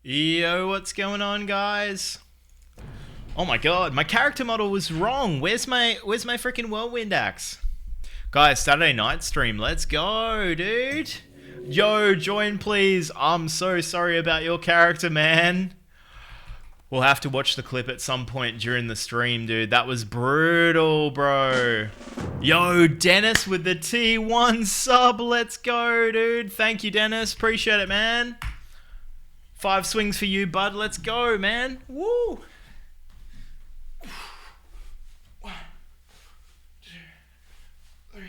Yo, what's going on, guys? Oh my god, my character model was wrong. Where's my freaking whirlwind axe? Guys, Saturday night stream. Let's go, dude. Yo, join please. I'm so sorry about your character, man. We'll have to watch the clip at some point during the stream, dude. That was brutal, bro. Yo, Dennis with the T1 sub. Let's go, dude. Thank you, Dennis. Appreciate it, man. 5 swings for you, bud. Let's go, man. Woo. 1, 2, 3,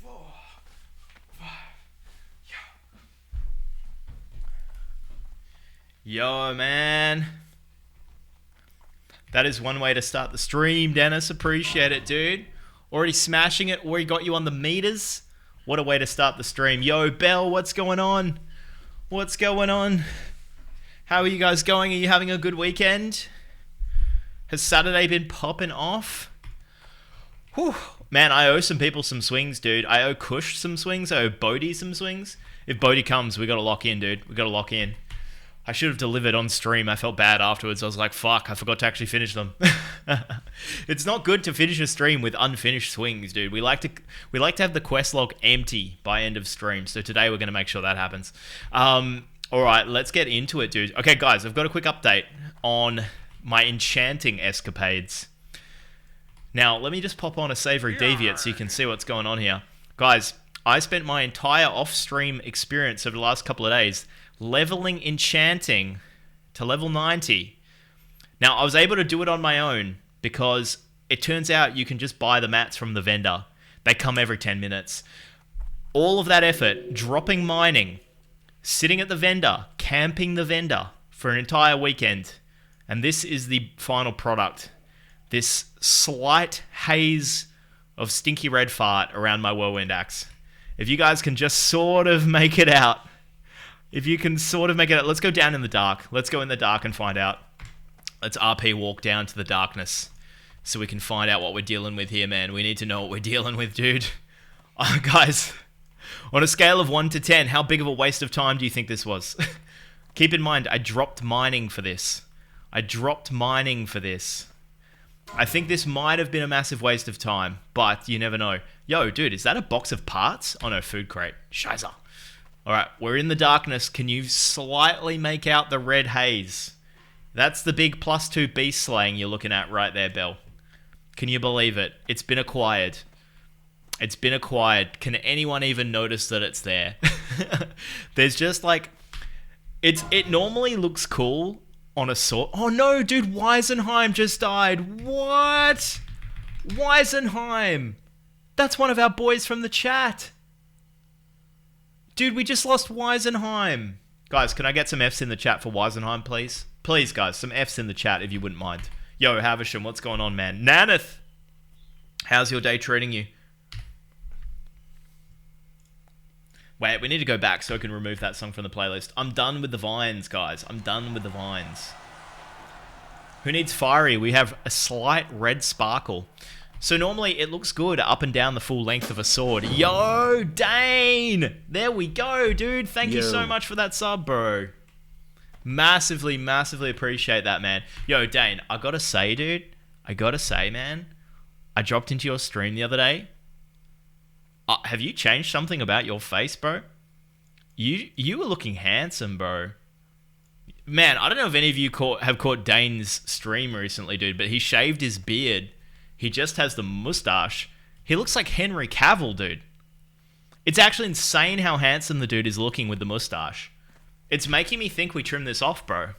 4, 5. Yo, man. That is one way to start the stream, Dennis. Appreciate it, dude. Already smashing it. Already got you on the meters. What a way to start the stream. Yo, Bell, what's going on? What's going on? How are you guys going? Are you having a good weekend? Has Saturday been popping off? Whew. Man, I owe some people some swings, dude. I owe Kush some swings. I owe Bodhi some swings. If Bodhi comes, we gotta lock in, dude. We gotta lock in. I should have delivered on stream. I felt bad afterwards. I was like, fuck, I forgot to actually finish them. It's not good to finish a stream with unfinished swings, dude. We like to have the quest log empty by end of stream. So today we're going to make sure that happens. All right, let's get into it, dude. Okay, guys, I've got a quick update on my enchanting escapades. Now, let me just pop on a Savory Deviate so you can see what's going on here. Guys, I spent my entire off-stream experience over the last couple of days leveling enchanting to level 90. Now, I was able to do it on my own because it turns out you can just buy the mats from the vendor. They come every 10 minutes. All of that effort, dropping mining, sitting at the vendor, camping the vendor for an entire weekend. And this is the final product. This slight haze of stinky red fart around my whirlwind axe. If you guys can just sort of make it out, let's go down in the dark. Let's go in the dark and find out. Let's RP walk down to the darkness so we can find out what we're dealing with here, man. We need to know what we're dealing with, dude. Guys, on a scale of 1 to 10, how big of a waste of time do you think this was? Keep in mind, I dropped mining for this. I think this might have been a massive waste of time, but you never know. Yo, dude, is that a box of parts? Oh no, food crate. Scheiße. Alright, we're in the darkness. Can you slightly make out the red haze? That's the big +2 beast slaying you're looking at right there, Bell. Can you believe it? It's been acquired. Can anyone even notice that it's there? There's just like... It normally looks cool on a sword. Oh no, dude, Weisenheim just died. What? Weisenheim. That's one of our boys from the chat. Dude, we just lost Weisenheim. Guys, can I get some Fs in the chat for Weisenheim, please? Please, guys, some Fs in the chat if you wouldn't mind. Yo, Havisham, what's going on, man? Nanith, how's your day treating you? Wait, we need to go back so I can remove that song from the playlist. I'm done with the vines, guys. I'm done with the vines. Who needs fiery? We have a slight red sparkle. So normally it looks good up and down the full length of a sword. Yo, Dane! There we go, dude. Thank you so much for that sub, bro. Massively, massively appreciate that, man. Yo, Dane, I gotta say, dude. Man. I dropped into your stream the other day. Have you changed something about your face, bro? You were looking handsome, bro. Man, I don't know if any of you have caught Dane's stream recently, dude, but he shaved his beard. He just has the mustache. He looks like Henry Cavill, dude. It's actually insane how handsome the dude is looking with the mustache. It's making me think we trim this off, bro.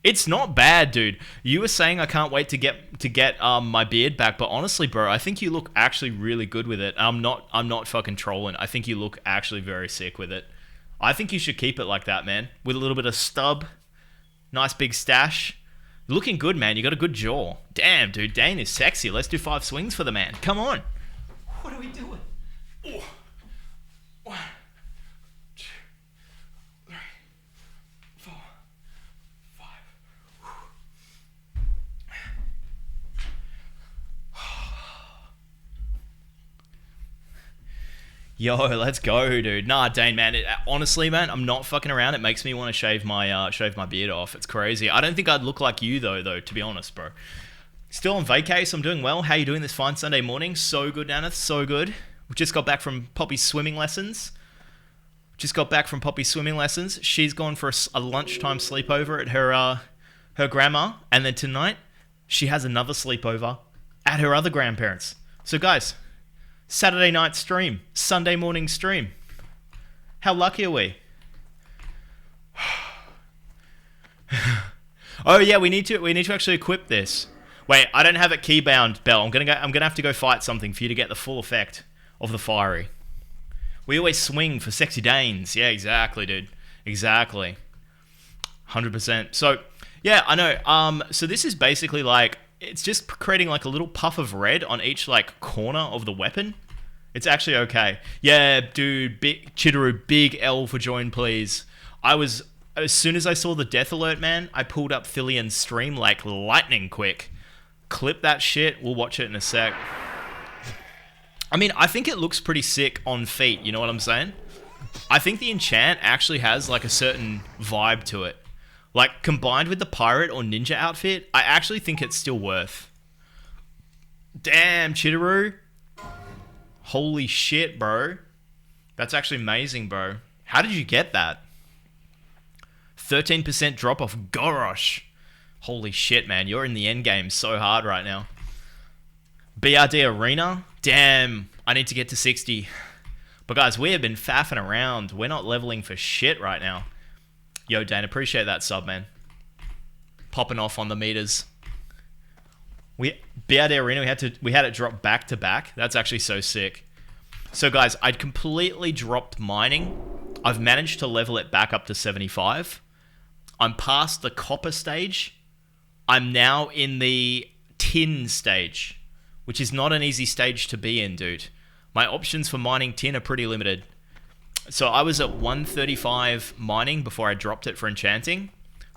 It's not bad, dude. You were saying I can't wait to get my beard back, but honestly, bro, I think you look actually really good with it. I'm not fucking trolling. I think you look actually very sick with it. I think you should keep it like that, man. With a little bit of stub, nice big stash. Looking good, man. You got a good jaw. Damn, dude. Dane is sexy. Let's do 5 swings for the man. Come on. What are we doing? Oh. 1, 2, 3, 4, 5. Yo, let's go, dude. Nah, Dane, man. Honestly, man, I'm not fucking around. It makes me want to shave my beard off. It's crazy. I don't think I'd look like you though. To be honest, bro. Still on vacay, so I'm doing well. How you doing this fine Sunday morning? So good, Naneth. So good. We just got back from Poppy's swimming lessons. She's gone for a lunchtime sleepover at her grandma, and then tonight she has another sleepover at her other grandparents. So, guys, Saturday night stream, Sunday morning stream. How lucky are we? Oh yeah, we need to actually equip this. Wait, I don't have it keybound, Bell. I'm gonna have to go fight something for you to get the full effect of the fiery. We always swing for sexy Danes. Yeah, exactly, dude. Exactly. 100%. So, yeah, I know. So this is basically like, it's just creating like a little puff of red on each like corner of the weapon. It's actually okay. Yeah, dude, big Chitteru, big L for join, please. As soon as I saw the death alert, man, I pulled up Thillian's stream like lightning quick. Clip that shit. We'll watch it in a sec. I mean, I think it looks pretty sick on feet, you know what I'm saying? I think the enchant actually has like a certain vibe to it. Like, combined with the pirate or ninja outfit, I actually think it's still worth. Damn, Chitteru. Holy shit, bro. That's actually amazing, bro. How did you get that? 13% drop off. Gosh. Holy shit, man. You're in the end game so hard right now. BRD Arena. Damn, I need to get to 60. But guys, we have been faffing around. We're not leveling for shit right now. Yo, Dan, appreciate that sub, man. Popping off on the meters. BRD Arena, we had it drop back to back. That's actually so sick. So guys, I'd completely dropped mining. I've managed to level it back up to 75. I'm past the copper stage. I'm now in the tin stage, which is not an easy stage to be in, dude. My options for mining tin are pretty limited. So I was at 135 mining before I dropped it for enchanting.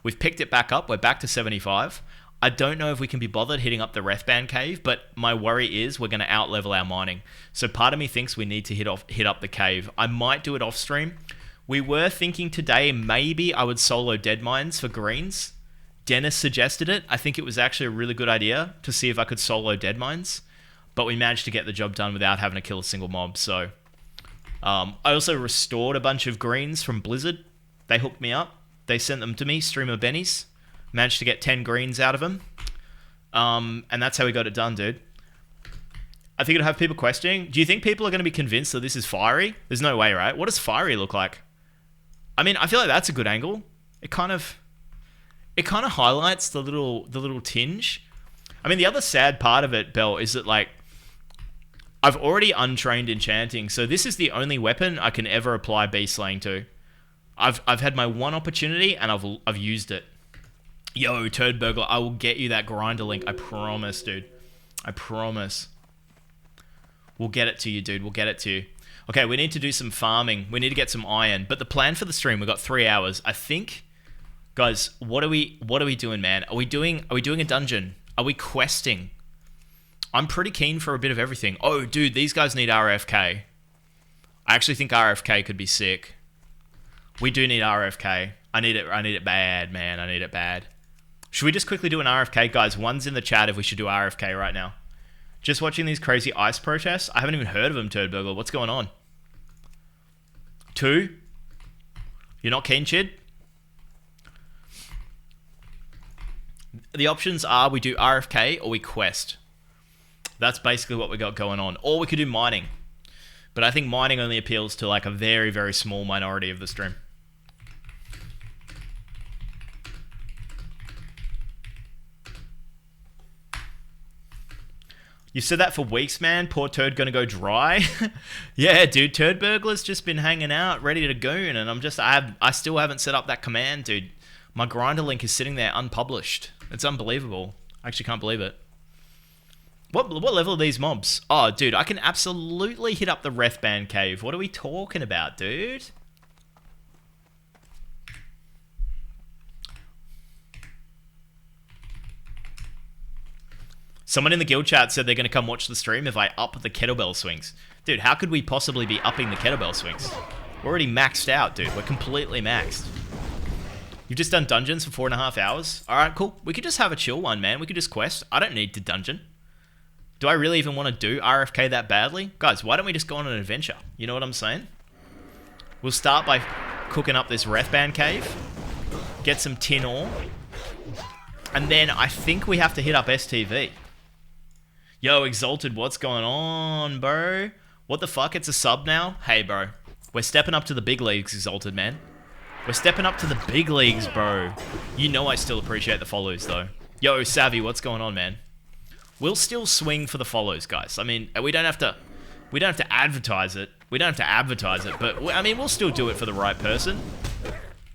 We've picked it back up. We're back to 75. I don't know if we can be bothered hitting up the Wrathband cave, but my worry is we're going to out-level our mining. So part of me thinks we need to hit up the cave. I might do it off stream. We were thinking today maybe I would solo dead mines for greens. Dennis suggested it. I think it was actually a really good idea to see if I could solo dead mines, but we managed to get the job done without having to kill a single mob. So I also restored a bunch of greens from Blizzard. They hooked me up. They sent them to me, streamer Benny's. Managed to get 10 greens out of them. And that's how we got it done, dude. I think it'll have people questioning. Do you think people are going to be convinced that this is fiery? There's no way, right? What does fiery look like? I mean, I feel like that's a good angle. It kind of highlights the little tinge. I mean, the other sad part of it, Bell, is that like I've already untrained enchanting, so this is the only weapon I can ever apply beast slaying to. I've had my one opportunity and I've used it. Yo, Turd Burglar, I will get you that grinder link. I promise, dude. I promise. We'll get it to you, dude. We'll get it to you. Okay, we need to do some farming. We need to get some iron. But the plan for the stream, we've got 3 hours. I think, guys, what are we doing, man? Are we doing a dungeon? Are we questing? I'm pretty keen for a bit of everything. Oh, dude, these guys need RFK. I actually think RFK could be sick. We do need RFK. I need it bad, man. I need it bad. Should we just quickly do an RFK? Guys, one's in the chat if we should do RFK right now. Just watching these crazy ice protests. I haven't even heard of them, Turd Burglar. What's going on? 2? You're not keen, Chid? The options are we do RFK or we quest. That's basically what we got going on. Or we could do mining. But I think mining only appeals to like a very, very small minority of the stream. You said that for weeks, man. Poor Turd gonna go dry. Yeah, dude. Turd Burglar's just been hanging out, ready to goon, and I still haven't set up that command, dude. My grinder link is sitting there unpublished. It's unbelievable. I actually can't believe it. What level are these mobs? Oh, dude, I can absolutely hit up the Wrathband cave. What are we talking about, dude? Someone in the guild chat said they're going to come watch the stream if I up the kettlebell swings. Dude, how could we possibly be upping the kettlebell swings? We're already maxed out, dude. We're completely maxed. You've just done dungeons for 4.5 hours? Alright, cool. We could just have a chill one, man. We could just quest. I don't need to dungeon. Do I really even want to do RFK that badly? Guys, why don't we just go on an adventure? You know what I'm saying? We'll start by cooking up this ref band cave. Get some tin ore. And then I think we have to hit up STV. Yo, Exalted, what's going on, bro? What the fuck? It's a sub now? Hey, bro. We're stepping up to the big leagues, Exalted, man. We're stepping up to the big leagues, bro. You know I still appreciate the follows, though. Yo, Savvy, what's going on, man? We'll still swing for the follows, guys. I mean, we don't have to advertise it. We don't have to advertise it, but I mean, we'll still do it for the right person.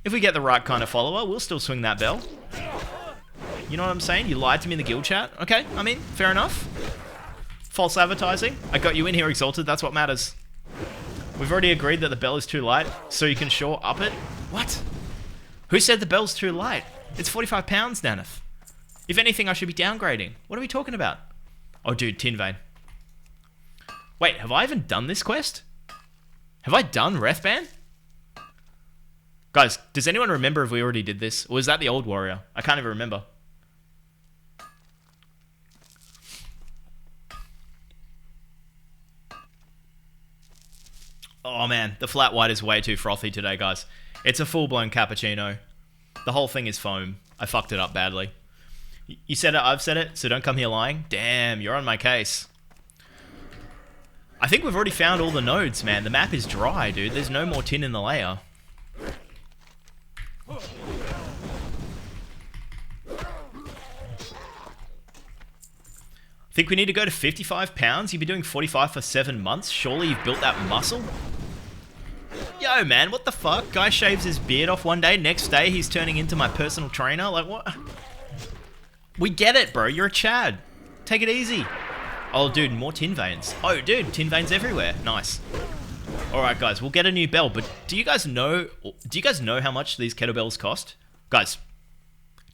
If we get the right kind of follower, we'll still swing that bell. You know what I'm saying? You lied to me in the guild chat. Okay, I mean, fair enough. False advertising. I got you in here, Exalted. That's what matters. We've already agreed that the bell is too light, so you can sure up it. What? Who said the bell's too light? It's 45 pounds, Naneth. If anything, I should be downgrading. What are we talking about? Oh, dude, tin vein. Wait, have I even done this quest? Have I done Rethban? Guys, does anyone remember if we already did this? Or was that the old warrior? I can't even remember. Oh man, the flat white is way too frothy today, guys. It's a full-blown cappuccino. The whole thing is foam. I fucked it up badly. You said it, I've said it, so don't come here lying. Damn, you're on my case. I think we've already found all the nodes, man. The map is dry, dude. There's no more tin in the layer. I think we need to go to 55 pounds. You've been doing 45 for 7 months. Surely you've built that muscle? Yo, man, what the fuck? Guy shaves his beard off one day. Next day, he's turning into my personal trainer. Like, what? We get it, bro. You're a Chad. Take it easy. Oh, dude, more tin veins. Oh, dude, tin veins everywhere. Nice. All right, guys, we'll get a new bell. But do you guys know how much these kettlebells cost? Guys,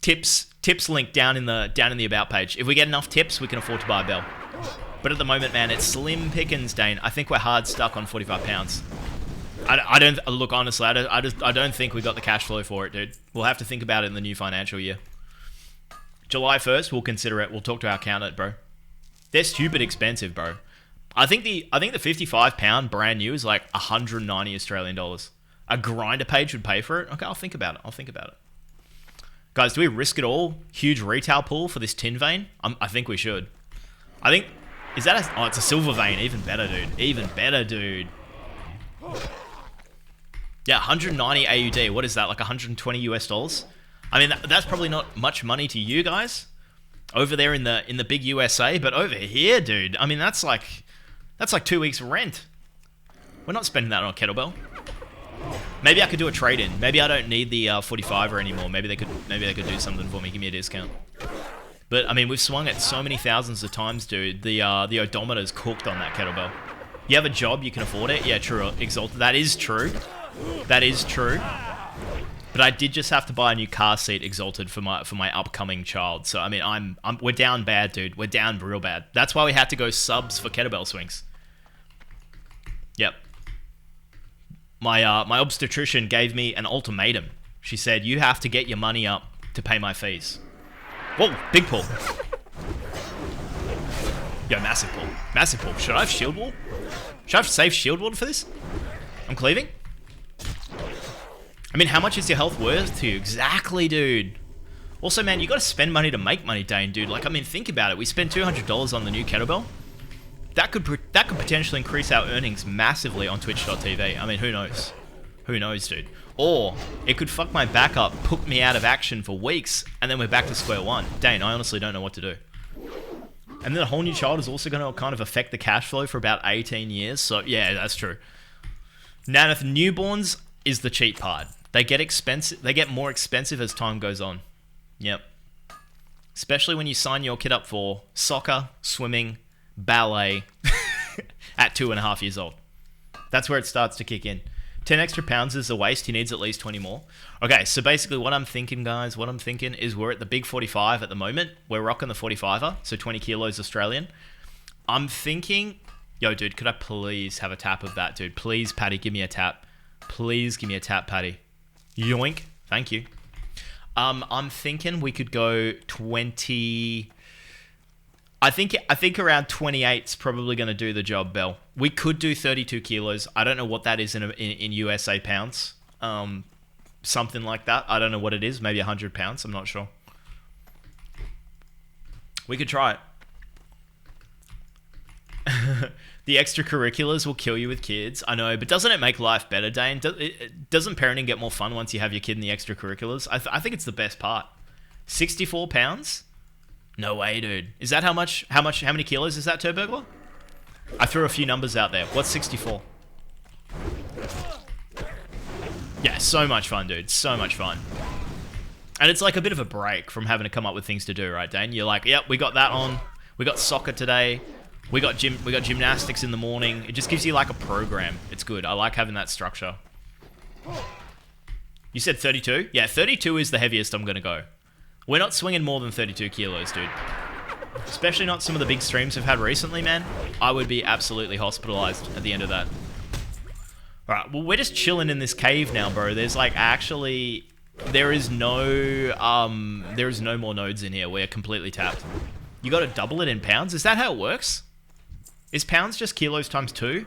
tips link down in the about page. If we get enough tips, we can afford to buy a bell. But at the moment, man, it's slim pickings, Dane. I think we're hard stuck on 45 pounds. I don't look, honestly. I don't think we got the cash flow for it, dude. We'll have to think about it in the new financial year. July 1st, we'll consider it. We'll talk to our accountant, bro. They're stupid expensive, bro. I think the 55 pound brand new is like 190 Australian dollars. A grinder page would pay for it. Okay, I'll think about it. Guys, do we risk it all? Huge retail pool for this tin vein? I think we should. I think, is that a, oh, it's a silver vein. Even better, dude. Yeah, 190 AUD. What is that? Like 120 US dollars? I mean, that's probably not much money to you guys over there in the big USA, but over here, dude, I mean, that's like 2 weeks rent. We're not spending that on a kettlebell. Maybe I could do a trade-in. Maybe I don't need the 45er anymore. Maybe they could do something for me. Give me a discount. But I mean, we've swung it so many thousands of times, dude. The odometer's cooked on that kettlebell. You have a job, you can afford it. Yeah, true. Exalted. That is true. But I did just have to buy a new car seat, Exalted, for my upcoming child. So I mean, we're down bad, dude. We're down real bad. That's why we had to go subs for kettlebell swings. Yep. My obstetrician gave me an ultimatum. She said, "You have to get your money up to pay my fees." Whoa, big pull. Yo, massive pull. Should I have shield wall? Should I have safe shield wall for this? I'm cleaving. I mean, how much is your health worth to you? Exactly, dude. Also, man, you gotta spend money to make money, Dane, dude. Like, I mean, think about it. We spent $200 on the new kettlebell. That could potentially increase our earnings massively on Twitch.tv. I mean, who knows? Who knows, dude? Or it could fuck my back up, put me out of action for weeks, and then we're back to square one. Dane, I honestly don't know what to do. And then a whole new child is also going to kind of affect the cash flow for about 18 years. So, yeah, that's true. Naneth, newborns is the cheap part. They get expensive. They get more expensive as time goes on. Yep. Especially when you sign your kid up for soccer, swimming, ballet at 2.5 years old. That's where it starts to kick in. 10 extra pounds is a waste. He needs at least 20 more. Okay, so basically what I'm thinking, guys, is we're at the big 45 at the moment. We're rocking the 45er, so 20 kilos Australian. I'm thinking Yo, dude, could I please have a tap of that, dude? Please, Patty, give me a tap. Please give me a tap, Patty. Yoink. Thank you. I'm thinking we could go 20... I think around 28's probably going to do the job, Bell. We could do 32 kilos. I don't know what that is in USA pounds. Something like that. I don't know what it is. Maybe 100 pounds. I'm not sure. We could try it. The extracurriculars will kill you with kids. I know, but doesn't it make life better, Dane? Doesn't parenting get more fun once you have your kid in the extracurriculars? I think it's the best part. 64 pounds? No way, dude. Is that how many kilos is that, Turburglar? I threw a few numbers out there. What's 64? Yeah, so much fun, dude. So much fun. And it's like a bit of a break from having to come up with things to do, right, Dane? You're like, yep, we got that on. We got soccer today. We got gymnastics in the morning. It just gives you like a program. It's good. I like having that structure. You said 32? Yeah, 32 is the heaviest I'm going to go. We're not swinging more than 32 kilos, dude. Especially not some of the big streams we've had recently, man. I would be absolutely hospitalized at the end of that. Alright, well, we're just chilling in this cave now, bro. There's like actually... There is no more nodes in here. We're completely tapped. You got to double it in pounds? Is that how it works? Is pounds just kilos times 2?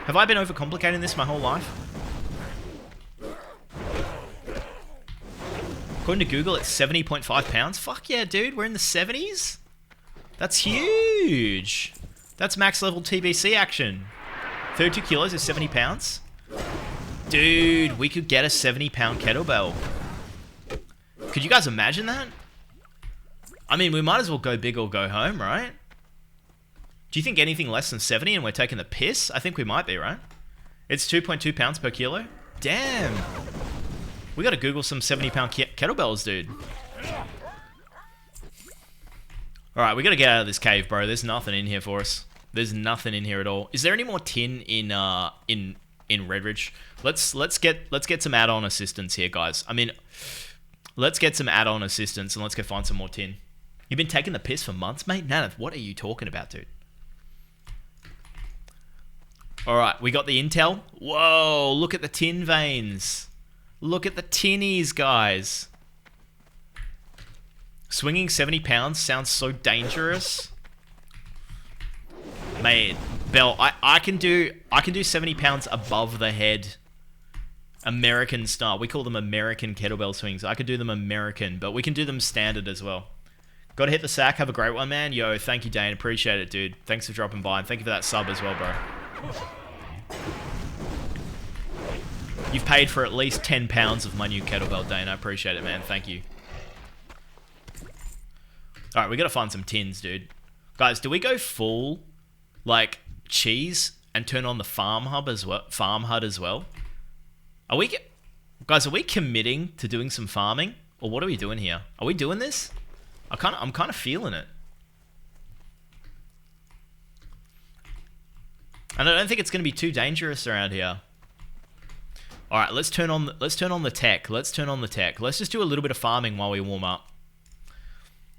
Have I been overcomplicating this my whole life? According to Google, it's 70.5 pounds. Fuck yeah, dude. We're in the 70s? That's huge. That's max level TBC action. 32 kilos is 70 pounds? Dude, we could get a 70-pound kettlebell. Could you guys imagine that? I mean, we might as well go big or go home, right? Do you think anything less than 70 and we're taking the piss? I think we might be, right? It's 2.2 pounds per kilo? Damn. We gotta Google some 70-pound kettlebells, dude. Alright, we gotta get out of this cave, bro. There's nothing in here for us. There's nothing in here at all. Is there any more tin in Redridge? Let's get some add-on assistance here, guys. I mean, let's get some add-on assistance and let's go find some more tin. You've been taking the piss for months, mate? Nanath, what are you talking about, dude? Alright, we got the intel. Whoa, look at the tin veins. Look at the tinnies, guys. Swinging 70 pounds sounds so dangerous. Mate, Bell, I can do 70 pounds above the head. American style. We call them American kettlebell swings. I could do them American, but we can do them standard as well. Gotta hit the sack. Have a great one, man. Yo, thank you, Dane. Appreciate it, dude. Thanks for dropping by, and thank you for that sub as well, bro. You've paid for at least 10 pounds of my new kettlebell, Dane. I appreciate it, man. Thank you. Alright, we gotta find some tins, dude. Guys, do we go full, like, cheese and turn on the farm hub as well? Farm hut as well? Are we committing to doing some farming? Or what are we doing here? Are we doing this? I'm kind of feeling it. And I don't think it's going to be too dangerous around here. All right, let's turn on the tech. Let's turn on the tech. Let's just do a little bit of farming while we warm up.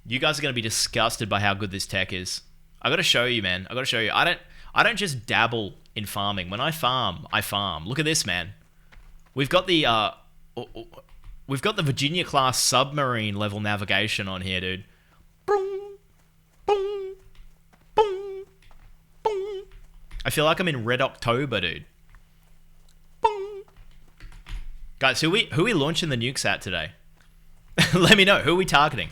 You guys are going to be disgusted by how good this tech is. I got to show you, man. I got to show you. I don't just dabble in farming. When I farm, I farm. Look at this, man. We've got the Virginia class submarine level navigation on here, dude. Boom, boom, boom, boom. I feel like I'm in Red October, dude. Boom. Guys, who we launching the nukes at today? Let me know. Who are we targeting?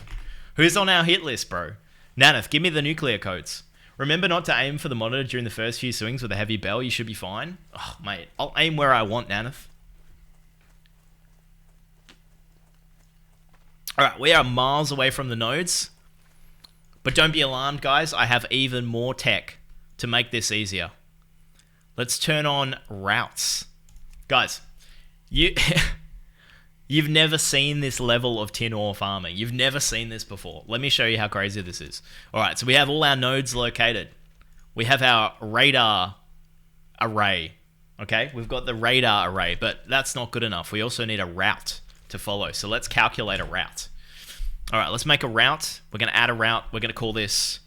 Who's on our hit list, bro? Nanath, give me the nuclear codes. Remember not to aim for the monitor during the first few swings with a heavy bell. You should be fine. Oh, mate. I'll aim where I want, Nanath. Alright, we are miles away from the nodes. But don't be alarmed, guys. I have even more tech to make this easier. Let's turn on routes. Guys, you've never seen this level of tin ore farming. You've never seen this before. Let me show you how crazy this is. Alright, so we have all our nodes located. We have our radar array. Okay, we've got the radar array, but that's not good enough. We also need a route to follow. So let's calculate a route. All right, let's make a route. We're going to add a route. We're going to call this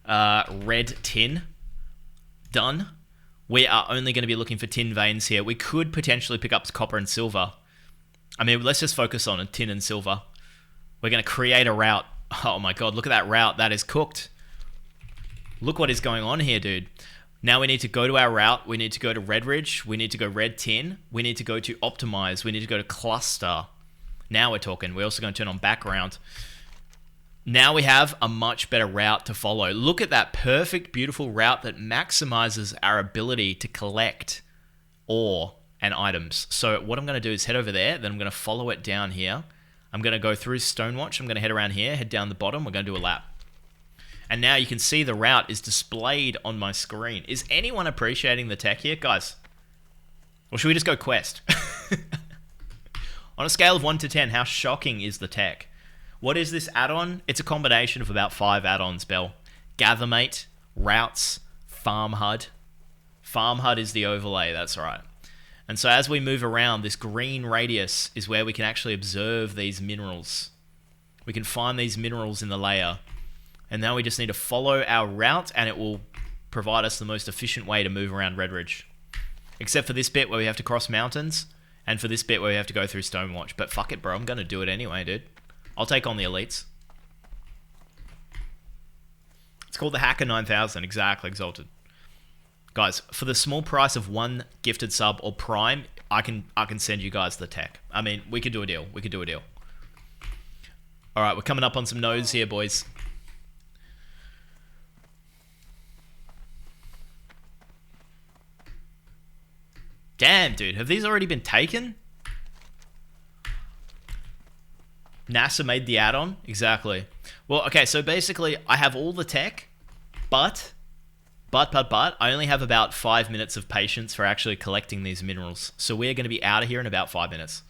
red tin. Done. We are only going to be looking for tin veins here. We could potentially pick up copper and silver. I mean, let's just focus on tin and silver. We're going to create a route. Oh my god, look at that route. That is cooked. Look what is going on here, dude. Now we need to go to our route. We need to go to Red Ridge. We need to go Red Tin. We need to go to Optimize. We need to go to Cluster. Now we're talking. We're also going to turn on Background. Now we have a much better route to follow. Look at that perfect, beautiful route that maximizes our ability to collect ore and items. So what I'm going to do is head over there. Then I'm going to follow it down here. I'm going to go through Stonewatch. I'm going to head around here, head down the bottom. We're going to do a lap. And now you can see the route is displayed on my screen. Is anyone appreciating the tech here? Guys, or should we just go quest? On a scale of 1 to 10, how shocking is the tech? What is this add-on? It's a combination of about 5 add-ons, Bell. Gathermate, Routes, Farm HUD. Farm HUD is the overlay, that's right. And so as we move around, this green radius is where we can actually observe these minerals. We can find these minerals in the layer. And now we just need to follow our route and it will provide us the most efficient way to move around Red Ridge. Except for this bit where we have to cross mountains and for this bit where we have to go through Stonewatch. But fuck it, bro. I'm going to do it anyway, dude. I'll take on the elites. It's called the Hacker 9000. Exactly, Exalted. Guys, for the small price of 1 gifted sub or Prime, I can send you guys the tech. I mean, we could do a deal. We could do a deal. All right, we're coming up on some nodes here, boys. Damn, dude. Have these already been taken? NASA made the add-on? Exactly. Well, okay, so basically, I have all the tech, but, I only have about 5 minutes of patience for actually collecting these minerals. So we're going to be out of here in about 5 minutes.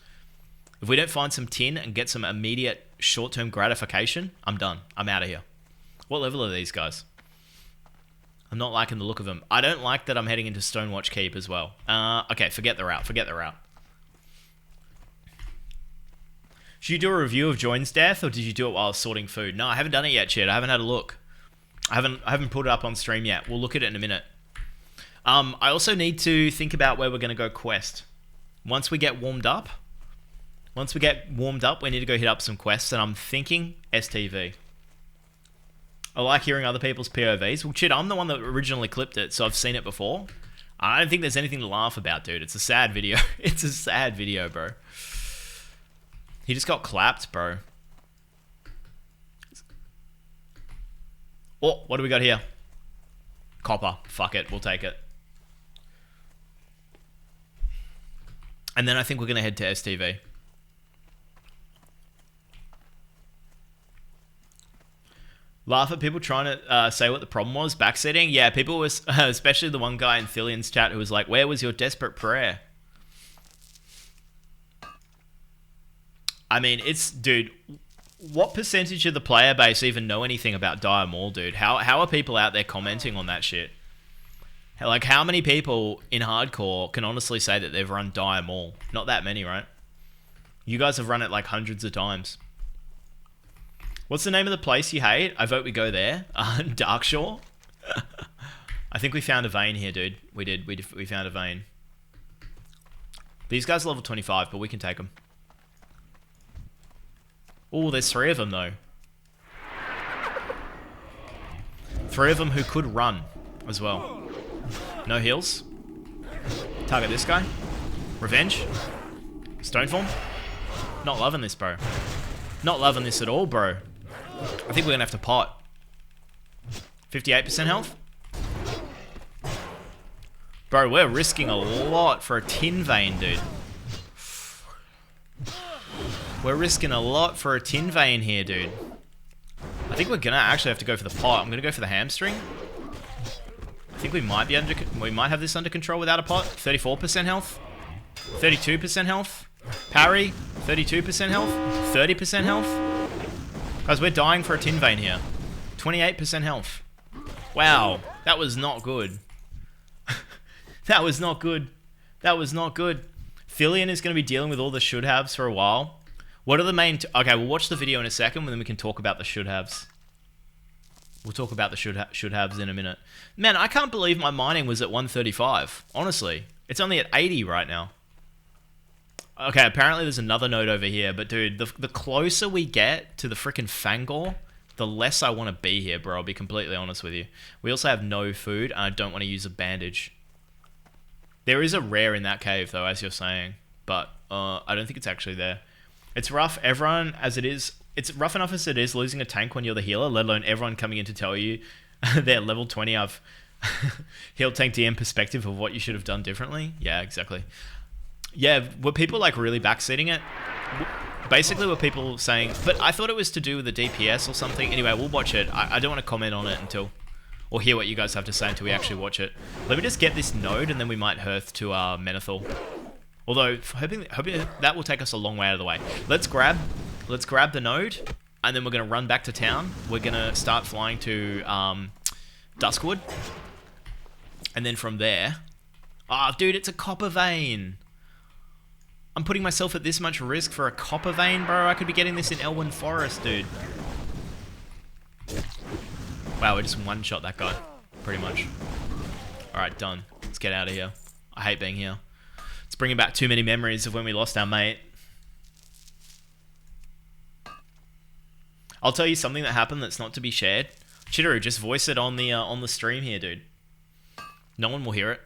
If we don't find some tin and get some immediate short-term gratification, I'm done. I'm out of here. What level are these guys? I'm not liking the look of them. I don't like that I'm heading into Stonewatch Keep as well. Okay, forget the route. Forget the route. Should you do a review of Join's death, or did you do it while I was sorting food? No, I haven't done it yet, Chad. I haven't had a look. I haven't put it up on stream yet. We'll look at it in a minute. I also need to think about where we're going to go quest. Once we get warmed up, we need to go hit up some quests, and I'm thinking STV. I like hearing other people's POVs. Well, shit, I'm the one that originally clipped it, so I've seen it before. I don't think there's anything to laugh about, dude. It's a sad video. It's a sad video, bro. He just got clapped, bro. Oh, what do we got here? Copper. Fuck it. We'll take it. And then I think we're going to head to STV. Laugh at people trying to say what the problem was. Backseating? Yeah, people was, especially the one guy in Thillian's chat who was like, where was your desperate prayer? I mean, it's, dude, what percentage of the player base even know anything about Dire Maul, dude? How are people out there commenting on that shit? Like, how many people in hardcore can honestly say that they've run Dire Maul? Not that many, right? You guys have run it like hundreds of times. What's the name of the place you hate? I vote we go there. Darkshore? I think we found a vein here, dude. We did. We found a vein. These guys are level 25, but we can take them. Oh, there's 3 of them, though. 3 of them who could run as well. No heals. Target this guy. Revenge. Stoneform. Not loving this, bro. Not loving this at all, bro. I think we're going to have to pot. 58% health. Bro, we're risking a lot for a tin vein, dude. We're risking a lot for a tin vein here, dude. I think we're gonna actually have to go for the pot. I'm gonna go for the hamstring. I think we might have this under control without a pot. 34% health. 32% health. Parry. 32% health. 30% health. Guys, we're dying for a tin vein here. 28% health. Wow, that was not good. That was not good. That was not good. Thillian is going to be dealing with all the should-haves for a while. What are the main... Okay, we'll watch the video in a second, and then we can talk about the should-haves. We'll talk about the should haves in a minute. Man, I can't believe my mining was at 135. Honestly, it's only at 80 right now. Okay, apparently there's another node over here, but dude, the closer we get to the freaking Fangor, the less I want to be here, bro. I'll be completely honest with you. We also have no food, and I don't want to use a bandage. There is a rare in that cave, though, as you're saying, but I don't think it's actually there. It's rough, everyone, as it is. It's rough enough as it is losing a tank when you're the healer, let alone everyone coming in to tell you they're level 20. I've healed tank DM perspective of what you should have done differently. Yeah, exactly. Yeah, were people like really backseating it? Basically, were people saying, but I thought it was to do with the DPS or something. Anyway, we'll watch it. I don't want to comment on it until, or hear what you guys have to say until we actually watch it. Let me just get this node and then we might hearth to Menethil. Although, hoping that will take us a long way out of the way. Let's grab the node, and then we're going to run back to town. We're going to start flying to Duskwood. And then from there... Ah, dude, it's a copper vein. I'm putting myself at this much risk for a copper vein, bro. I could be getting this in Elwyn Forest, dude. Wow, we just one-shot that guy. Pretty much. Alright, done. Let's get out of here. I hate being here. It's bringing back too many memories of when we lost our mate. I'll tell you something that happened that's not to be shared. Chitteru, just voice it on the stream here, dude. No one will hear it.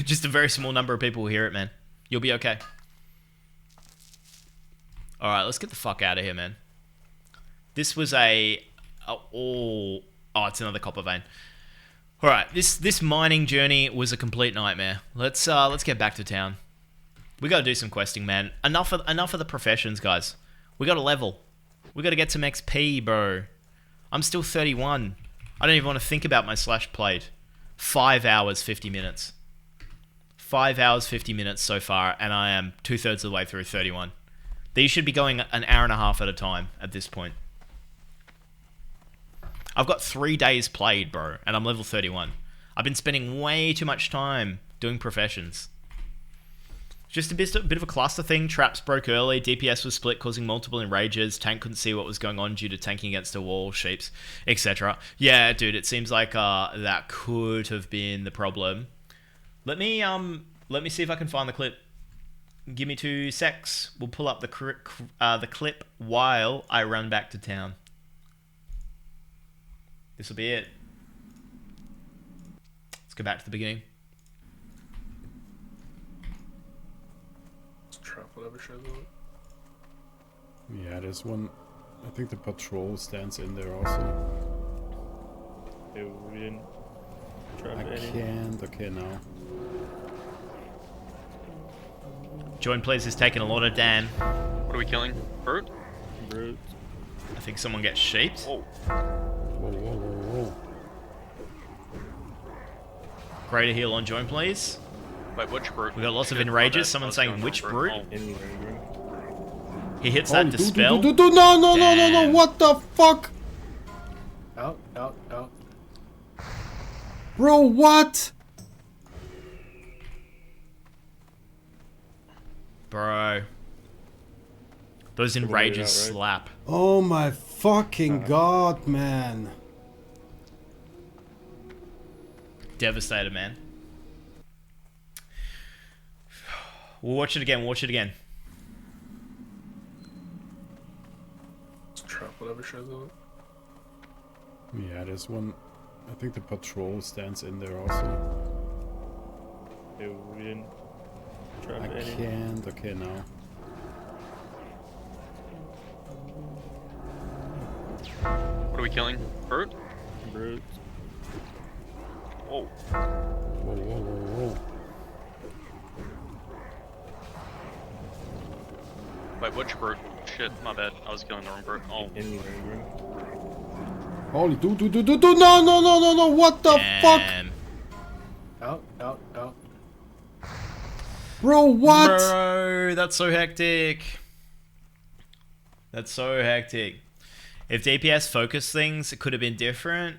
Just a very small number of people will hear it, man. You'll be okay. Alright, let's get the fuck out of here, man. This was oh, it's another copper vein. Alright, this mining journey was a complete nightmare. Let's get back to town. We gotta do some questing, man. Enough of the professions, guys. We gotta level. We gotta get some XP, bro. I'm still 31. I don't even want to think about my slash plate. 5 hours, 50 minutes. 5 hours, 50 minutes so far, and I am 2/3 of the way through 31. These should be going an hour and a half at a time at this point. I've got 3 days played, bro, and I'm level 31. I've been spending way too much time doing professions. Just a bit of a cluster thing. Traps broke early. DPS was split, causing multiple enrages. Tank couldn't see what was going on due to tanking against a wall, sheeps, etc. Yeah, dude, it seems like that could have been the problem. Let me see if I can find the clip. Give me 2 secs. We'll pull up the clip while I run back to town. This will be it. Let's go back to the beginning. Trap, whatever shows up. Yeah, there's one. I think the patrol stands in there also. Yeah, we didn't trap I any. can't. Okay, now. Join please is taking a lot of damn. What are we killing? Brute? Brute. I think someone gets sheeped. Oh. Whoa, whoa, whoa, whoa. Greater heal on join please. Wait, which brute? We got lots of Shit, enrages. my bad. Someone I was saying going which for brute? Oh. Enraging. He hits Oh, that dispel. no, Damn. what the fuck? Out, out, out. Bro, what? Bro. Those Someone enrages made it out, right? slap. Oh my fucking god, man. Devastated, man. We'll watch it again, watch it again. Trap, whatever shows up. Yeah, there's one. I think the patrol stands in there also. Yeah, we didn't trap I any. can't. Okay, now. What are we killing? Brute? Brute. Oh. Whoa, whoa, whoa, whoa. Wait, which brute? Shit, my bad. I was killing the wrong brute. Oh. Enraging. Holy, no, what the fuck? Damn. Out, out, out. Bro, what? Bro, that's so hectic. That's so hectic. If DPS focused things, it could have been different.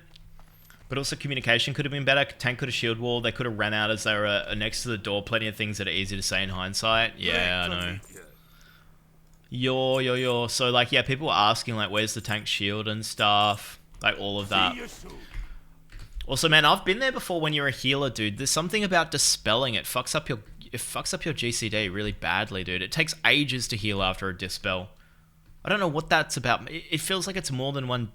But also communication could have been better. Tank could have shield wall. They could have ran out as they were next to the door. Plenty of things that are easy to say in hindsight. Yeah, I know. Yo. So, like, yeah, people were asking, like, where's the tank shield and stuff. Like, all of that. Also, man, I've been there before when you're a healer, dude. There's something about dispelling. It fucks up your GCD really badly, dude. It takes ages to heal after a dispel. I don't know what that's about. It feels like it's more than one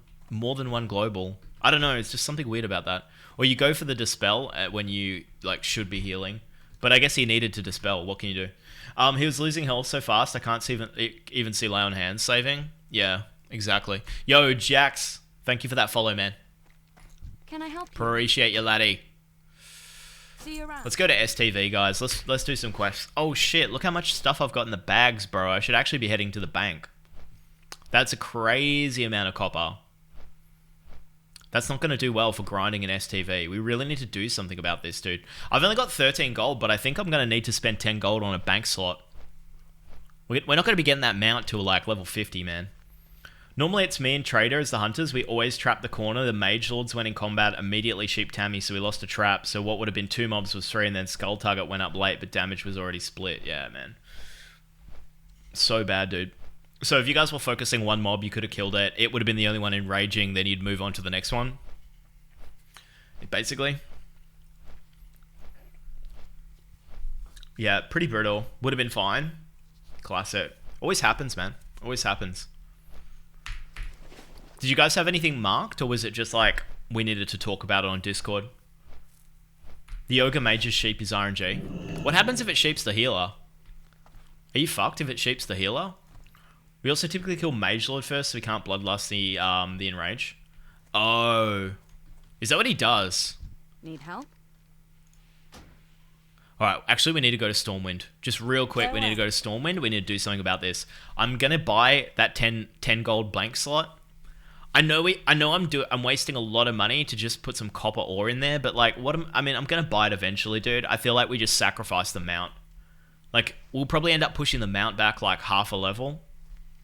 global. I don't know. It's just something weird about that. Or you go for the dispel when you like should be healing. But I guess he needed to dispel. What can you do? He was losing health so fast I can't even see lay on hands saving. Yeah, exactly. Yo, Jax, thank you for that follow, man. Can I help you? Appreciate you, laddie. See you around. Let's go to STV, guys. Let's do some quests. Oh shit! Look how much stuff I've got in the bags, bro. I should actually be heading to the bank. That's a crazy amount of copper. That's not going to do well for grinding in STV. We really need to do something about this, dude. I've only got 13 gold, but I think I'm going to need to spend 10 gold on a bank slot. We're not going to be getting that mount till like level 50, man. Normally it's me and Trader as the hunters. We always trap the corner. The mage lords went in combat, immediately sheep Tammy, so we lost a trap. So what would have been 2 mobs was 3, and then skull target went up late, but damage was already split. Yeah, man. So bad, dude. So if you guys were focusing one mob, you could have killed it. It would have been the only one enraging, then you'd move on to the next one. Basically. Yeah, pretty brutal. Would have been fine. Classic. Always happens, man. Always happens. Did you guys have anything marked, or was it just like we needed to talk about it on Discord? The Ogre Mage's sheep is RNG. What happens if it sheeps the healer? Are you fucked if it sheeps the healer? We also typically kill Mage Lord first, so we can't Bloodlust the Enrage. Oh. Is that what he does? Need help? Alright, actually we need to go to Stormwind. Just real quick, we need to go to Stormwind. We need to do something about this. I'm gonna buy that 10 gold blank slot. I know I'm wasting a lot of money to just put some copper ore in there, but like I'm gonna buy it eventually, dude. I feel like we just sacrifice the mount. Like, we'll probably end up pushing the mount back like half a level.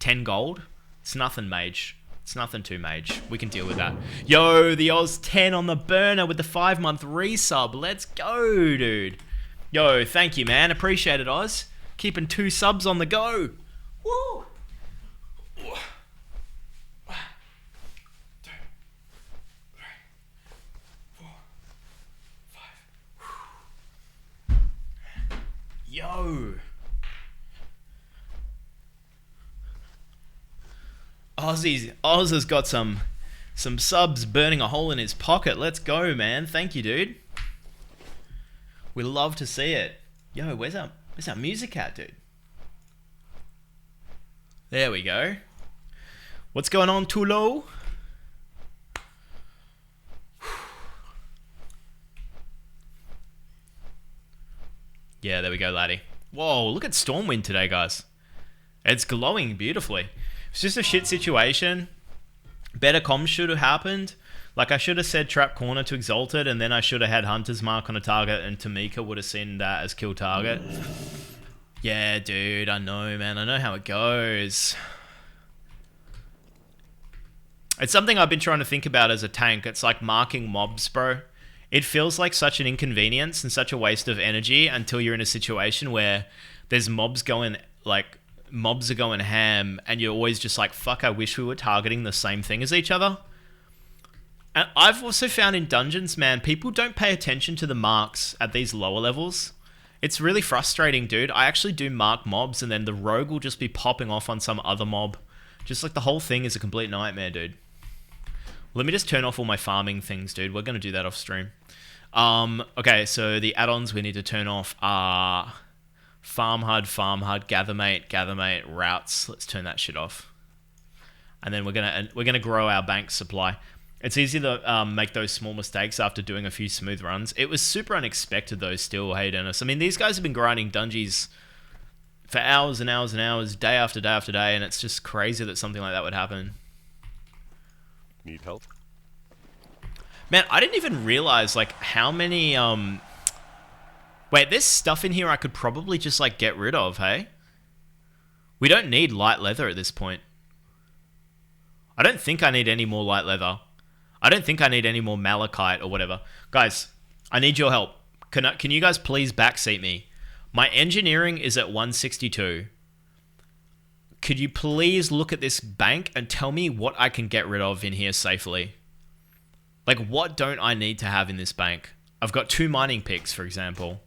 10 gold. It's nothing, mage. It's nothing too mage. We can deal with that. Yo, the Oz 10 on the burner with the 5-month resub. Let's go, dude. Yo, thank you, man. Appreciate it, Oz. Keeping 2 subs on the go. Woo! 1, 2, 3, 4, 5. Yo. Oz has got some subs burning a hole in his pocket. Let's go, man. Thank you, dude. We love to see it. Yo, where's our music at, dude? There we go. What's going on, Tulo? Yeah, there we go, laddie. Whoa, look at Stormwind today, guys. It's glowing beautifully. It's just a shit situation. Better comms should have happened. Like, I should have said trap corner to Exalted, and then I should have had Hunter's Mark on a target, and Tamika would have seen that as kill target. Yeah, dude, I know, man. I know how it goes. It's something I've been trying to think about as a tank. It's like marking mobs, bro. It feels like such an inconvenience and such a waste of energy until you're in a situation where there's mobs are going ham, and you're always just like, fuck, I wish we were targeting the same thing as each other. And I've also found in dungeons, man, people don't pay attention to the marks at these lower levels. It's really frustrating, dude. I actually do mark mobs, and then the rogue will just be popping off on some other mob. Just like the whole thing is a complete nightmare, dude. Let me just turn off all my farming things, dude. We're going to do that off stream. Okay, so the add-ons we need to turn off are Farm HUD, Gather Mate, Routes. Let's turn that shit off. And then we're gonna grow our bank supply. It's easy to make those small mistakes after doing a few smooth runs. It was super unexpected though still, hey Dennis. I mean, these guys have been grinding dungeons for hours and hours and hours, day after day after day, and it's just crazy that something like that would happen. Need help? Man, I didn't even realize like how many wait, there's stuff in here I could probably just like get rid of, hey? We don't need light leather at this point. I don't think I need any more light leather. I don't think I need any more malachite or whatever. Guys, I need your help. Can you guys please backseat me? My engineering is at 162. Could you please look at this bank and tell me what I can get rid of in here safely? Like, what don't I need to have in this bank? I've got 2 mining picks, for example.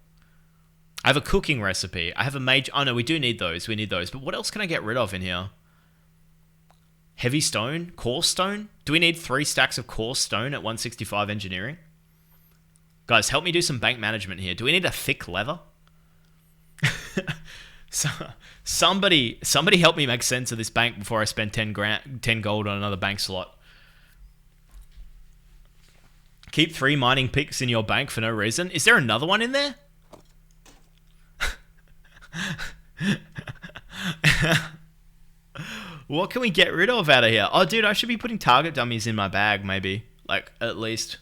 I have a cooking recipe. I have a major... Oh, no, we do need those. We need those. But what else can I get rid of in here? Heavy stone? Coarse stone? Do we need 3 stacks of coarse stone at 165 engineering? Guys, help me do some bank management here. Do we need a thick leather? So, somebody help me make sense of this bank before I spend 10 gold on another bank slot. Keep 3 mining picks in your bank for no reason. Is there another one in there? What can we get rid of out of here? Oh, dude, I should be putting target dummies in my bag, maybe. Like, at least.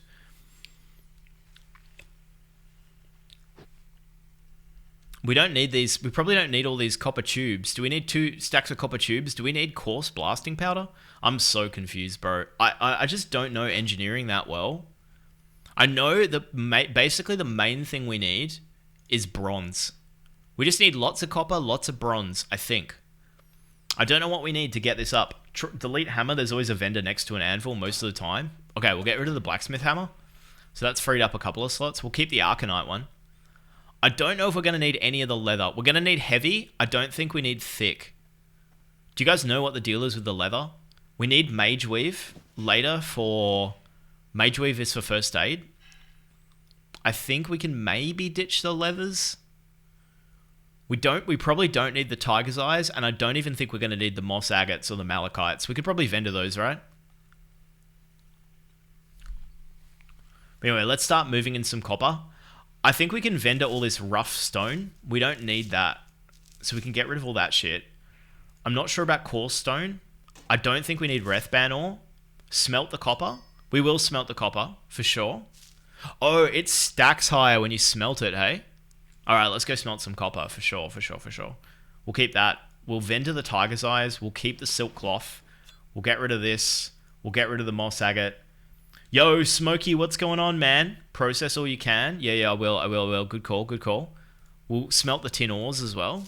We don't need these. We probably don't need all these copper tubes. Do we need 2 stacks of copper tubes? Do we need coarse blasting powder? I'm so confused, bro. I just don't know engineering that well. I know that basically the main thing we need is bronze. We just need lots of copper, lots of bronze, I think. I don't know what we need to get this up. Delete hammer, there's always a vendor next to an anvil most of the time. Okay, we'll get rid of the blacksmith hammer. So that's freed up a couple of slots. We'll keep the arcanite one. I don't know if we're going to need any of the leather. We're going to need heavy. I don't think we need thick. Do you guys know what the deal is with the leather? We need mage weave later for... Mage weave is for first aid. I think we can maybe ditch the leathers. We probably don't need the tiger's eyes, and I don't even think we're going to need the moss agates or the malachites. We could probably vendor those, right? But anyway, let's start moving in some copper. I think we can vendor all this rough stone. We don't need that. So we can get rid of all that shit. I'm not sure about coarse stone. I don't think we need Rethban ore. Smelt the copper. We will smelt the copper, for sure. Oh, it stacks higher when you smelt it, hey? Alright, let's go smelt some copper, for sure. We'll keep that. We'll vendor the tiger's eyes. We'll keep the silk cloth. We'll get rid of this. We'll get rid of the moss agate. Yo, Smokey, what's going on, man? Process all you can. Yeah, I will. Good call. We'll smelt the tin ores as well.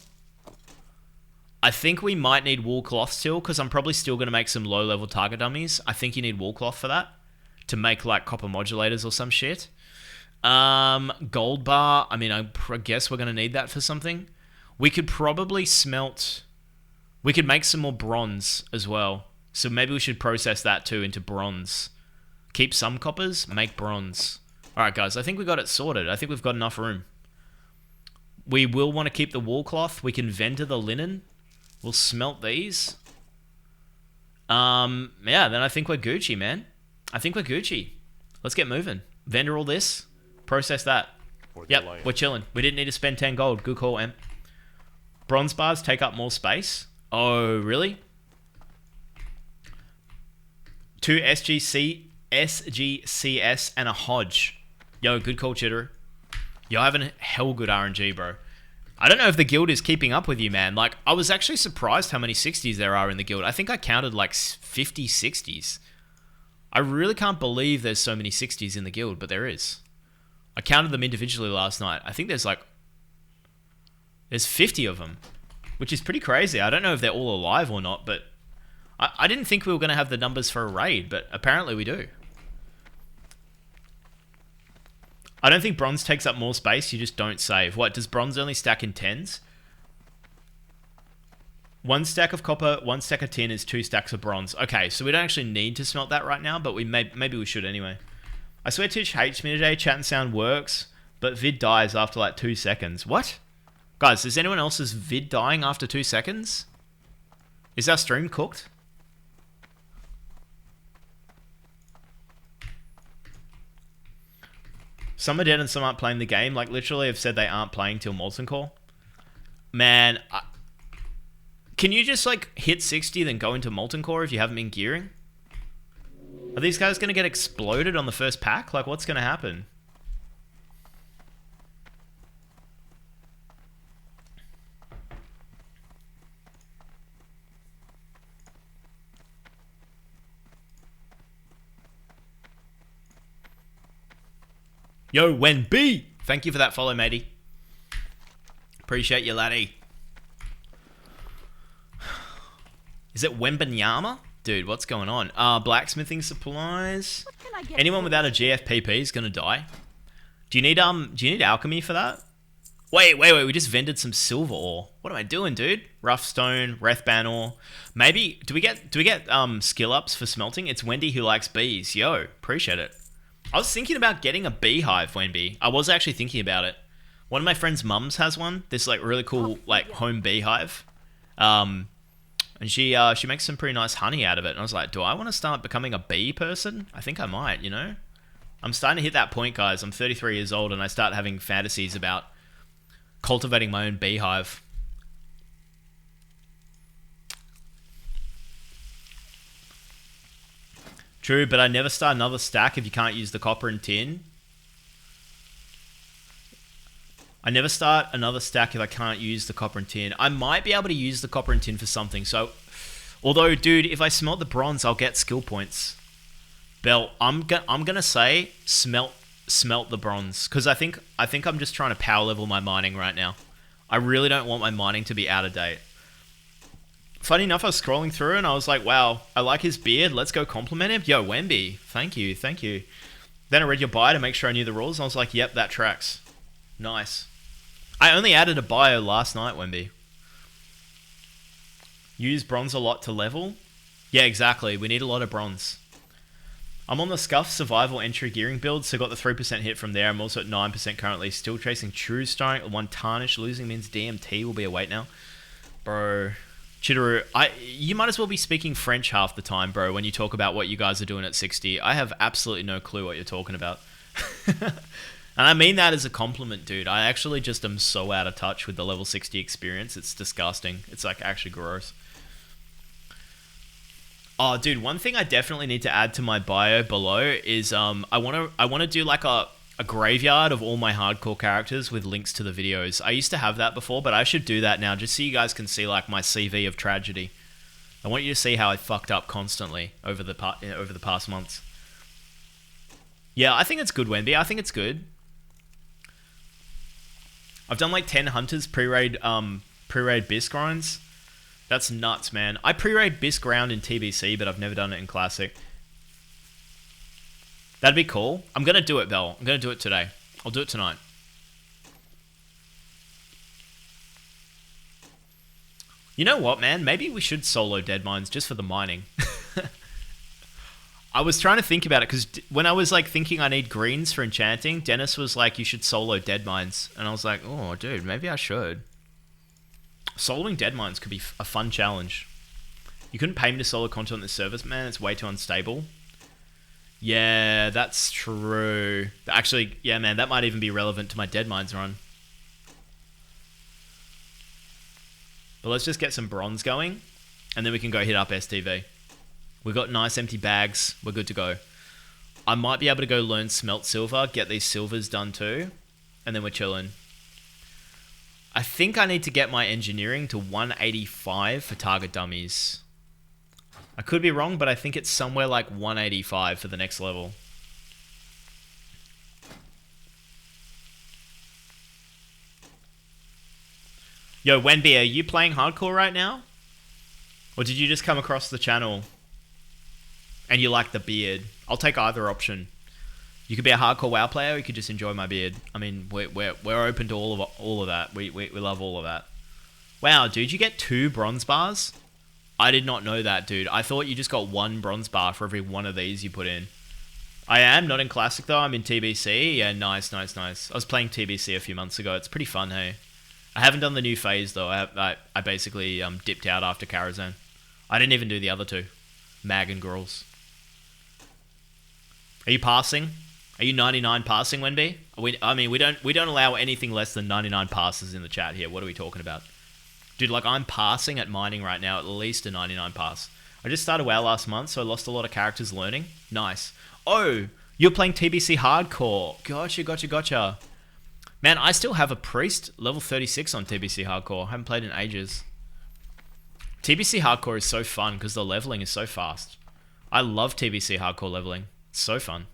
I think we might need wool cloth still, because I'm probably still going to make some low-level target dummies. I think you need wool cloth for that. To make, like, copper modulators or some shit. Gold bar. I mean, I guess we're going to need that for something. We could probably smelt... We could make some more bronze as well. So maybe we should process that too into bronze. Keep some coppers, make bronze. Alright, guys, I think we got it sorted. I think we've got enough room. We will want to keep the wool cloth. We can vendor the linen. We'll smelt these. Yeah, then I think we're Gucci, man. I think we're Gucci. Let's get moving. Vendor all this. Process that. Yep, we're chilling. We didn't need to spend 10 gold. Good call, Em. Bronze bars take up more space. Oh, really? 2 SGCS and a Hodge. Yo, good call, Chitter. You're having hell good RNG, bro. I don't know if the guild is keeping up with you, man. Like, I was actually surprised how many 60s there are in the guild. I think I counted like 50 60s. I really can't believe there's so many 60s in the guild, but there is. I counted them individually last night. I think there's 50 of them, which is pretty crazy. I don't know if they're all alive or not, but I didn't think we were going to have the numbers for a raid, but apparently we do. I don't think bronze takes up more space. You just don't save. What, does bronze only stack in 10s? 1 stack of copper, 1 stack of tin is 2 stacks of bronze. Okay, so we don't actually need to smelt that right now, but maybe we should anyway. I swear Twitch hates me today. Chat and sound works, but vid dies after like 2 seconds. What? Guys, is anyone else's vid dying after 2 seconds? Is our stream cooked? Some are dead and some aren't playing the game. Like, literally have said they aren't playing till Molten Core. Man, can you just, like, hit 60 then go into Molten Core if you haven't been gearing? Are these guys going to get exploded on the first pack? Like, what's going to happen? Yo, Wen B! Thank you for that follow, matey. Appreciate you, laddie. Is it Wembanyama? Dude, what's going on? Blacksmithing supplies. What can I get Anyone for without a GFPP is gonna die. Do you need alchemy for that? Wait, we just vended some silver ore. What am I doing, dude? Rough stone, Rethban ore. Maybe do we get skill ups for smelting? It's Wendy who likes bees. Yo, appreciate it. I was thinking about getting a beehive, Wendy. I was actually thinking about it. One of my friends' mums has one. This like really cool like home beehive. And she makes some pretty nice honey out of it. And I was like, do I want to start becoming a bee person? I think I might, you know? I'm starting to hit that point, guys. I'm 33 years old and I start having fantasies about cultivating my own beehive. True, but I never start another stack if you can't use the copper and tin. I never start another stack if I can't use the copper and tin. I might be able to use the copper and tin for something. So, although, dude, if I smelt the bronze, I'll get skill points. Bell, I'm gonna say smelt the bronze because I think I'm just trying to power level my mining right now. I really don't want my mining to be out of date. Funny enough, I was scrolling through and I was like, wow, I like his beard. Let's go compliment him. Yo, Wemby, thank you. Then I read your bio to make sure I knew the rules and I was like, yep, that tracks. Nice. I only added a bio last night, Wemby. Use bronze a lot to level? Yeah, exactly. We need a lot of bronze. I'm on the Scuff Survival Entry Gearing build, so got the 3% hit from there. I'm also at 9% currently. Still chasing True Strike. 1 Tarnish. Losing means DMT will be a wait now. Bro. Chitteru, you might as well be speaking French half the time, bro, when you talk about what you guys are doing at 60. I have absolutely no clue what you're talking about. And I mean that as a compliment, dude. I actually just am so out of touch with the level 60 experience. It's disgusting. It's like actually gross. Oh, dude, one thing I definitely need to add to my bio below is I want to do like a graveyard of all my hardcore characters with links to the videos. I used to have that before, but I should do that now just so you guys can see like my CV of tragedy. I want you to see how I fucked up constantly over the past months. Yeah, I think it's good, Wendy. I think it's good. I've done like 10 hunters pre-raid Bisque grinds. That's nuts, man. I pre-raid Bisque ground in TBC, but I've never done it in Classic. That'd be cool. I'm going to do it, Bell. I'm going to do it today. I'll do it tonight. You know what, man? Maybe we should solo Dead Mines just for the mining. I was trying to think about it because when I was like thinking I need greens for enchanting, Dennis was like, you should solo Dead Mines. And I was like, oh, dude, maybe I should. Soloing Dead Mines could be a fun challenge. You couldn't pay me to solo content on this service, man. It's way too unstable. Yeah, that's true. Actually, yeah, man, that might even be relevant to my Dead Mines run. But let's just get some bronze going, and then we can go hit up STV. We've got nice empty bags. We're good to go. I might be able to go learn smelt silver, get these silvers done too, and then we're chilling. I think I need to get my engineering to 185 for target dummies. I could be wrong, but I think it's somewhere like 185 for the next level. Yo, Wenby, are you playing hardcore right now? Or did you just come across the channel and you like the beard? I'll take either option. You could be a hardcore WoW player, or you could just enjoy my beard. I mean, we're open to all of that. We love all of that. Wow, dude, you get 2 bronze bars? I did not know that, dude. I thought you just got 1 bronze bar for every one of these you put in. I am not in Classic though. I'm in TBC. Yeah, nice. I was playing TBC a few months ago. It's pretty fun, hey. I haven't done the new phase though. I basically dipped out after Karazhan. I didn't even do the other 2, Mag and Girls. Are you passing? Are you 99 passing, Wenby? We don't allow anything less than 99 passes in the chat here. What are we talking about? Dude, like I'm passing at mining right now, at least a 99 pass. I just started WoW last month, so I lost a lot of characters learning. Nice. Oh, you're playing TBC Hardcore. Gotcha. Man, I still have a Priest level 36 on TBC Hardcore. I haven't played in ages. TBC Hardcore is so fun because the leveling is so fast. I love TBC Hardcore leveling. It's so fun.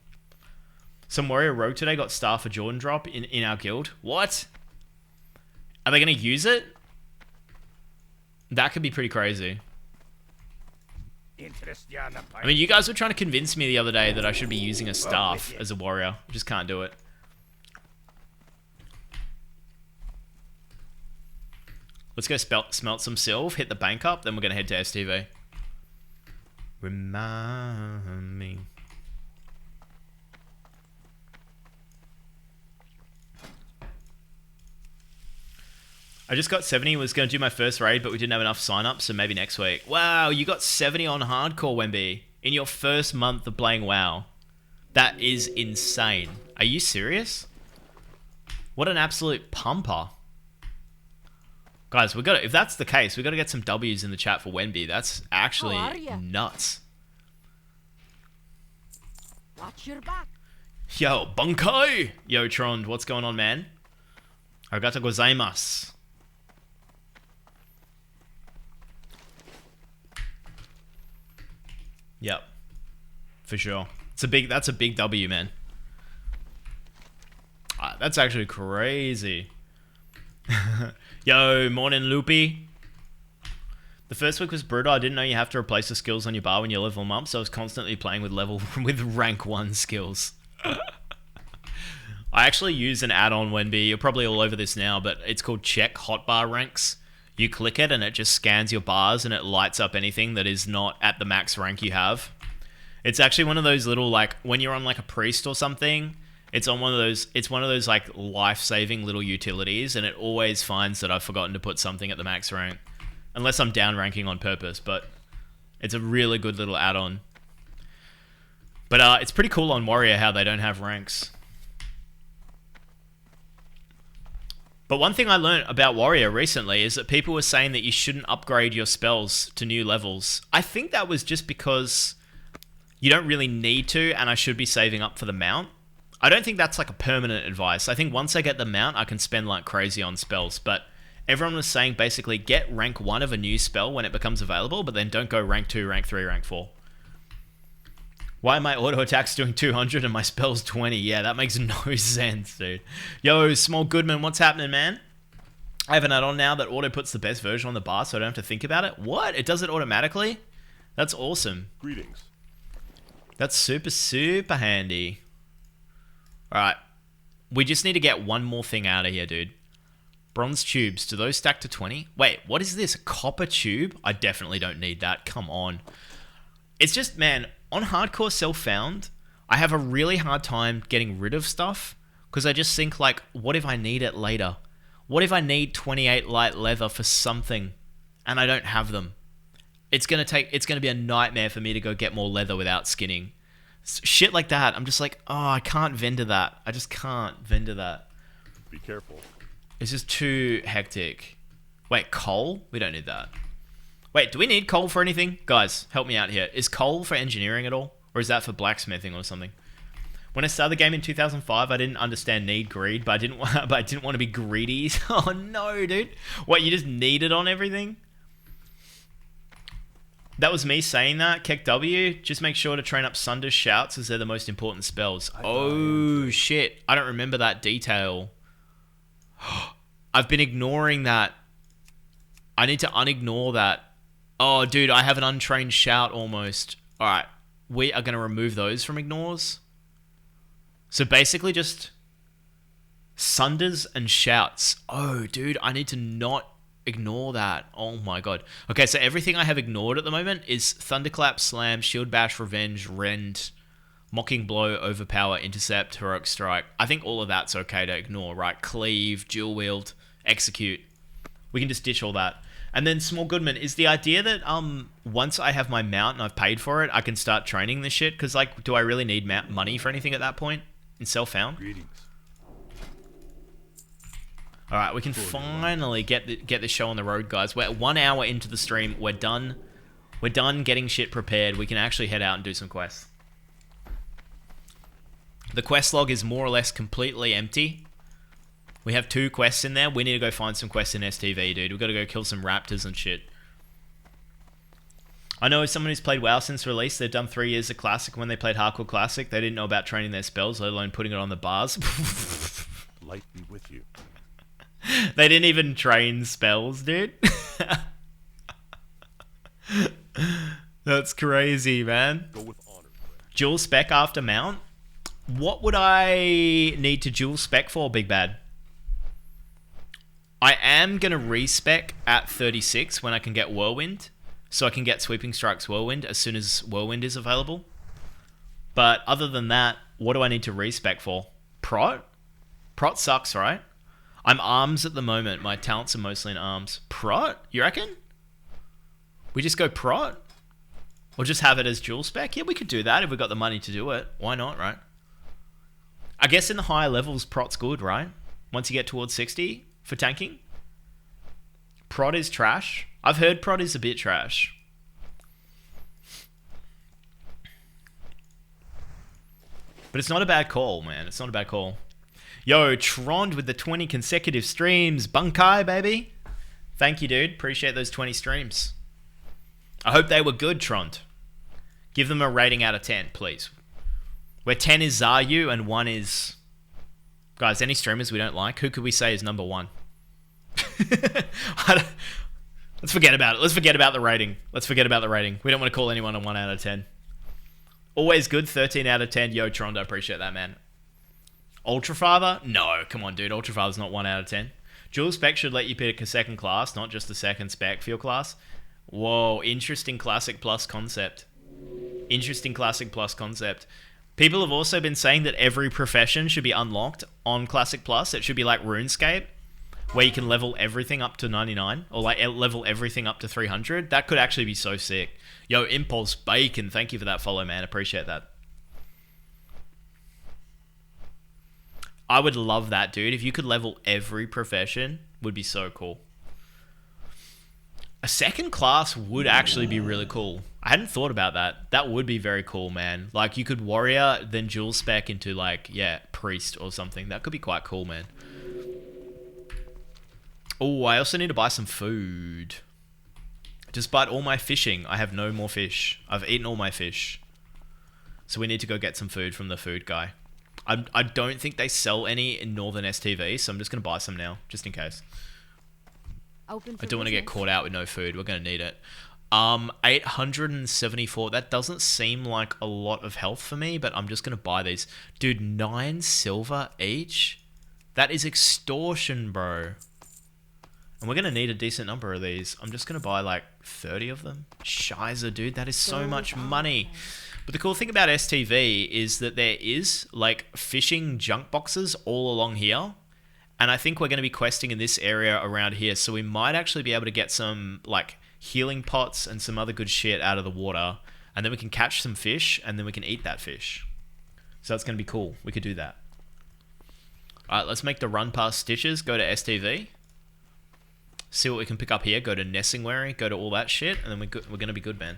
Some warrior rogue today got star for Jordan drop in our guild. What? Are they going to use it? That could be pretty crazy. I mean, you guys were trying to convince me the other day that I should be using a staff as a warrior. I just can't do it. Let's go smelt some silv, hit the bank up, then we're going to head to STV. Remind me. I just got 70, was going to do my first raid, but we didn't have enough sign-ups, so maybe next week. Wow, you got 70 on hardcore, Wemby, in your first month of playing WoW. That is insane. Are you serious? What an absolute pumper. Guys, we got to, if that's the case, we got to get some W's in the chat for Wemby. That's actually nuts. Watch your back. Yo, Bunkai! Yo, Trond, what's going on, man? Arigatou gozaimasu. Yep. For sure. That's a big W, man. That's actually crazy. Yo, morning, Loopy. The first week was brutal. I didn't know you have to replace the skills on your bar when you level them up, so I was constantly playing with with rank 1 skills. I actually use an add-on, Wenby. You're probably all over this now, but it's called Check Hotbar Ranks. You click it and it just scans your bars and it lights up anything that is not at the max rank you have. It's actually one of those little, like, when you're on like a priest or something, it's one of those like life-saving little utilities, and it always finds that I've forgotten to put something at the max rank. Unless I'm down ranking on purpose, but it's a really good little add-on. But it's pretty cool on Warrior how they don't have ranks. But one thing I learned about Warrior recently is that people were saying that you shouldn't upgrade your spells to new levels. I think that was just because you don't really need to, and I should be saving up for the mount. I don't think that's like a permanent advice. I think once I get the mount, I can spend like crazy on spells. But everyone was saying basically get rank 1 of a new spell when it becomes available, but then don't go rank 2, rank 3, rank 4. Why are my auto attacks doing 200 and my spell's 20? Yeah, that makes no sense, dude. Yo, Small Goodman, what's happening, man? I have an add-on now that auto puts the best version on the bar so I don't have to think about it. What? It does it automatically? That's awesome. Greetings. That's super, super handy. Alright. We just need to get one more thing out of here, dude. Bronze tubes. Do those stack to 20? Wait, what is this? A copper tube? I definitely don't need that. Come on. It's just, man, on hardcore self-found, I have a really hard time getting rid of stuff because I just think, like, what if I need it later? What if I need 28 light leather for something and I don't have them? It's going to be a nightmare for me to go get more leather without skinning. Shit like that. I'm just like, oh, I can't vendor that. I just can't vendor that. Be careful. It's just too hectic. Wait, coal? We don't need that. Wait, do we need coal for anything? Guys, help me out here. Is coal for engineering at all? Or is that for blacksmithing or something? When I started the game in 2005, I didn't understand need greed, but I didn't want to be greedy. Oh no, dude. What, you just need it on everything? That was me saying that. Keck W, just make sure to train up Sunder's shouts as they're the most important spells. Oh shit, I don't remember that detail. I've been ignoring that. I need to unignore that. Oh, dude, I have an untrained shout almost. Alright, we are going to remove those from ignores. So basically just Sunders and shouts. Oh, dude, I need to not ignore that. Oh my god. Okay, so everything I have ignored at the moment is Thunderclap, Slam, Shield Bash, Revenge, Rend, Mocking Blow, Overpower, Intercept, Heroic Strike. I think all of that's okay to ignore, right? Cleave, Dual Wield, Execute. We can just ditch all that. And then Small Goodman, is the idea that once I have my mount and I've paid for it, I can start training this shit? Because, like, do I really need money for anything at that point in self-found? Greetings. Alright, we can finally get this show on the road, guys. We're 1 hour into the stream. We're done. We're done getting shit prepared. We can actually head out and do some quests. The quest log is more or less completely empty. We have 2 quests in there. We need to go find some quests in STV, dude. We've got to go kill some raptors and shit. I know as someone who's played WoW since release, they've done 3 years of Classic. When they played Hardcore Classic, they didn't know about training their spells, let alone putting it on the bars. Light be with you. They didn't even train spells, dude. That's crazy, man. Go with honor, friend. Dual spec after mount? What would I need to dual spec for, Big Bad? I am going to respec at 36 when I can get Whirlwind. So I can get Sweeping Strikes Whirlwind as soon as Whirlwind is available. But other than that, what do I need to respec for? Prot? Prot sucks, right? I'm arms at the moment. My talents are mostly in arms. Prot? You reckon? We just go prot? Or just have it as dual spec? Yeah, we could do that if we got the money to do it. Why not, right? I guess in the higher levels, prot's good, right? Once you get towards 60 for tanking. Prot is trash. I've heard prot is a bit trash. But it's not a bad call, man. It's not a bad call. Yo, Trond with the 20 consecutive streams. Bunkai, baby. Thank you, dude. Appreciate those 20 streams. I hope they were good, Trond. Give them a rating out of 10, please. Where 10 is Zaryu and 1 is... Guys, any streamers we don't like? Who could we say is number 1? Let's forget about it. Let's forget about the rating. Let's forget about the rating. We don't want to call anyone a 1 out of 10. Always good, 13 out of 10. Yo, Trond, I appreciate that, man. Ultra Father? No, come on, dude. Ultra Father's not 1 out of 10. Dual spec should let you pick a second class, not just a second spec for your class. Whoa, interesting Classic Plus concept. Interesting Classic Plus concept. People have also been saying that every profession should be unlocked on Classic Plus. It should be like RuneScape, where you can level everything up to 99, or like level everything up to 300. That could actually be so sick. Yo, Impulse Bacon, thank you for that follow, man. Appreciate that. I would love that, dude. If you could level every profession, would be so cool. A second class would actually be really cool. I hadn't thought about that. That would be very cool, man. Like, you could warrior, then dual spec into, like, yeah, priest or something. That could be quite cool, man. Oh, I also need to buy some food. Despite all my fishing, I have no more fish. I've eaten all my fish. So we need to go get some food from the food guy. I don't think they sell any in Northern STV, so I'm just going to buy some now, just in case. I don't want to get caught out with no food. We're going to need it. 874. That doesn't seem like a lot of health for me, but I'm just going to buy these. Dude, 9 silver each? That is extortion, bro. And we're going to need a decent number of these. I'm just going to buy like 30 of them. Shiza, dude. That is so much money. But the cool thing about STV is that there is like fishing junk boxes all along here. And I think we're going to be questing in this area around here. So we might actually be able to get some like healing pots and some other good shit out of the water. And then we can catch some fish and then we can eat that fish. So that's going to be cool. We could do that. All right, let's make the run past Stitches. Go to STV. See what we can pick up here. Go to Nessingwary. Go to all that shit. And then we're going to be good, man.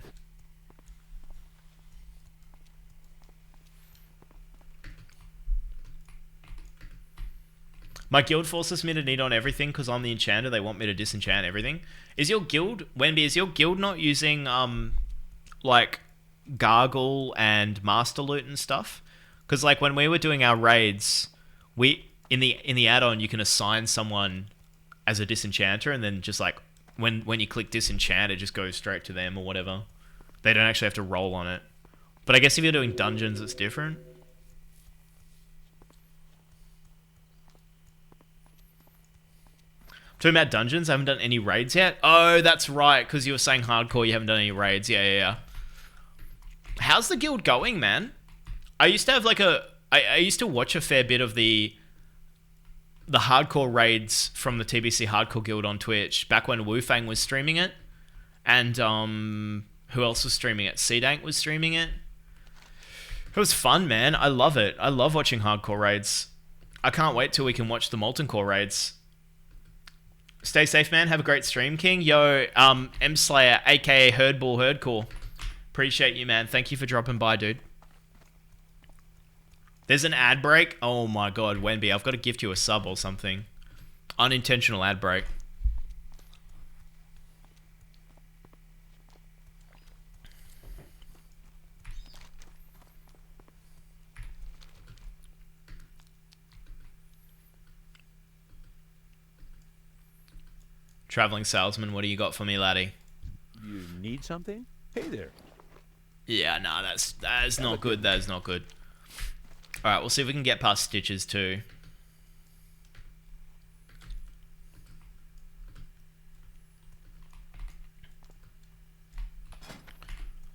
My guild forces me to need on everything because I'm the enchanter. They want me to disenchant everything. Is your guild, Wenby, is your guild not using, like, Gargle and Master Loot and stuff? Because, like, when we were doing our raids, in the add-on, you can assign someone as a disenchanter, and then just, like, when you click disenchant, it just goes straight to them or whatever. They don't actually have to roll on it. But I guess if you're doing dungeons, it's different. Talking about dungeons, I haven't done any raids yet. Oh, that's right, because you were saying hardcore, you haven't done any raids. Yeah. How's the guild going, man? I used to have like I used to watch a fair bit of the hardcore raids from the TBC Hardcore Guild on Twitch back when Wufang was streaming it, and who else was streaming it? Seedank was streaming it. It was fun, man. I love it. I love watching hardcore raids. I can't wait till we can watch the Molten Core raids. Stay safe, man. Have a great stream, King. Yo, M Slayer, aka Herdball Herdcore. Appreciate you, man. Thank you for dropping by, dude. There's an ad break. Oh my god, Wenby, I've got to gift you a sub or something. Unintentional ad break. Traveling salesman, what do you got for me, laddie? You need something? Hey there. Yeah, nah, that is not good. That is not good. All right, we'll see if we can get past Stitches too.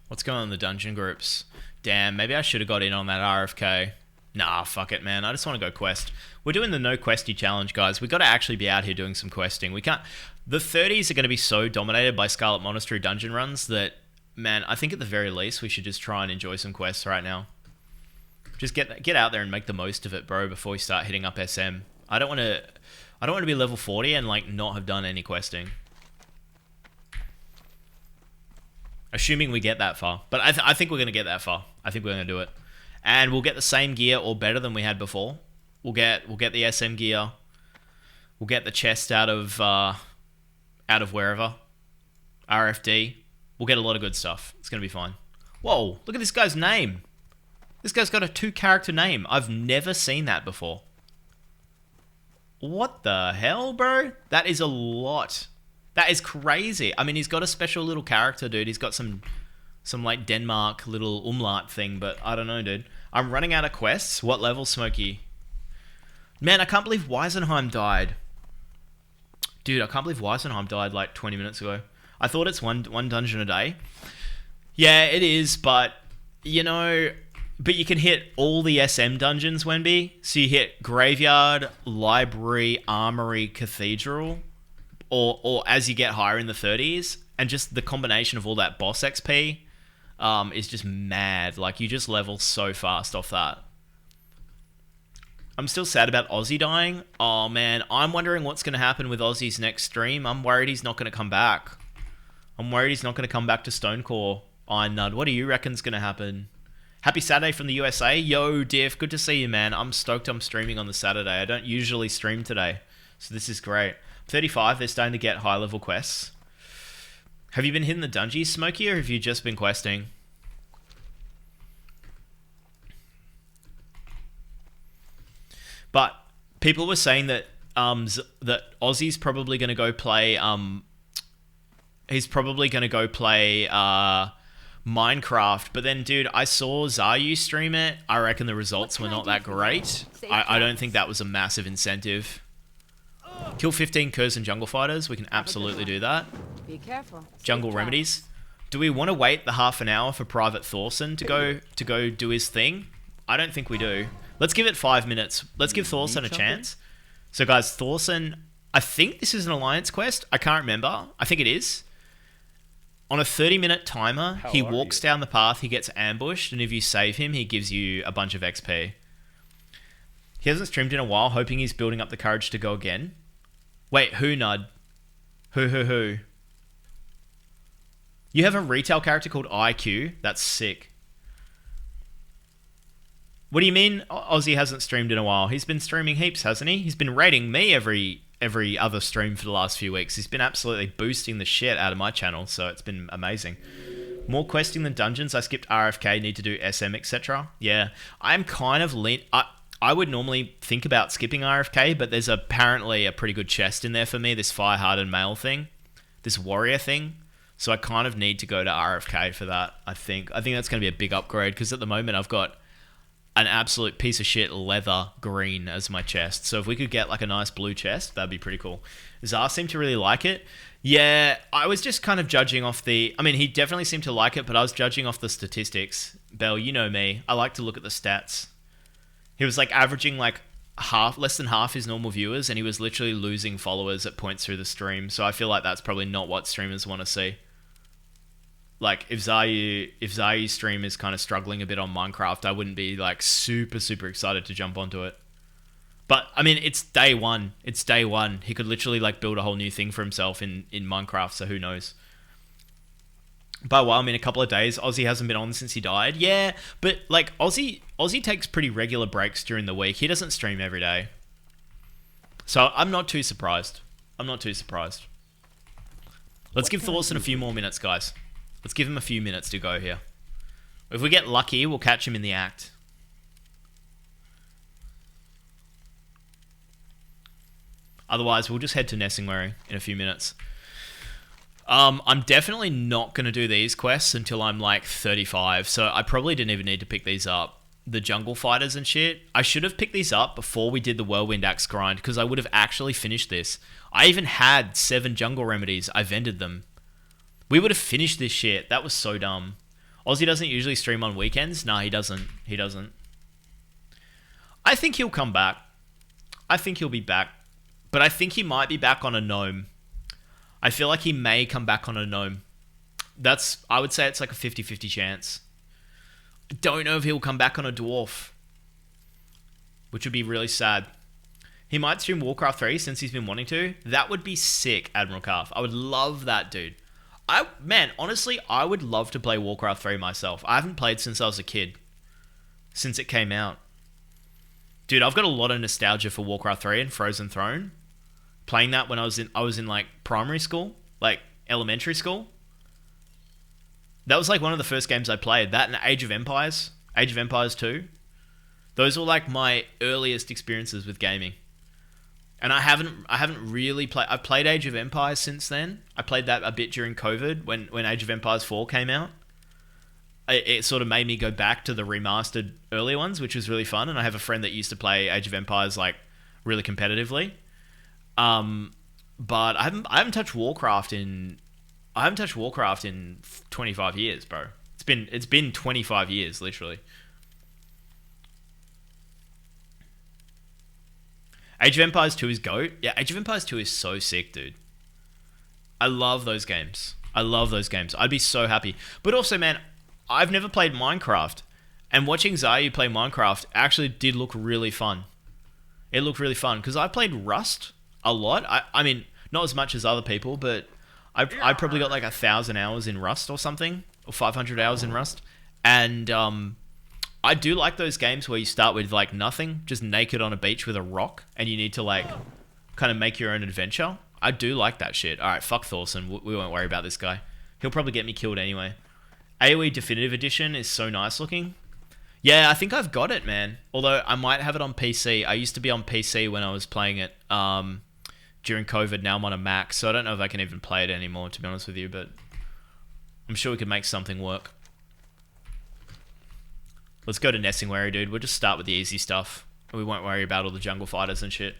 What's going on in the dungeon groups? Damn, maybe I should have got in on that RFK. Nah, fuck it, man. I just want to go quest. We're doing the no questy challenge, guys. We got to actually be out here doing some questing. We can't. The 30s are going to be so dominated by Scarlet Monastery dungeon runs that, man, I think at the very least we should just try and enjoy some quests right now. Just get out there and make the most of it, bro. Before we start hitting up SM. I don't want to be level 40 and like not have done any questing. Assuming we get that far. But I think we're going to get that far. I think we're going to do it. And we'll get the same gear or better than we had before. We'll get the SM gear. We'll get the chest out of wherever. RFD. We'll get a lot of good stuff. It's going to be fine. Whoa, look at this guy's name. This guy's got a 2-character name. I've never seen that before. What the hell, bro? That is a lot. That is crazy. I mean, he's got a special little character, dude. He's got some like Denmark little umlaut thing, but I don't know, dude. I'm running out of quests. What level, Smokey? Man, I can't believe Weisenheim died. Dude, I can't believe Weisenheim died like 20 minutes ago. I thought it's one dungeon a day. Yeah, it is, but, you know... But you can hit all the SM dungeons, Wenby. So you hit Graveyard, Library, Armory, Cathedral... Or as you get higher in the 30s, and just the combination of all that boss XP is just mad. Like, you just level so fast off that. I'm still sad about Aussie dying. Oh, man. I'm wondering what's going to happen with Aussie's next stream. I'm worried he's not going to come back. I'm worried he's not going to come back to Stonecore. Iron Nud, what do you reckon's going to happen? Happy Saturday from the USA. Yo, Diff, good to see you, man. I'm stoked I'm streaming on the Saturday. I don't usually stream today, so this is great. 35, they're starting to get high-level quests. Have you been hitting the dungeons, Smokey, or have you just been questing? But people were saying that that Aussie's probably going to go play... he's probably going to go play Minecraft. But then, dude, I saw Zayu stream it. I reckon the results were not that great. I don't think that was a massive incentive. Kill 15 Curs and Jungle Fighters. We can absolutely do that. Be careful. Jungle Remedies. Do we want to wait the half an hour for Private Thorson to go do his thing? I don't think we do. Let's give it 5 minutes. Let's give Thorson a chance. So, guys, Thorson... I think this is an Alliance quest. I can't remember. I think it is. On a 30-minute timer, he walks down the path, he gets ambushed, and if you save him, he gives you a bunch of XP. He hasn't streamed in a while, hoping he's building up the courage to go again. Wait, who, Nud? Who? You have a retail character called IQ? That's sick. What do you mean Aussie hasn't streamed in a while? He's been streaming heaps, hasn't he? He's been rating me every other stream for the last few weeks. He's been absolutely boosting the shit out of my channel, so it's been amazing. More questing than dungeons. I skipped RFK, need to do SM, etc. Yeah, I'm kind of I would normally think about skipping RFK, but there's apparently a pretty good chest in there for me, this Fire-Hardened Male thing, this Warrior thing. So I kind of need to go to RFK for that, I think. I think that's going to be a big upgrade, because at the moment I've got an absolute piece of shit leather green as my chest. So if we could get like a nice blue chest, that'd be pretty cool. Zar seemed to really like it. Yeah, I was just kind of judging off the... I mean, he definitely seemed to like it, but I was judging off the statistics. Bell, you know me. I like to look at the stats. He was like averaging like less than half his normal viewers, and he was literally losing followers at points through the stream. So I feel like that's probably not what streamers want to see. Like if Zayu's stream is kind of struggling a bit on Minecraft, I wouldn't be like super excited to jump onto it. But I mean, it's day one. It's day one. He could literally like build a whole new thing for himself in Minecraft. So who knows? But well, I mean, a couple of days. Aussie hasn't been on since he died. Yeah, but like Aussie takes pretty regular breaks during the week. He doesn't stream every day. So I'm not too surprised. Let's give Thorson a few more minutes, guys. Let's give him a few minutes to go here. If we get lucky, we'll catch him in the act. Otherwise, we'll just head to Nessingwary in a few minutes. I'm definitely not going to do these quests until I'm like 35, so I probably didn't even need to pick these up. The jungle fighters and shit. I should have picked these up before we did the whirlwind axe grind, because I would have actually finished this. I even had 7 jungle remedies. I vended them. We would have finished this shit. That was so dumb. Ozzy doesn't usually stream on weekends. Nah, he doesn't. He doesn't. I think he'll come back. I think he'll be back. But I think he might be back on a gnome. I feel like he may come back on a gnome. I would say it's like a 50-50 chance. I don't know if he'll come back on a dwarf, which would be really sad. He might stream Warcraft 3 since he's been wanting to. That would be sick, Admiral Calf. I would love that, dude. Man, honestly, I would love to play Warcraft 3 myself. I haven't played since I was a kid. Since it came out. Dude, I've got a lot of nostalgia for Warcraft 3 and Frozen Throne. Playing that when I was in like primary school, like elementary school. That was like one of the first games I played. That and Age of Empires 2. Those were like my earliest experiences with gaming. And I haven't really played. I've played Age of Empires since then. I played that a bit during COVID when Age of Empires 4 came out. It sort of made me go back to the remastered earlier ones, which was really fun. And I have a friend that used to play Age of Empires like really competitively. But I haven't touched Warcraft in 25 years, bro. It's been 25 years, literally. Age of Empires 2 is GOAT. Yeah, Age of Empires 2 is so sick, dude. I love those games. I'd be so happy. But also, man, I've never played Minecraft. And watching Zayu play Minecraft actually did look really fun. It looked really fun. Because I played Rust a lot. I mean, not as much as other people, but I probably got like 1,000 hours in Rust or something. Or 500 hours in Rust. And I do like those games where you start with like nothing, just naked on a beach with a rock, and you need to like kind of make your own adventure. I do like that shit. Alright, fuck Thorson. We won't worry about this guy. He'll probably get me killed anyway. AoE Definitive Edition is so nice looking. Yeah, I think I've got it, man. Although I might have it on PC. I used to be on PC when I was playing it during COVID. Now I'm on a Mac, so I don't know if I can even play it anymore, to be honest with you, but I'm sure we could make something work. Let's go to Nessingwary, dude. We'll just start with the easy stuff. We won't worry about all the jungle fighters and shit.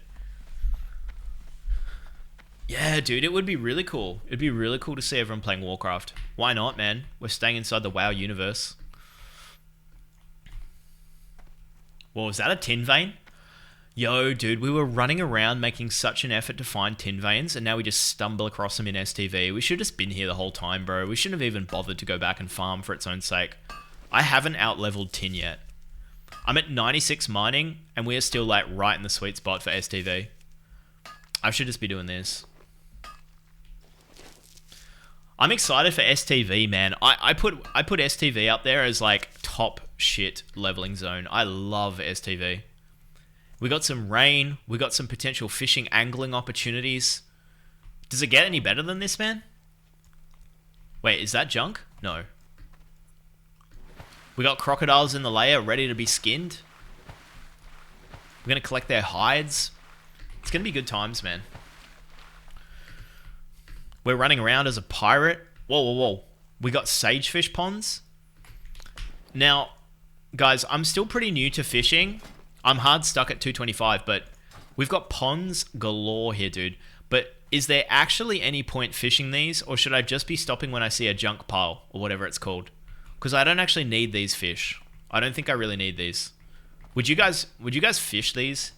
Yeah, dude, it would be really cool. It'd be really cool to see everyone playing Warcraft. Why not, man? We're staying inside the WoW universe. Whoa, was that a tin vein? Yo, dude, we were running around making such an effort to find tin veins, and now we just stumble across them in STV. We should have just been here the whole time, bro. We shouldn't have even bothered to go back and farm for its own sake. I haven't out-leveled tin yet. I'm at 96 mining, and we are still like right in the sweet spot for STV. I should just be doing this. I'm excited for STV, man. I put STV up there as like top shit leveling zone. I love STV. We got some rain. We got some potential fishing, angling opportunities. Does it get any better than this, man? Wait, is that junk? No. We got crocodiles in the lair ready to be skinned. We're going to collect their hides. It's going to be good times, man. We're running around as a pirate. Whoa, whoa, whoa. We got sagefish ponds. Now, guys, I'm still pretty new to fishing. I'm hard stuck at 225, but we've got ponds galore here, dude. But is there actually any point fishing these, or should I just be stopping when I see a junk pile, or whatever it's called? Because I don't actually need these fish. I don't think I really need these. Would you guys fish these?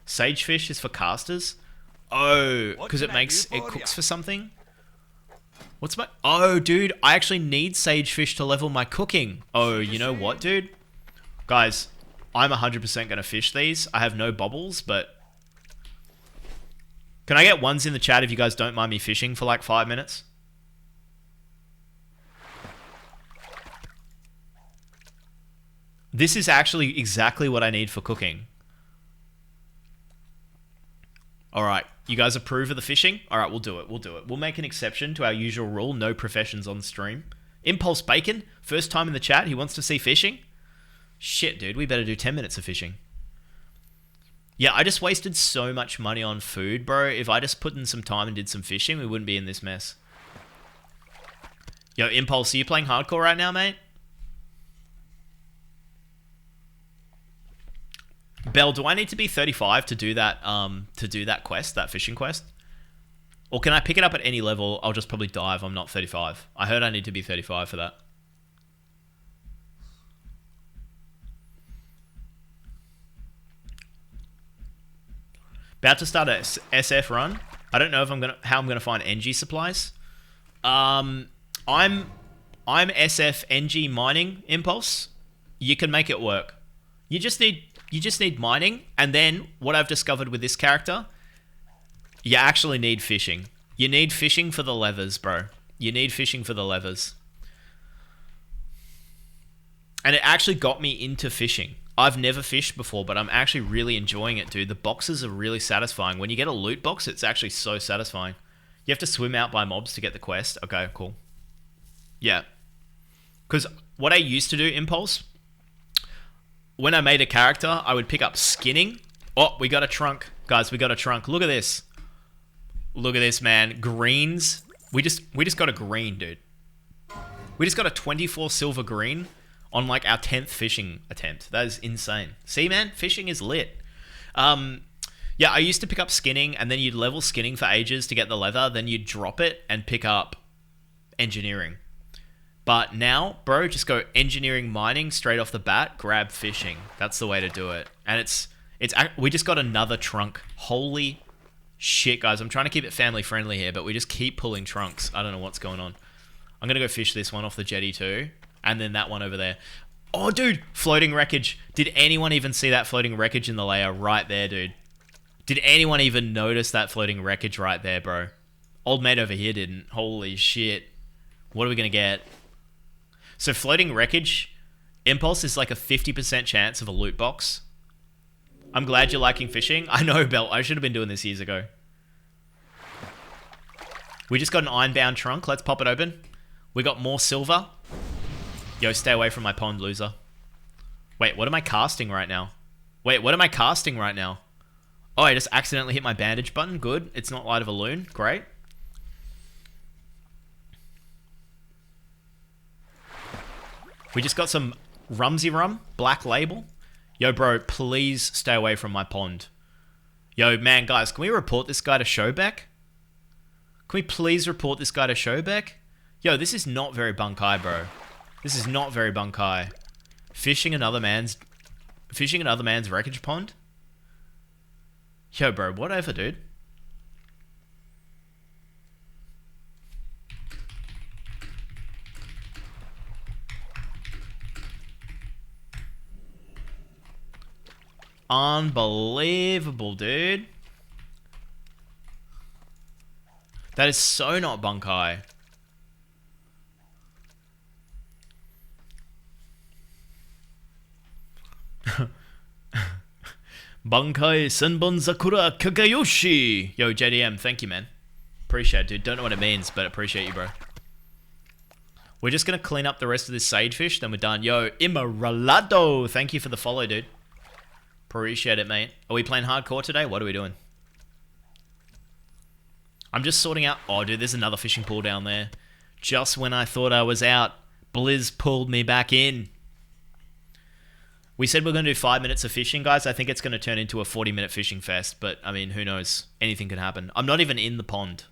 Sagefish is for casters? Oh, because it cooks for something? Oh, dude, I actually need sagefish to level my cooking. Oh, you know what, dude? Guys, I'm 100% going to fish these. I have no bobbles, but... Can I get ones in the chat if you guys don't mind me fishing for like 5 minutes? This is actually exactly what I need for cooking. Alright, you guys approve of the fishing? Alright, we'll do it. We'll make an exception to our usual rule, no professions on stream. Impulse Bacon, first time in the chat, he wants to see fishing? Shit, dude, we better do 10 minutes of fishing. Yeah, I just wasted so much money on food, bro. If I just put in some time and did some fishing, we wouldn't be in this mess. Yo, Impulse, are you playing hardcore right now, mate? Bell, do I need to be 35 to do that quest, that fishing quest? Or can I pick it up at any level? I'll just probably die if I'm not 35. I heard I need to be 35 for that. About to start a SF run. I don't know if how I'm gonna find NG supplies. I'm SF NG mining, Impulse. You can make it work. You just need mining, and then what I've discovered with this character, you actually need fishing. You need fishing for the levers, bro. You need fishing for the levers. And it actually got me into fishing. I've never fished before, but I'm actually really enjoying it, dude. The boxes are really satisfying. When you get a loot box, it's actually so satisfying. You have to swim out by mobs to get the quest. Okay, cool. Yeah. Because what I used to do, Impulse, when I made a character, I would pick up skinning. Oh, we got a trunk. Guys, we got a trunk. Look at this. Look at this, man. Greens. We just got a green, dude. We just got a 24 silver green on like our 10th fishing attempt. That is insane. See, man? Fishing is lit. Yeah, I used to pick up skinning, and then you'd level skinning for ages to get the leather, then you'd drop it and pick up engineering. But now, bro, just go engineering, mining straight off the bat, grab fishing. That's the way to do it. And we just got another trunk. Holy shit, guys. I'm trying to keep it family friendly here, but we just keep pulling trunks. I don't know what's going on. I'm going to go fish this one off the jetty too. And then that one over there. Oh, dude, floating wreckage. Did anyone even see that floating wreckage in the layer right there, dude? Did anyone even notice that floating wreckage right there, bro? Old mate over here didn't. Holy shit. What are we going to get? So floating wreckage, Impulse is like a 50% chance of a loot box. I'm glad you're liking fishing. I know, Belt. I should have been doing this years ago. We just got an ironbound trunk. Let's pop it open. We got more silver. Yo, stay away from my pond, loser. Wait, what am I casting right now? Wait, what am I casting right now? Oh, I just accidentally hit my bandage button. Good. It's not Light of a Loon. Great. We just got some Rumsy Rum, Black Label. Yo, bro, please stay away from my pond. Yo, man, guys, can we report this guy to Showbeck? Can we please report this guy to Showbeck? Yo, this is not very bunkai, bro. This is not very bunkai. Fishing another man's wreckage pond? Yo, bro, whatever, dude. Unbelievable, dude. That is so not bunkai. Bunkai Senbon Sakura Kagayoshi. Yo, JDM, thank you, man. Appreciate it, dude. Don't know what it means, but appreciate you, bro. We're just going to clean up the rest of this sagefish, then we're done. Yo, Immoralado. Thank you for the follow, dude. Appreciate it, mate. Are we playing hardcore today? What are we doing? I'm just sorting out... Oh, dude, there's another fishing pool down there. Just when I thought I was out, Blizz pulled me back in. We said we're going to do 5 minutes of fishing, guys. I think it's going to turn into a 40-minute fishing fest. But, I mean, who knows? Anything can happen. I'm not even in the pond.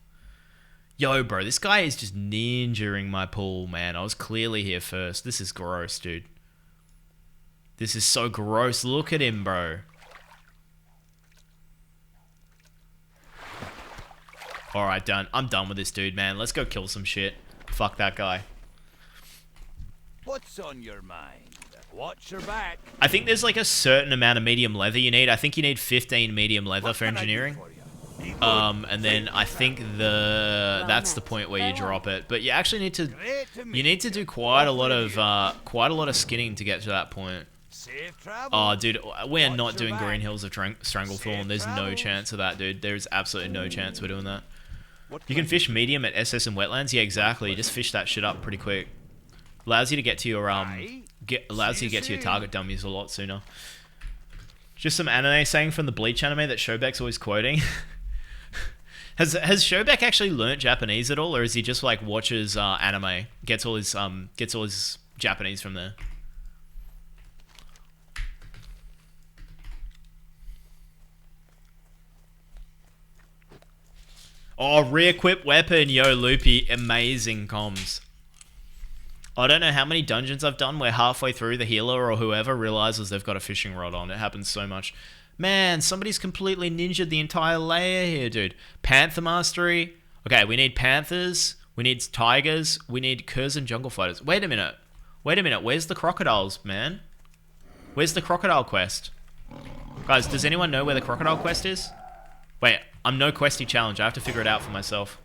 Yo, bro, this guy is just ninjaing my pool, man. I was clearly here first. This is gross, dude. This is so gross. Look at him, bro. Alright, done. I'm done with this dude, man. Let's go kill some shit. Fuck that guy. What's on your mind? Watch your back. I think there's like a certain amount of medium leather you need. I think you need 15 medium leather for engineering. And then I think that's the point where you drop it. But you actually need to do quite a lot of skinning to get to that point. Oh, dude, we're not doing Green Hills of Stranglethorn. There's no chance of that, dude. There's absolutely no chance we're doing that. You can fish medium at SS and wetlands. Yeah, exactly. You just fish that shit up pretty quick. Allows you to get to your target dummies a lot sooner. Just some anime saying from the Bleach anime that Showbeck's always quoting. Has Shobek actually learnt Japanese at all, or is he just like watches anime, gets all his Japanese from there? Oh, re-equip weapon, yo, Loopy, amazing comms. I don't know how many dungeons I've done where halfway through the healer or whoever realizes they've got a fishing rod on. It happens so much. Man, somebody's completely ninja'd the entire layer here, dude. Panther mastery. Okay, we need panthers. We need tigers. We need curs and jungle fighters. Wait a minute. Wait a minute. Where's the crocodiles, man? Where's the crocodile quest? Guys, does anyone know where the crocodile quest is? Wait, I'm no Questie challenge. I have to figure it out for myself.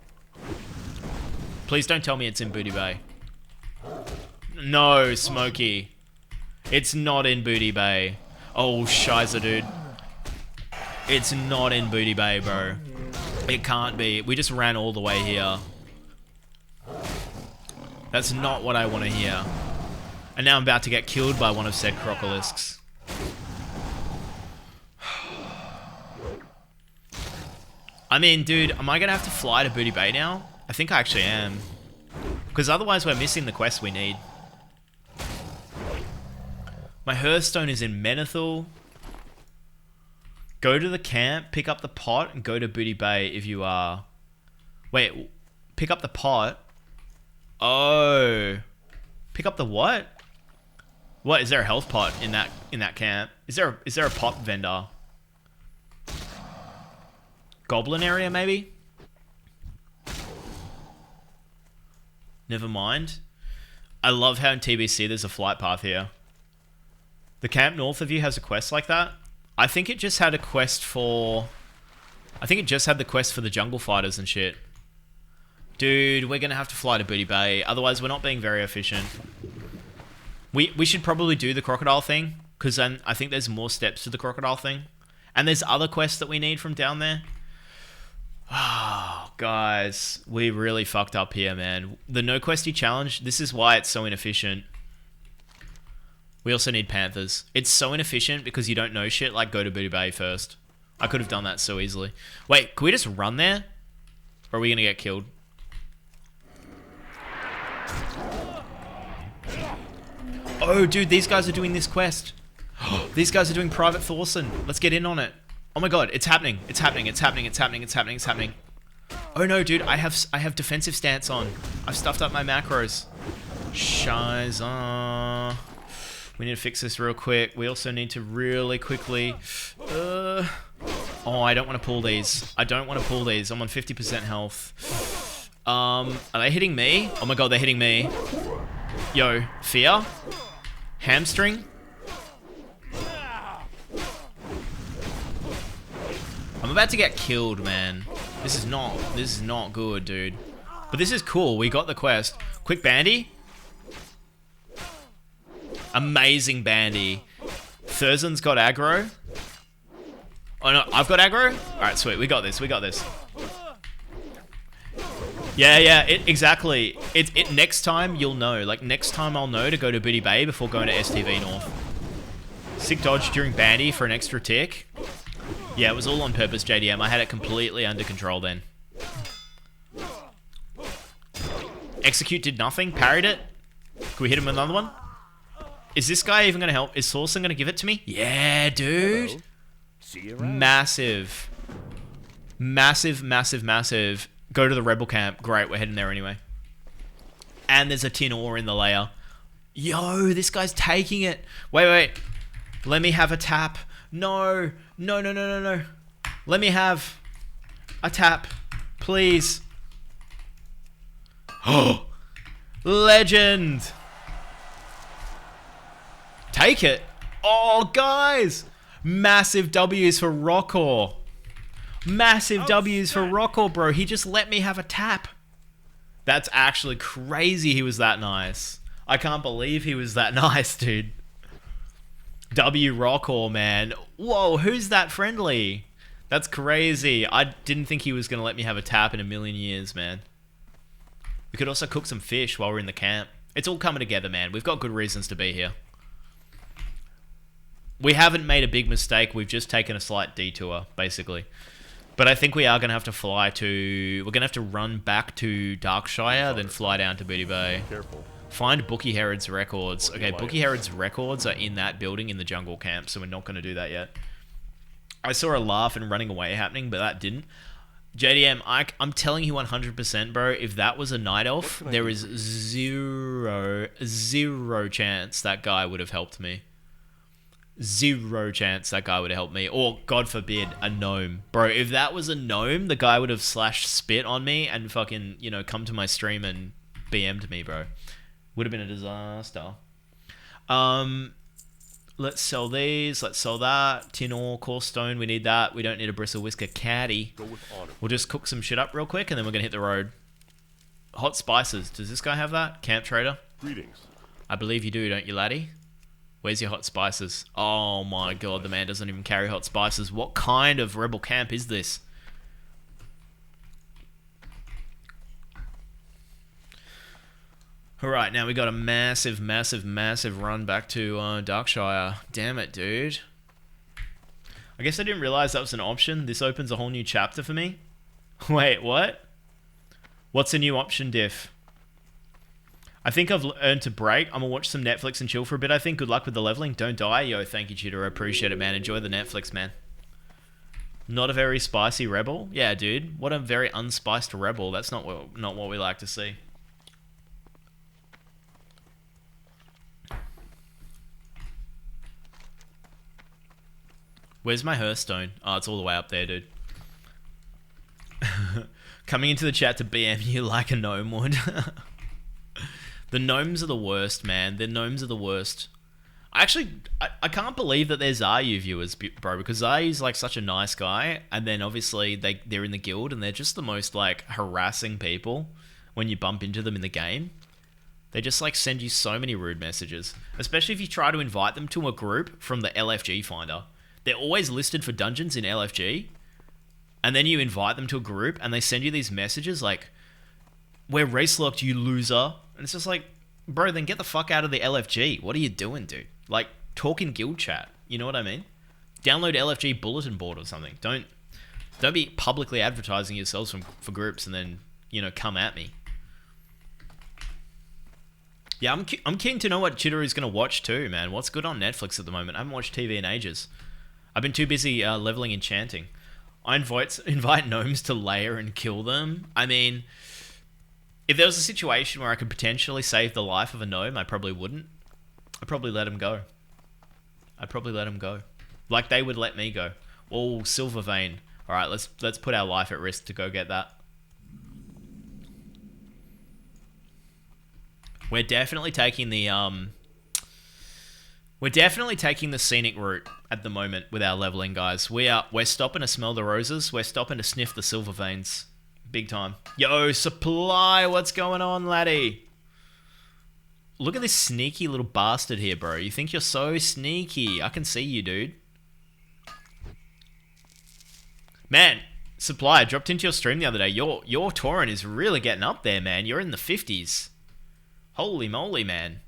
Please don't tell me it's in Booty Bay. No, Smokey. It's not in Booty Bay. Oh, shiza, dude. It's not in Booty Bay, bro. It can't be. We just ran all the way here. That's not what I want to hear. And now I'm about to get killed by one of said crocolisks. I mean, dude, am I going to have to fly to Booty Bay now? I think I actually am. Because otherwise we're missing the quest we need. My Hearthstone is in Menethil. Go to the camp, pick up the pot, and go to Booty Bay if you are... Wait, pick up the pot? Oh. Pick up the what? What, is there a health pot in that camp? Is there a pot vendor? Goblin area, maybe? Never mind. I love how in TBC there's a flight path here. The camp north of you has a quest like that. I think it just had a quest for... I think it just had the quest for the jungle fighters and shit. Dude, we're gonna have to fly to Booty Bay. Otherwise, we're not being very efficient. We should probably do the crocodile thing, because then I think there's more steps to the crocodile thing. And there's other quests that we need from down there. Oh, guys, we really fucked up here, man. The no Questie challenge, this is why it's so inefficient. We also need panthers. It's so inefficient because you don't know shit, like go to Booty Bay first. I could have done that so easily. Wait, can we just run there? Or are we gonna get killed? Oh, dude, these guys are doing this quest. These guys are doing Private Thorson. Let's get in on it. Oh my god, it's happening. It's happening. It's happening. It's happening. It's happening. It's happening. Oh no, dude, I have defensive stance on. I've stuffed up my macros. Shiza. We need to fix this real quick. We also need to really quickly... Oh, I don't want to pull these. I don't want to pull these. I'm on 50% health. Are they hitting me? Oh my god, they're hitting me. Yo, fear? Hamstring? I'm about to get killed, man. This is not good, dude. But this is cool. We got the quest. Quick bandy. Amazing bandy. Thurson's got aggro. Oh no, I've got aggro? Alright, sweet. We got this. We got this. Yeah, exactly. It next time you'll know. Like, next time I'll know to go to Booty Bay before going to STV North. Sick dodge during bandy for an extra tick. Yeah, it was all on purpose, JDM. I had it completely under control then. Execute did nothing. Parried it. Can we hit him with another one? Is this guy even going to help? Is Saucin going to give it to me? Yeah, dude. Hello. See you around. Massive. Massive, massive, massive. Go to the rebel camp. Great, we're heading there anyway. And there's a tin ore in the layer. Yo, this guy's taking it. Wait. Let me have a tap. No. Let me have a tap. Please. Oh. Legend. Take it. Oh, guys. Massive W's for Rockor. Massive W's for Rockor, bro. He just let me have a tap. That's actually crazy he was that nice. I can't believe he was that nice, dude. W Rockor, man. Whoa, who's that friendly? That's crazy. I didn't think he was going to let me have a tap in a million years, man. We could also cook some fish while we're in the camp. It's all coming together, man. We've got good reasons to be here. We haven't made a big mistake. We've just taken a slight detour, basically. But I think we are going to have to fly to... We're going to have to run back to Darkshire, then fly down to Booty Bay. Careful. Find Bookie Herod's records. Or the Okay, Alliance. Bookie Herod's records are in that building in the jungle camp, so we're not going to do that yet. I saw a laugh and running away happening, but that didn't. JDM, I'm telling you 100%, bro, if that was a night elf, there is zero chance that guy would have helped me. Zero chance that guy would have helped me. Or, God forbid, a gnome. Bro, if that was a gnome, the guy would have slashed spit on me and fucking, you know, come to my stream and BM'd me, bro. Would have been a disaster. Let's sell these. Let's sell that. Tin ore, coarse stone. We need that. We don't need a bristle whisker caddy. Go with honor. We'll just cook some shit up real quick and then we're going to hit the road. Hot spices. Does this guy have that? Camp trader? Greetings. I believe you do, don't you, laddie? Where's your hot spices? Oh my god, the man doesn't even carry hot spices. What kind of rebel camp is this? Alright, now we got a massive run back to Darkshire. Damn it, dude. I guess I didn't realize that was an option. This opens a whole new chapter for me. Wait, what? What's a new option, Diff? I think I've earned a break. I'm gonna watch some Netflix and chill for a bit, I think. Good luck with the leveling. Don't die. Yo, thank you, Cheater. I appreciate it, man. Enjoy the Netflix, man. Not a very spicy rebel? Yeah, dude. What a very unspiced rebel. That's not what we like to see. Where's my Hearthstone? Oh, it's all the way up there, dude. Coming into the chat to BM you like a gnome would. The gnomes are the worst, man. The gnomes are the worst. I can't believe that there's Zayu viewers, bro, because Zayu's like such a nice guy, and then obviously they're in the guild, and they're just the most like harassing people when you bump into them in the game. They just like send you so many rude messages, especially if you try to invite them to a group from the LFG finder. They're always listed for dungeons in LFG, and then you invite them to a group, and they send you these messages like, "We're race locked, you loser." And it's just like, bro, then get the fuck out of the LFG. What are you doing, dude? Like, talk in guild chat. You know what I mean? Download LFG bulletin board or something. Don't be publicly advertising yourselves for groups and then, you know, come at me. Yeah, I'm keen to know what Chittery's going to watch too, man. What's good on Netflix at the moment? I haven't watched TV in ages. I've been too busy leveling enchanting. I invite gnomes to lair and kill them. I mean, if there was a situation where I could potentially save the life of a gnome, I probably wouldn't. I'd probably let him go. Like they would let me go. Oh, silver vein. All right, let's put our life at risk to go get that. We're definitely taking the scenic route at the moment with our leveling, guys. We're stopping to smell the roses. We're stopping to sniff the silver veins. Big time. Yo, Supply, what's going on, laddie? Look at this sneaky little bastard here, bro. You think you're so sneaky. I can see you, dude. Man, Supply, I dropped into your stream the other day. Your torrent is really getting up there, man. You're in the 50s. Holy moly, man.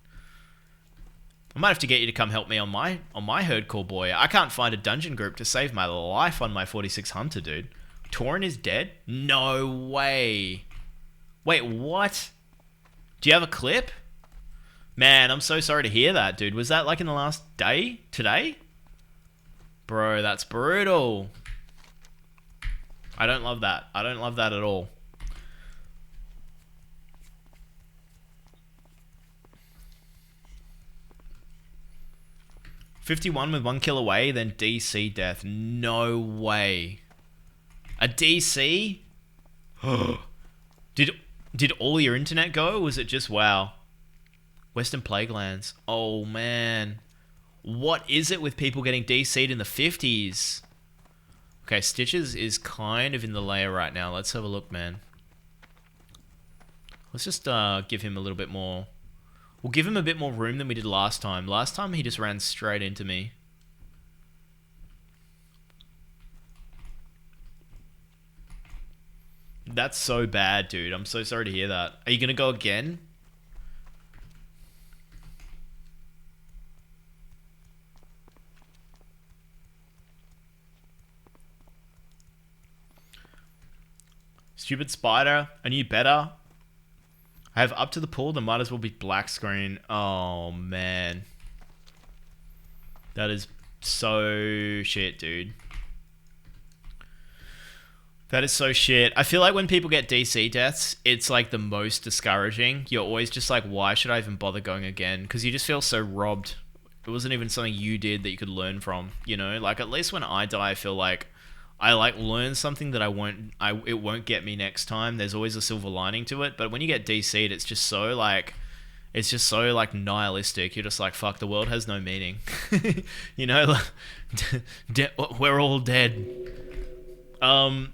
I might have to get you to come help me on my herdcore boy. I can't find a dungeon group to save my life on my 46 Hunter, dude. Torrent is dead? No way. Wait, what? Do you have a clip? Man, I'm so sorry to hear that, dude. Was that like in the last day? Today? Bro, that's brutal. I don't love that. I don't love that at all. $51 with 1 kill away, then DC death. No way. A DC? Did all your internet go, or was it just WoW? Western Plaguelands. Oh, man. What is it with people getting DC'd in the 50s? Okay, Stitches is kind of in the layer right now. Let's have a look, man. Let's just give him a little bit more. We'll give him a bit more room than we did last time. Last time, he just ran straight into me. That's so bad, dude. I'm so sorry to hear that. Are you going to go again? Stupid spider. I knew better. I have up to the pool. There might as well be black screen. Oh, man. That is so shit, dude. That is so shit. I feel like when people get DC deaths, it's like the most discouraging. You're always just like, why should I even bother going again? Because you just feel so robbed. It wasn't even something you did that you could learn from, you know? Like, at least when I die, I feel like I like learn something that it won't get me next time. There's always a silver lining to it. But when you get DC'd, it's just so like nihilistic. You're just like, fuck, the world has no meaning. You know, we're all dead. I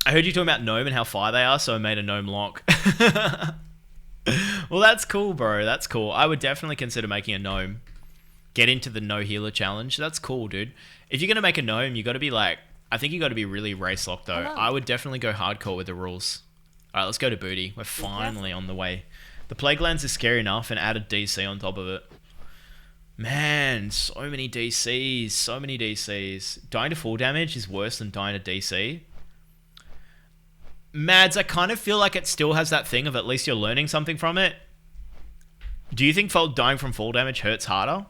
heard you talking about gnome and how far they are, so I made a gnome lock. Well, that's cool, bro. That's cool. I would definitely consider making a gnome. Get into the no healer challenge. That's cool, dude. If you're gonna make a gnome, you got to be like, I think you got to be really race locked though. Hello. I would definitely go hardcore with the rules. All right, let's go to booty. We're finally on the way. The plague lands is scary enough, and added DC on top of it. Man, so many DCs. So many DCs. Dying to full damage is worse than dying to DC. Mads, I kind of feel like it still has that thing of at least you're learning something from it. Do you think dying from fall damage hurts harder?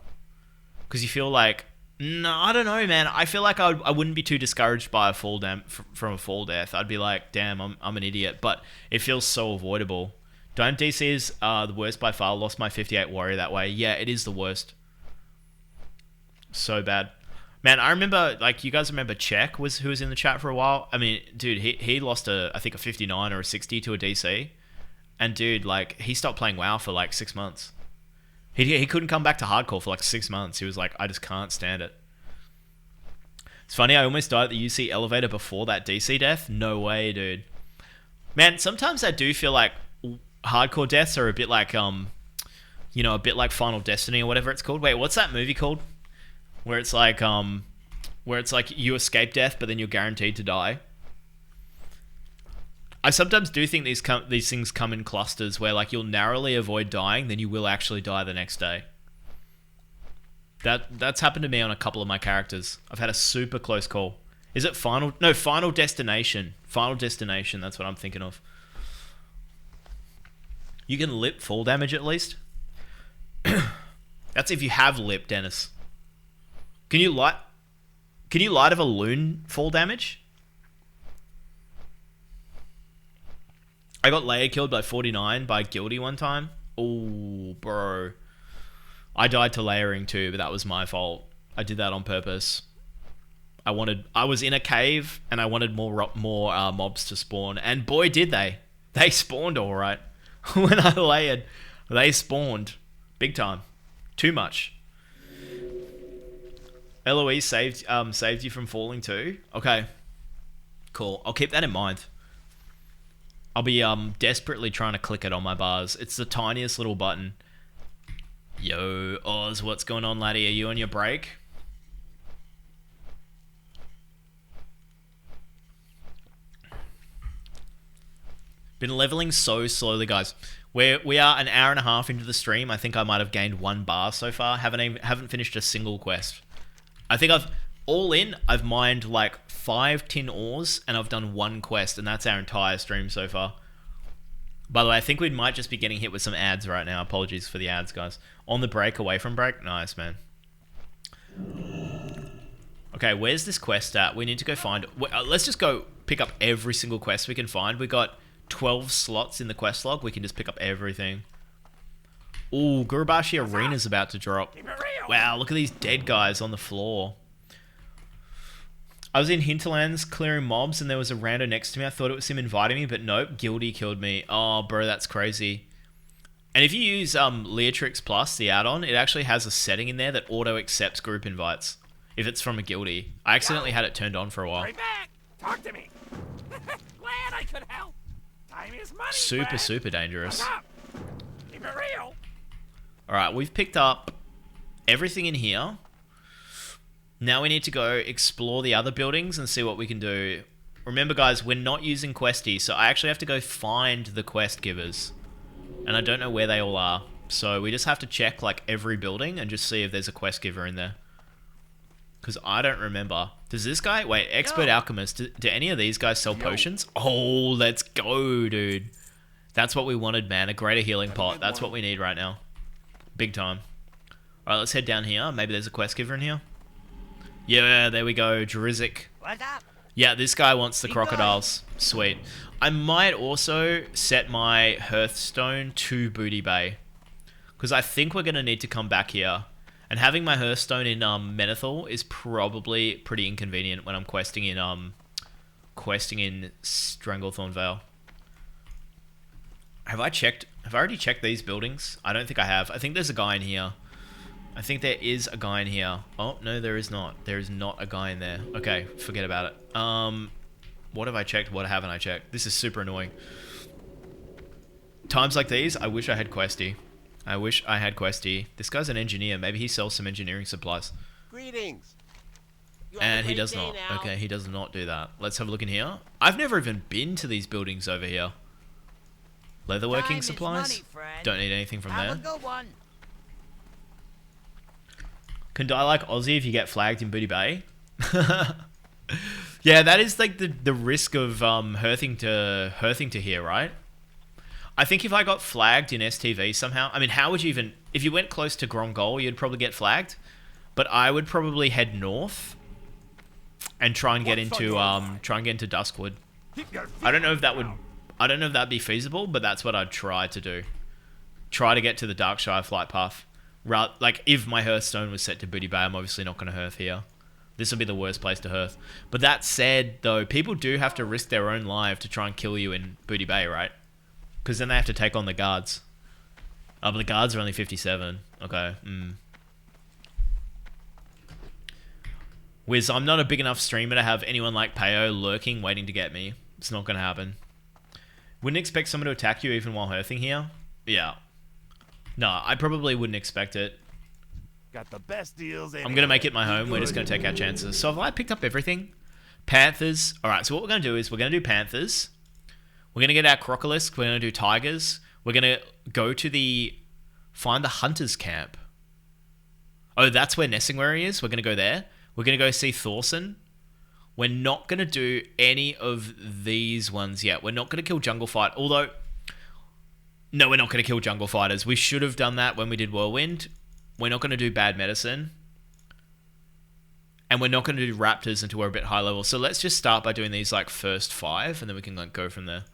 Because you feel like, no, I don't know, man. I feel like I wouldn't be too discouraged by a from a fall death. I'd be like, damn, I'm an idiot. But it feels so avoidable. Dying DC is the worst by far. Lost my 58 warrior that way. Yeah, it is the worst. So bad. Man, I remember, like, you guys remember Czech who was in the chat for a while? I mean, dude, he lost I think a 59 or a 60 to a DC. And dude, like, he stopped playing WoW for like 6 months. He couldn't come back to hardcore for like 6 months. He was like, I just can't stand it. It's funny, I almost died at the UC elevator before that DC death. No way, dude. Man, sometimes I do feel like hardcore deaths are a bit like, you know, a bit like Final Destiny or whatever it's called. Wait, what's that movie called? Where it's like you escape death, but then you're guaranteed to die. I sometimes do think these things come in clusters where like you'll narrowly avoid dying, then you will actually die the next day. That's happened to me on a couple of my characters. I've had a super close call. Is it Final Destination? Final Destination, that's what I'm thinking of. You can lip fall damage at least. That's if you have lip, Dennis. Can you light of a loon fall damage? I got layer killed by 49 by Guilty one time. Oh, bro. I died to layering too, but that was my fault. I did that on purpose. I was in a cave and I wanted more mobs to spawn, and boy did they. They spawned all right. When I layered, they spawned big time. Too much. Eloise saved you from falling too? Okay. Cool. I'll keep that in mind. I'll be desperately trying to click it on my bars. It's the tiniest little button. Yo, Oz, what's going on, laddie? Are you on your break? Been leveling so slowly, guys. We are an hour and a half into the stream. I think I might have gained 1 bar so far. Haven't finished a single quest. I think I've mined like 5 tin ores and I've done 1 quest, and that's our entire stream so far. By the way, I think we might just be getting hit with some ads right now. Apologies for the ads, guys. On the break, away from break. Nice, man. Okay, where's this quest at? We need to go find... let's just go pick up every single quest we can find. We got 12 slots in the quest log. We can just pick up everything. Ooh, Gurubashi Arena's about to drop. Wow, look at these dead guys on the floor. I was in Hinterlands clearing mobs and there was a rando next to me. I thought it was him inviting me, but nope, Guilty killed me. Oh, bro, that's crazy. And if you use Leatrix Plus, the add-on, it actually has a setting in there that auto-accepts group invites if it's from a Guilty. I accidentally had it turned on for a while. Right back. Talk to me. Glad I could help. Time is money. Super dangerous. What's up? Keep it real. Alright, we've picked up everything in here. Now we need to go explore the other buildings and see what we can do. Remember, guys, we're not using Questie, so I actually have to go find the quest givers. And I don't know where they all are. So we just have to check like every building and just see if there's a quest giver in there. Because I don't remember. Does this guy... Wait, Expert Alchemist. Do any of these guys sell potions? Oh, let's go, dude. That's what we wanted, man. A greater healing pot. That's what we need right now. Big time. Alright, let's head down here. Maybe there's a quest giver in here. Yeah, there we go. Drizzic. What's up? Yeah, this guy wants the crocodiles. Sweet. I might also set my Hearthstone to Booty Bay. Because I think we're going to need to come back here. And having my Hearthstone in Menethil is probably pretty inconvenient when I'm questing in Stranglethorn Vale. Have I already checked these buildings? I don't think I have. I think there's a guy in here. I think there is a guy in here. Oh, no, there is not. There is not a guy in there. Okay, forget about it. What have I checked? What haven't I checked? This is super annoying. Times like these, I wish I had Questie. I wish I had Questie. This guy's an engineer. Maybe he sells some engineering supplies. Greetings. And he does not. Okay, he does not do that. Let's have a look in here. I've never even been to these buildings over here. Leatherworking supplies? Don't need anything from there. Can die like Aussie if you get flagged in Booty Bay? Yeah, that is like the risk of hearthing to here, right? I think if I got flagged in STV somehow, I mean, how would you even... If you went close to Grongol, you'd probably get flagged. But I would probably head north and try and get into Duskwood. I don't know if that'd be feasible, but that's what I'd try to do. Try to get to the Darkshire flight path. Like, if my Hearthstone was set to Booty Bay, I'm obviously not going to hearth here. This would be the worst place to hearth. But that said, though, people do have to risk their own life to try and kill you in Booty Bay, right? Because then they have to take on the guards. Oh, but the guards are only 57. Okay. Wiz, I'm not a big enough streamer to have anyone like Payo lurking, waiting to get me. It's not going to happen. Wouldn't expect someone to attack you even while hearthing here? Yeah. No, I probably wouldn't expect it. Got the best deals. I'm going to make it my home. We're just going to take our chances. So have I picked up everything? Panthers. Alright, so what we're going to do is we're going to do Panthers. We're going to get our Crocolisk. We're going to do Tigers. We're going to go to find the Hunter's Camp. Oh, that's where Nessingwary is? We're going to go there. We're going to go see Thorson. We're not going to do any of these ones yet. We're not going to kill Jungle Fight. Although... No, we're not going to kill Jungle Fighters. We should have done that when we did Whirlwind. We're not going to do Bad Medicine. And we're not going to do Raptors until we're a bit high level. So let's just start by doing these like first 5. And then we can like go from there.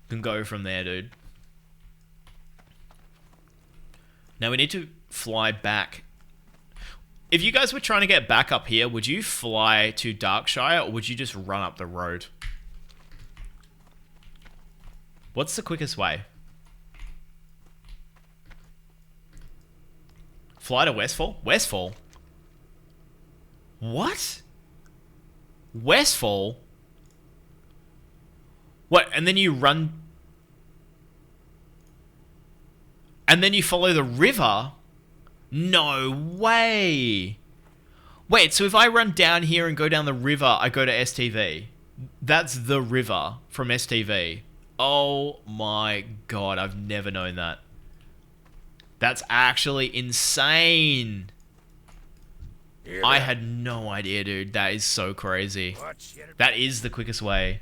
We can go from there, dude. Now we need to fly back. If you guys were trying to get back up here, would you fly to Darkshire or would you just run up the road? What's the quickest way? Fly to Westfall? Westfall? What? Westfall? What? And then you run... And then you follow the river? No way! Wait, so if I run down here and go down the river, I go to STV. That's the river from STV. Oh my god, I've never known that. That's actually insane. I had no idea, dude. That is so crazy. That is the quickest way.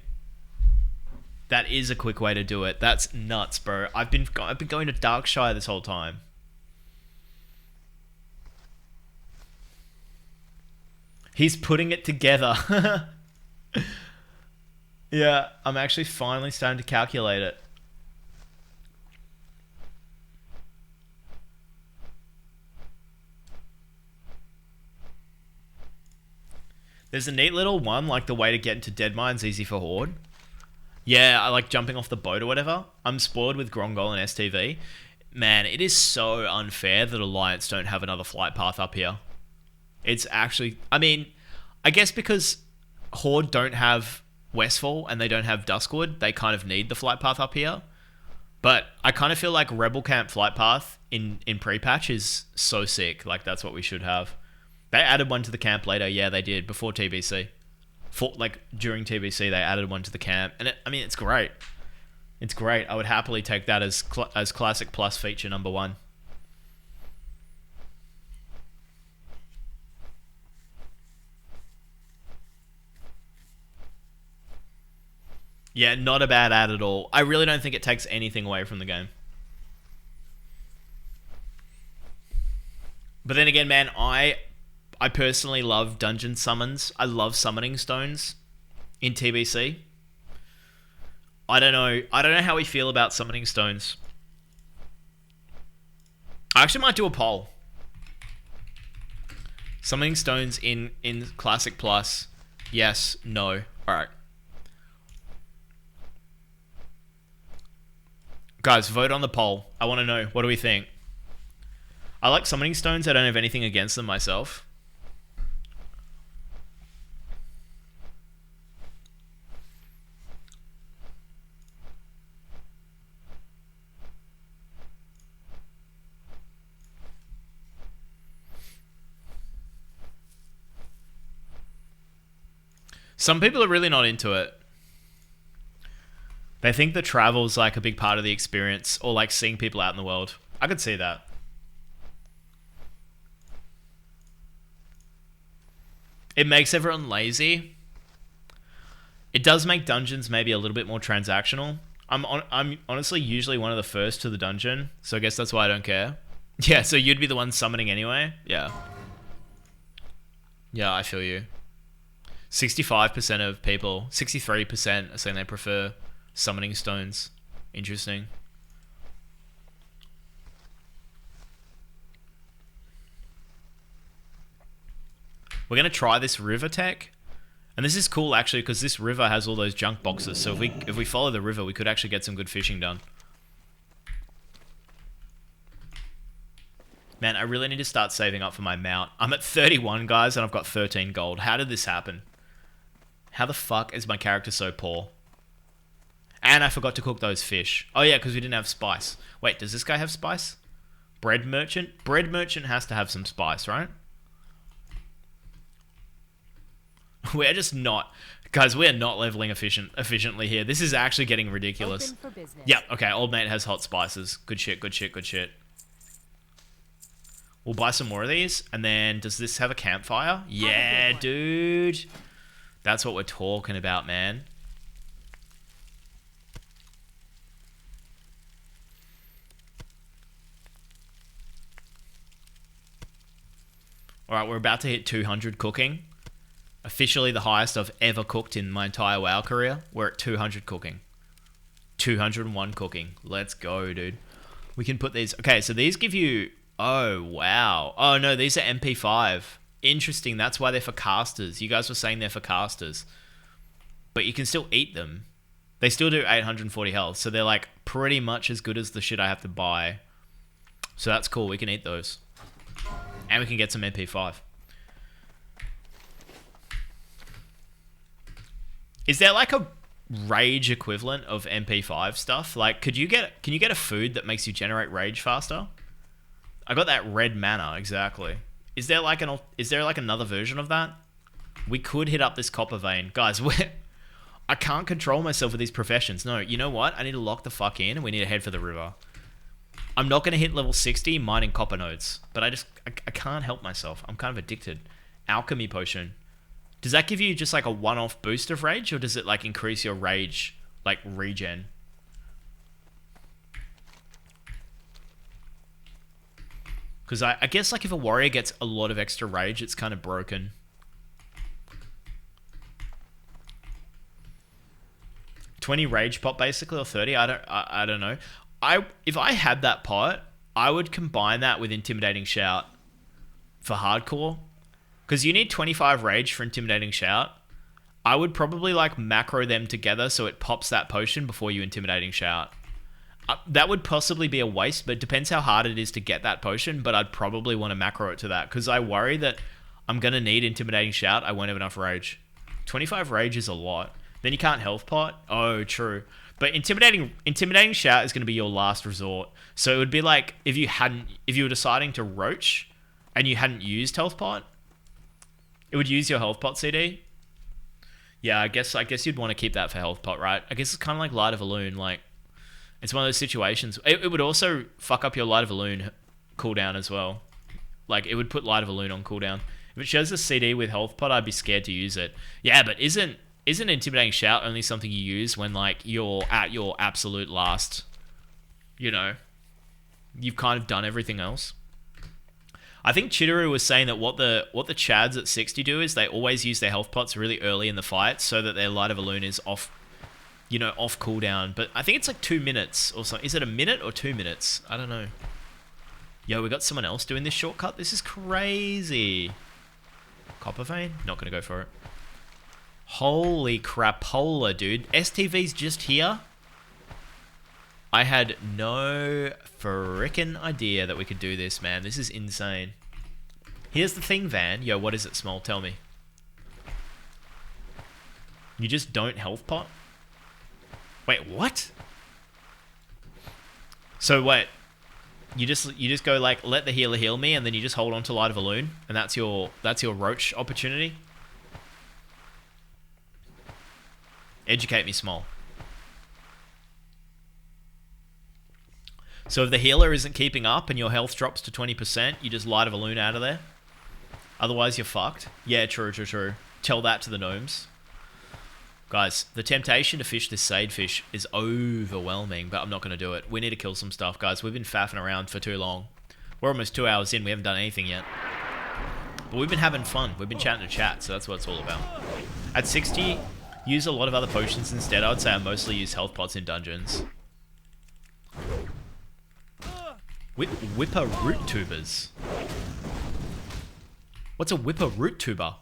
That is a quick way to do it. That's nuts, bro. I've been going to Darkshire this whole time. He's putting it together. Yeah, I'm actually finally starting to calculate it. There's a neat little one, like the way to get into Deadmine's easy for Horde. Yeah, I like jumping off the boat or whatever. I'm spoiled with Grongol and STV. Man, it is so unfair that Alliance don't have another flight path up here. It's actually... I mean, I guess because Horde don't have Westfall and they don't have Duskwood, they kind of need the flight path up here. But I kind of feel like Rebel Camp flight path in pre-patch is so sick. Like, that's what we should have. They added one to the camp later. Yeah, they did. Before TBC. During TBC, they added one to the camp. And I mean, it's great. It's great. I would happily take that as Classic Plus feature number 1. Yeah, not a bad ad at all. I really don't think it takes anything away from the game. But then again, man, I personally love dungeon summons. I love summoning stones in TBC. I don't know how we feel about summoning stones. I actually might do a poll. Summoning stones in Classic Plus. Yes, no. Alright. Guys, vote on the poll. I want to know. What do we think? I like summoning stones. I don't have anything against them myself. Some people are really not into it. They think the travel's like a big part of the experience, or like seeing people out in the world. I could see that. It makes everyone lazy. It does make dungeons maybe a little bit more transactional. I'm honestly usually one of the first to the dungeon, so I guess that's why I don't care. Yeah, so you'd be the one summoning anyway? Yeah. Yeah, I feel you. 65% of people, 63% are saying they prefer summoning stones. Interesting. We're going to try this river tech. And this is cool actually because this river has all those junk boxes. So if we follow the river, we could actually get some good fishing done. Man, I really need to start saving up for my mount. I'm at 31, guys, and I've got 13 gold. How did this happen? How the fuck is my character so poor? And I forgot to cook those fish. Oh yeah, because we didn't have spice. Wait, does this guy have spice? Bread merchant? Bread merchant has to have some spice, right? We're just not... Guys, we're not leveling efficiently here. This is actually getting ridiculous. Open for business. Yeah, okay, old mate has hot spices. Good shit, good shit, good shit. We'll buy some more of these. And then, does this have a campfire? Yeah, dude. That's what we're talking about, man. Alright, we're about to hit 200 cooking. Officially the highest I've ever cooked in my entire WoW career. We're at 200 cooking. 201 cooking. Let's go, dude. We can put these... Okay, so these give you... Oh, wow. Oh, no, these are MP5. Interesting. That's why they're for casters. You guys were saying they're for casters. But you can still eat them. They still do 840 health. So they're like pretty much as good as the shit I have to buy. So that's cool. We can eat those. And we can get some MP5. Is there like a rage equivalent of MP5 stuff? Like, can you get a food that makes you generate rage faster? I got that red mana, exactly. Is there like another version of that? We could hit up this copper vein. Guys, I can't control myself with these professions. No, you know what? I need to lock the fuck in and we need to head for the river. I'm not going to hit level 60 mining copper nodes, but I can't help myself. I'm kind of addicted. Alchemy potion. Does that give you just like a one-off boost of rage, or does it like increase your rage, like regen? Because I guess like if a warrior gets a lot of extra rage, it's kind of broken. $20 rage pot basically, or 30. I don't know. If I had that pot, I would combine that with intimidating shout for hardcore. Because you need 25 rage for intimidating shout. I would probably like macro them together so it pops that potion before you intimidating shout. That would possibly be a waste, but it depends how hard it is to get that potion, but I'd probably want to macro it to that, because I worry that I'm going to need intimidating shout. I won't have enough rage. 25 rage is a lot. Then you can't health pot. Oh, true. But intimidating shout is going to be your last resort. So it would be like if you were deciding to roach and you hadn't used health pot, it would use your health pot CD. Yeah, I guess you'd want to keep that for health pot, right? I guess it's kind of like Light of Elune. Like, it's one of those situations. It would also fuck up your Light of Elune cooldown as well. Like, it would put Light of Elune on cooldown. If it shows a CD with health pot, I'd be scared to use it. Yeah, but isn't Isn't intimidating shout only something you use when like you're at your absolute last, you know, you've kind of done everything else? I think Chitteru was saying that what the Chads at 60 do is they always use their health pots really early in the fight so that their lighter balloon is off, you know, off cooldown. But I think it's like 2 minutes or something. Is it a minute or 2 minutes? I don't know. Yo, we got someone else doing this shortcut. This is crazy. Copper vein? Not gonna go for it. Holy crapola, dude. STV's just here. I had no frickin' idea that we could do this, man. This is insane. Here's the thing, Van. Yo, what is it, Small? Tell me. You just don't health pot? Wait, what? So wait, you just go like, let the healer heal me, and then you just hold on to light of balloon, and that's your roach opportunity? Educate me, Small. So if the healer isn't keeping up and your health drops to 20%, you just light a balloon out of there. Otherwise, you're fucked. Yeah, true. Tell that to the gnomes. Guys, the temptation to fish this sadefish is overwhelming, but I'm not going to do it. We need to kill some stuff, guys. We've been faffing around for too long. We're almost 2 hours in. We haven't done anything yet. But we've been having fun. We've been chatting to chat, so that's what it's all about. At 60, use a lot of other potions instead. I would say I mostly use health pots in dungeons. Whipper root tubers. What's a whipper root tuber?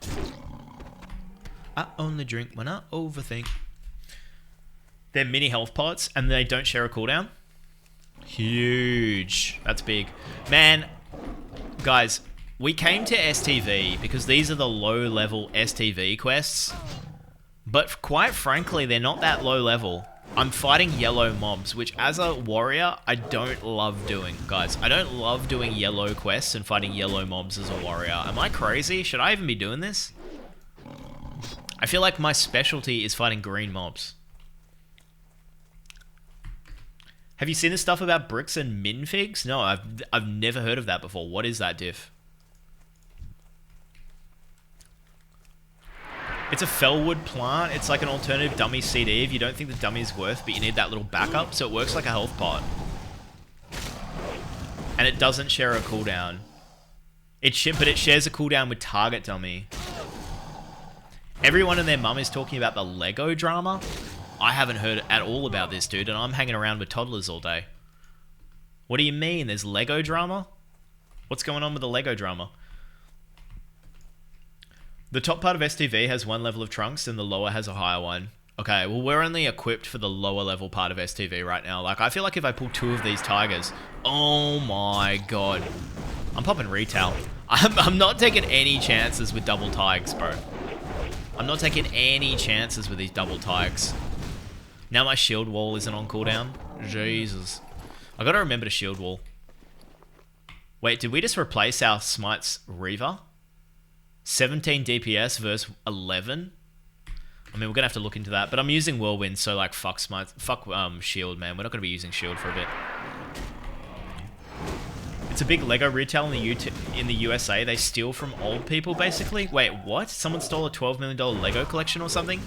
I only drink when I overthink. They're mini health pots and they don't share a cooldown. Huge. That's big. Man, guys, we came to STV because these are the low level STV quests. But quite frankly, they're not that low level. I'm fighting yellow mobs, which as a warrior, I don't love doing, guys. I don't love doing yellow quests and fighting yellow mobs as a warrior. Am I crazy? Should I even be doing this? I feel like my specialty is fighting green mobs. Have you seen this stuff about bricks and minfigs? No, I've never heard of that before. What is that, Diff? It's a fellwood plant. It's like an alternative dummy CD if you don't think the dummy is worth, but you need that little backup, so it works like a health pot. And it doesn't share a cooldown. But it shares a cooldown with target dummy. Everyone and their mum is talking about the Lego drama. I haven't heard at all about this, dude, and I'm hanging around with toddlers all day. What do you mean? There's Lego drama? What's going on with the Lego drama? The top part of STV has one level of trunks and the lower has a higher one. Okay, well, we're only equipped for the lower level part of STV right now. Like, I feel like if I pull 2 of these tigers... Oh my god. I'm popping retail. I'm not taking any chances with double tigers, bro. I'm not taking any chances with these double tigers. Now my shield wall isn't on cooldown. Jesus. I gotta remember to shield wall. Wait, did we just replace our Smite's Reaver? 17 DPS versus 11? I mean, we're gonna have to look into that, but I'm using Whirlwind, so like, fuck Shield, man. We're not gonna be using Shield for a bit. It's a big Lego retail in the USA. They steal from old people, basically. Wait, what? Someone stole a $12 million Lego collection or something?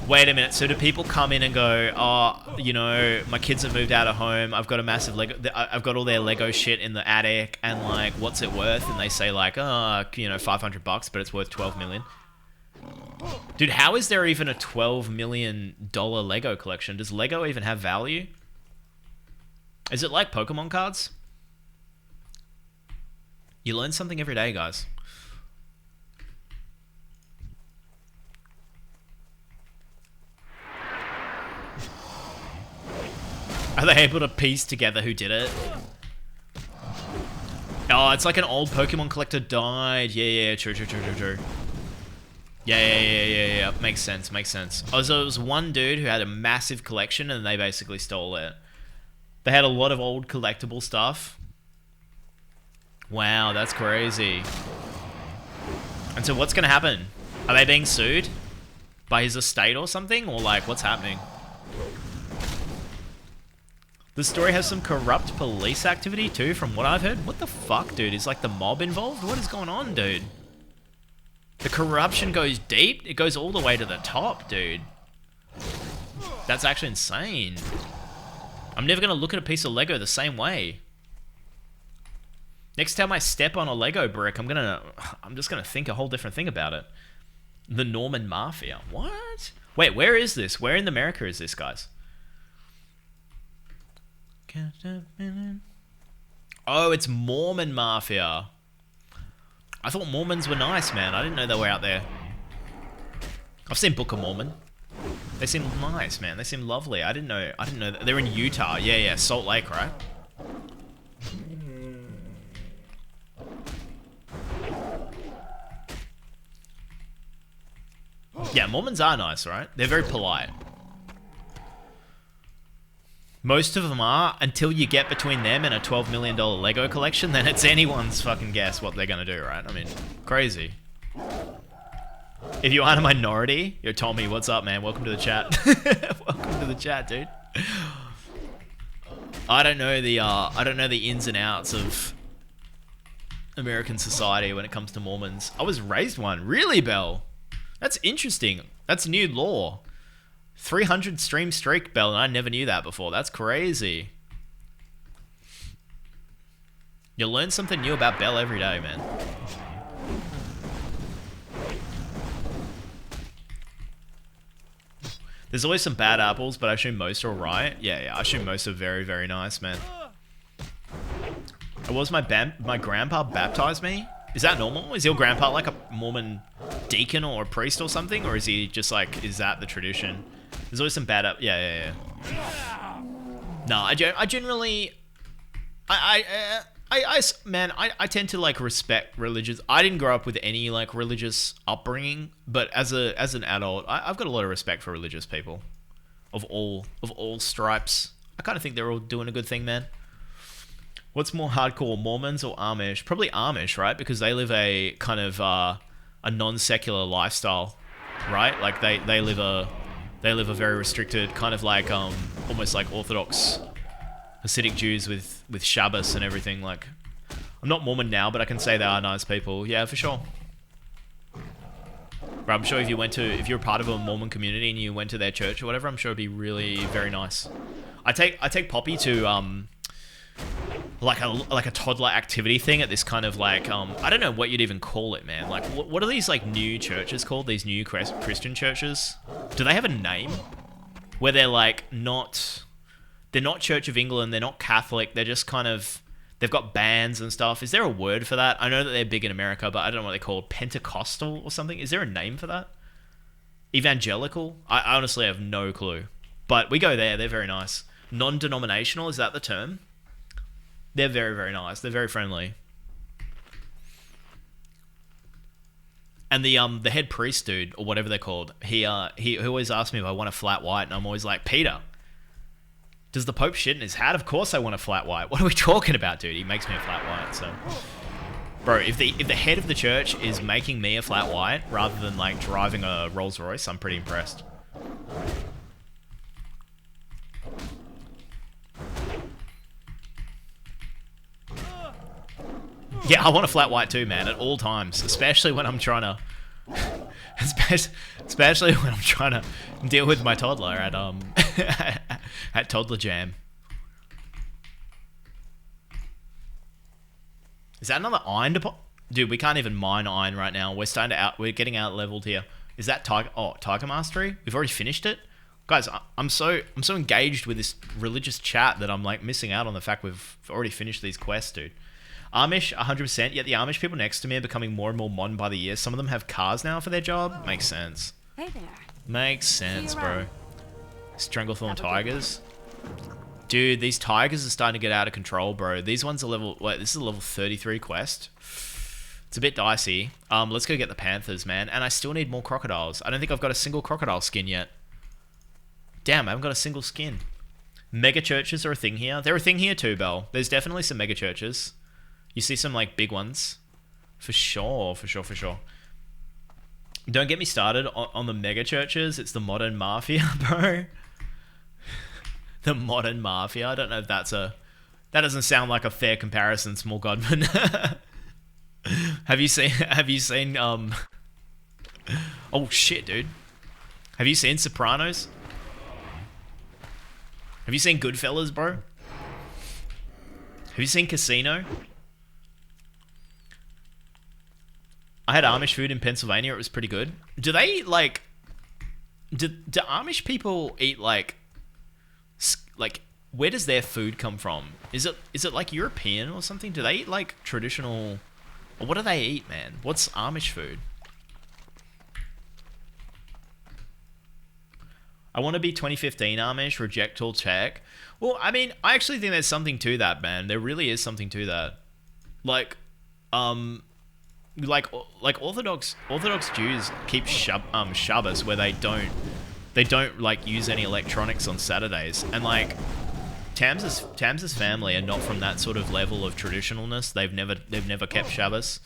Wait a minute. So do people come in and go, oh, you know, my kids have moved out of home. I've got a massive Lego. I've got all their Lego shit in the attic, and like, what's it worth? And they say like, oh, you know, $500, but it's worth 12 million. Dude, how is there even a $12 million Lego collection? Does Lego even have value? Is it like Pokemon cards? You learn something every day, guys. Are they able to piece together who did it? Oh, it's like an old Pokemon collector died. Yeah, true. Yeah. Makes sense. Oh, so it was one dude who had a massive collection and they basically stole it. They had a lot of old collectible stuff. Wow, that's crazy. And so what's gonna happen? Are they being sued by his estate or something? Or like, what's happening? The story has some corrupt police activity too, from what I've heard. What the fuck, dude? Is like the mob involved? What is going on, dude? The corruption goes deep. It goes all the way to the top, dude. That's actually insane. I'm never gonna look at a piece of Lego the same way. Next time I step on a Lego brick, I'm just gonna think a whole different thing about it. The Norman Mafia. What? Wait, where is this? Where in America is this, guys? Oh, it's Mormon Mafia. I thought Mormons were nice, man. I didn't know they were out there. I've seen Book of Mormon. They seem nice, man. They seem lovely. I didn't know that. They're in Utah. Yeah, Salt Lake, right? Yeah, Mormons are nice, right? They're very polite. Most of them are, until you get between them and a $12 million Lego collection, then it's anyone's fucking guess what they're gonna do, right? I mean, crazy. If you aren't a minority, you're Tommy, what's up, man? Welcome to the chat. Welcome to the chat, dude. I don't know the ins and outs of American society when it comes to Mormons. I was raised one. Really, Bell? That's interesting. That's new law. 300 stream streak, Bell, and I never knew that before. That's crazy. You learn something new about Bell every day, man. There's always some bad apples, but I assume most are alright. Yeah, I assume most are very, very nice, man. Was my grandpa baptized me? Is that normal? Is your grandpa like a Mormon deacon or a priest or something? Or is he just like, is that the tradition? There's always some bad yeah. No, I generally... I tend to like respect religious... I didn't grow up with any like religious upbringing, but as an adult, I've got a lot of respect for religious people. Of all stripes. I kind of think they're all doing a good thing, man. What's more hardcore, Mormons or Amish? Probably Amish, right? Because they live a kind of a non-secular lifestyle, right? Like they live a very restricted kind of like almost like Orthodox Hasidic Jews with Shabbos and everything. Like, I'm not Mormon now, but I can say they are nice people. Yeah, for sure. But I'm sure if you're a part of a Mormon community and you went to their church or whatever, I'm sure it'd be really very nice. I take Poppy to like a toddler activity thing at this kind of like I don't know what you'd even call it, man. Like what are these like new churches called? These new Christian churches? Do they have a name? Where they're like they're not Church of England, they're not Catholic, they're just kind of, they've got bands and stuff. Is there a word for that? I know that they're big in America, but I don't know what they're called. Pentecostal or something? Is there a name for that? Evangelical? I honestly have no clue. But we go there, they're very nice. Non-denominational, is that the term? They're very, very nice. They're very friendly. And the head priest dude, or whatever they're called, he always asks me if I want a flat white, and I'm always like, Peter, does the Pope shit in his hat? Of course I want a flat white. What are we talking about, dude? He makes me a flat white, so... Bro, if the head of the church is making me a flat white, rather than like driving a Rolls Royce, I'm pretty impressed. Yeah, I want a flat white too, man, at all times. Especially when I'm trying to... especially when I'm trying to deal with my toddler at at Toddler Jam. Is that another iron deposit? Dude, we can't even mine iron right now. We're getting out leveled here. Is that Tiger Mastery? We've already finished it? Guys, I'm so engaged with this religious chat that I'm like missing out on the fact we've already finished these quests, dude. Amish, 100%. Yet the Amish people next to me are becoming more and more modern by the year. Some of them have cars now for their job. Makes sense. Hey there. Makes sense, bro. Stranglethorn tigers. Dude, these tigers are starting to get out of control, bro. These ones are level... Wait, this is a level 33 quest. It's a bit dicey. Let's go get the panthers, man. And I still need more crocodiles. I don't think I've got a single crocodile skin yet. Damn, I haven't got a single skin. Mega churches are a thing here. They're a thing here too, Belle. There's definitely some mega churches. You see some, like, big ones. For sure. Don't get me started on the mega churches. It's the modern mafia, bro. The modern mafia. I don't know if that's a... That doesn't sound like a fair comparison, Small Godman. Have you seen Oh shit, dude. Have you seen Sopranos? Have you seen Goodfellas, bro? Have you seen Casino? I had Amish food in Pennsylvania. It was pretty good. Do they eat like... Do Amish people eat like... Where does their food come from? Is it like European or something? Do they eat like traditional... Or what do they eat, man? What's Amish food? I want to be 2015 Amish, reject all tech. Well, I mean, I actually think there's something to that, man. There really is something to that. Like Orthodox Jews keep Shabbos where they don't like use any electronics on Saturdays, and like Tams's family are not from that sort of level of traditionalness. They've never kept Shabbos.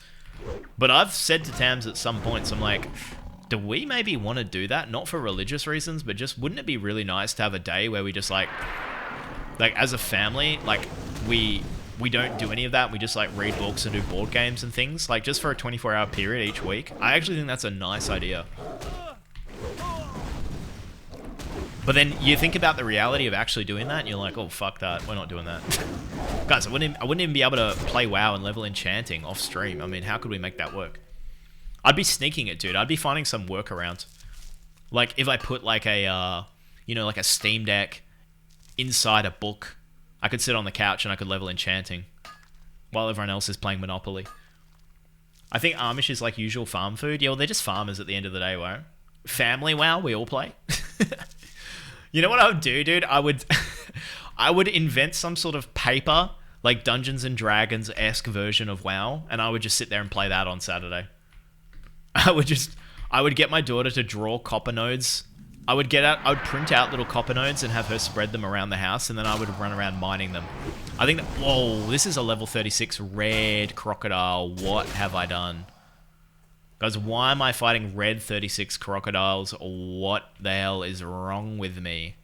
But I've said to Tams at some points, I'm like, do we maybe want to do that? Not for religious reasons, but just wouldn't it be really nice to have a day where we just like as a family, like we don't do any of that. We just like read books and do board games and things, like just for a 24-hour period each week. I actually think that's a nice idea. But then you think about the reality of actually doing that, and you're like, oh, fuck that. We're not doing that. Guys, I wouldn't even be able to play WoW and level enchanting off stream. I mean, how could we make that work? I'd be sneaking it, dude. I'd be finding some workaround. Like, if I put like a, like a Steam Deck inside a book, I could sit on the couch and I could level enchanting while everyone else is playing Monopoly. I think Amish is like usual farm food. Yeah, well, they're just farmers at the end of the day, right? Family WoW, we all play. You know what I would do, dude? I would invent some sort of paper, like Dungeons and Dragons-esque version of WoW, and I would just sit there and play that on Saturday. I would get my daughter to draw copper nodes. I would print out little copper nodes and have her spread them around the house, and then I would run around mining them. I think whoa, this is a level 36 red crocodile. What have I done? Guys, why am I fighting red 36 crocodiles? What the hell is wrong with me?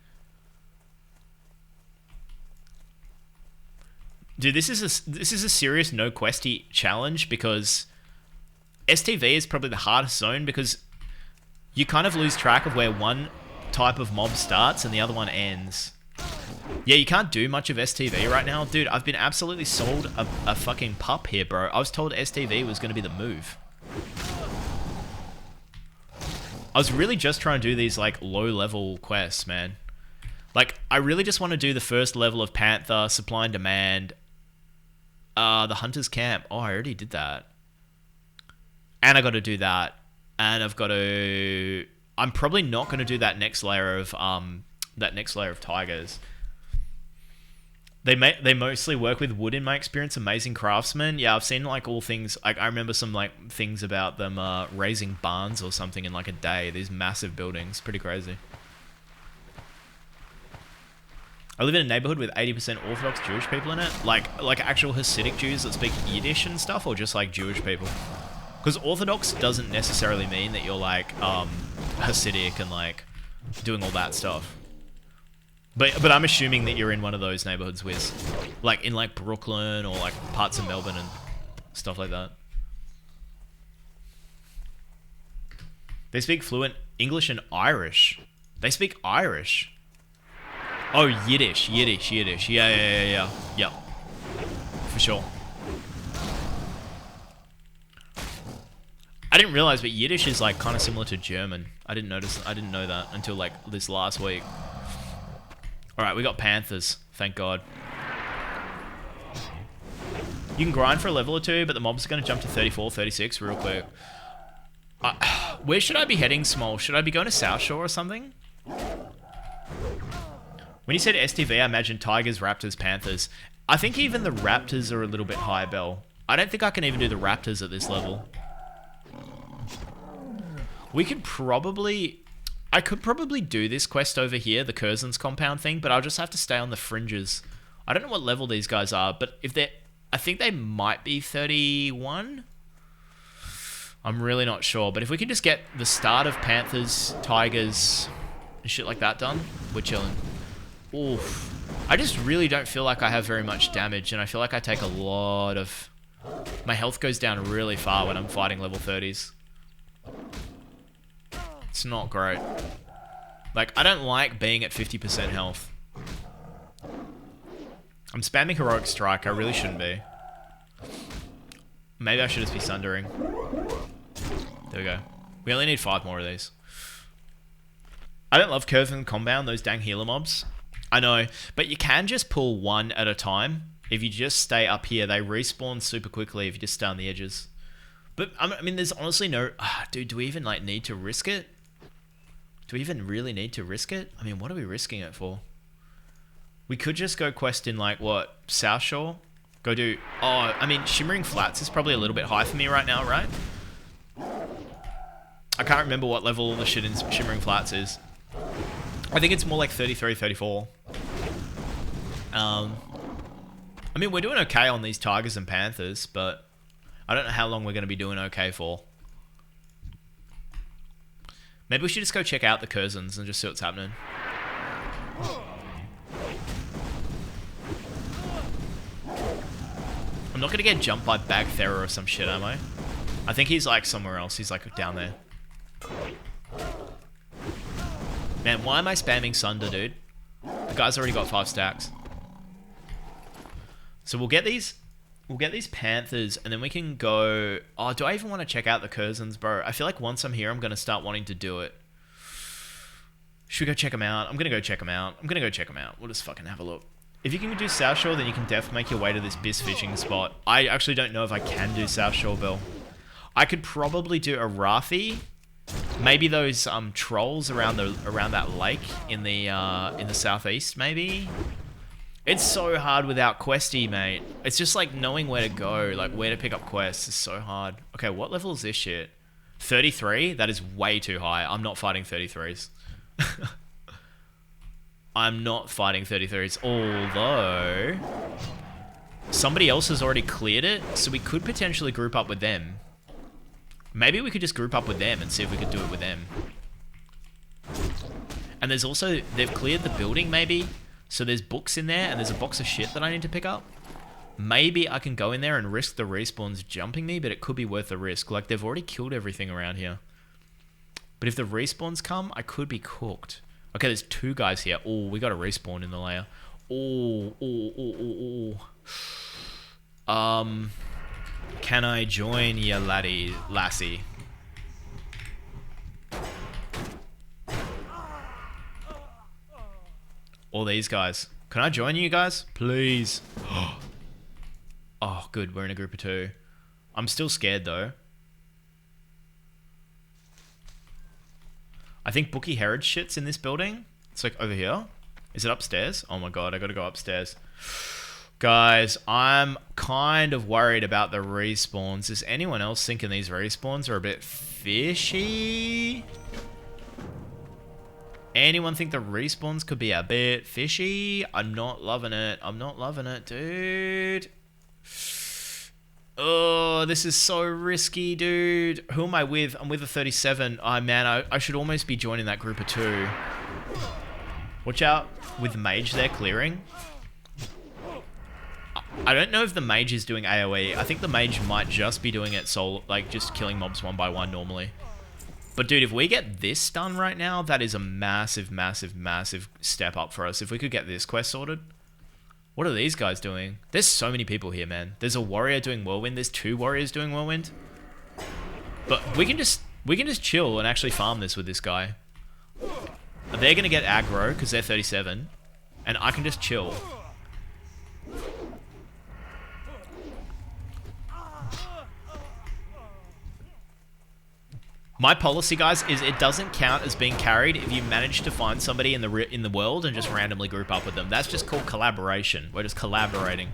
Dude, this is a serious no Questie challenge, because STV is probably the hardest zone, because you kind of lose track of where one type of mob starts and the other one ends. Yeah, you can't do much of STV right now. Dude, I've been absolutely sold a fucking pup here, bro. I was told STV was going to be the move. I was really just trying to do these, like, low-level quests, man. Like, I really just want to do the first level of Panther, Supply and Demand, the Hunter's Camp. Oh, I already did that. And I got to do that. And I've got to... I'm probably not going to do that next layer of tigers. They mostly work with wood in my experience. Amazing craftsmen. Yeah, I've seen like all things. Like I remember some like things about them raising barns or something in like a day. These massive buildings, pretty crazy. I live in a neighborhood with 80% Orthodox Jewish people in it. Like actual Hasidic Jews that speak Yiddish and stuff, or just like Jewish people. Because Orthodox doesn't necessarily mean that you're like Hasidic and like doing all that stuff. But I'm assuming that you're in one of those neighborhoods with, like in like Brooklyn or like parts of Melbourne and stuff like that. They speak fluent English and Irish. They speak Irish. Oh, Yiddish. Yeah. For sure. I didn't realize, but Yiddish is like kind of similar to German. I didn't know that until like this last week. Alright, we got Panthers. Thank God. You can grind for a level or two, but the mobs are going to jump to 34, 36 real quick. Where should I be heading, Small? Should I be going to South Shore or something? When you said STV, I imagined Tigers, Raptors, Panthers. I think even the Raptors are a little bit high, Bell. I don't think I can even do the Raptors at this level. We could probably... I could probably do this quest over here, the Curzon's compound thing, but I'll just have to stay on the fringes. I don't know what level these guys are, but if they're... I think they might be 31? I'm really not sure, but if we can just get the start of Panthers, Tigers, and shit like that done, we're chilling. Oof. I just really don't feel like I have very much damage, and I feel like I take a lot of... My health goes down really far when I'm fighting level 30s. It's not great. Like, I don't like being at 50% health. I'm spamming Heroic Strike. I really shouldn't be. Maybe I should just be sundering. There we go. We only need 5 more of these. I don't love Curve and Compound, those dang healer mobs. I know, but you can just pull one at a time. If you just stay up here, they respawn super quickly if you just stay on the edges. But, I mean, there's honestly no... dude, do we even, like, need to risk it? Do we even really need to risk it? I mean, what are we risking it for? We could just go quest in, like, what? South Shore? Go do... Oh, I mean, Shimmering Flats is probably a little bit high for me right now, right? I can't remember what level the shit in Shimmering Flats is. I think it's more like 33, 34. I mean, we're doing okay on these Tigers and Panthers, but I don't know how long we're going to be doing okay for. Maybe we should just go check out the Curzons and just see what's happening. I'm not going to get jumped by Bagthera or some shit, am I? I think he's like somewhere else. He's like down there. Man, why am I spamming Sunder, dude? The guy's already got 5 stacks. So we'll get these Panthers, and then we can go... Oh, do I even want to check out the Curzons, bro? I feel like once I'm here, I'm going to start wanting to do it. Should we go check them out? I'm going to go check them out. We'll just fucking have a look. If you can do South Shore, then you can definitely make your way to this Biss fishing spot. I actually don't know if I can do South Shore, Bill. I could probably do a Rathi. Maybe those trolls around that lake in the southeast, maybe. It's so hard without Questie, mate. It's just like knowing where to go, like where to pick up quests is so hard. Okay, what level is this shit? 33? That is way too high. I'm not fighting 33s. I'm not fighting 33s, although somebody else has already cleared it, so we could potentially group up with them. Maybe we could just group up with them and see if we could do it with them. And there's also, they've cleared the building maybe, so there's books in there and there's a box of shit that I need to pick up. Maybe I can go in there and risk the respawns jumping me, but it could be worth the risk. Like, they've already killed everything around here. But if the respawns come, I could be cooked. Okay, there's 2 guys here. Oh, we got a respawn in the layer. Can I join ya lassie? All these guys. Can I join you guys? Please. Oh, good. We're in a group of 2. I'm still scared, though. I think Bookie Herod shit's in this building. It's like over here. Is it upstairs? Oh my god, I gotta go upstairs. Guys, I'm kind of worried about the respawns. Is anyone else thinking these respawns are a bit fishy? Anyone think the respawns could be a bit fishy? I'm not loving it. I'm not loving it, dude. Oh, this is so risky, dude. Who am I with? I'm with a 37. Oh, man, I should almost be joining that group of 2. Watch out with the mage there clearing. I don't know if the mage is doing AoE. I think the mage might just be doing it solo, like just killing mobs one by one normally. But dude, if we get this done right now, that is a massive, massive, massive step up for us. If we could get this quest sorted. What are these guys doing? There's so many people here, man. There's a warrior doing Whirlwind. There's 2 warriors doing Whirlwind. But we can just chill and actually farm this with this guy. They're going to get aggro because they're 37. And I can just chill. My policy, guys, is it doesn't count as being carried if you manage to find somebody in the world and just randomly group up with them. That's just called collaboration. We're just collaborating.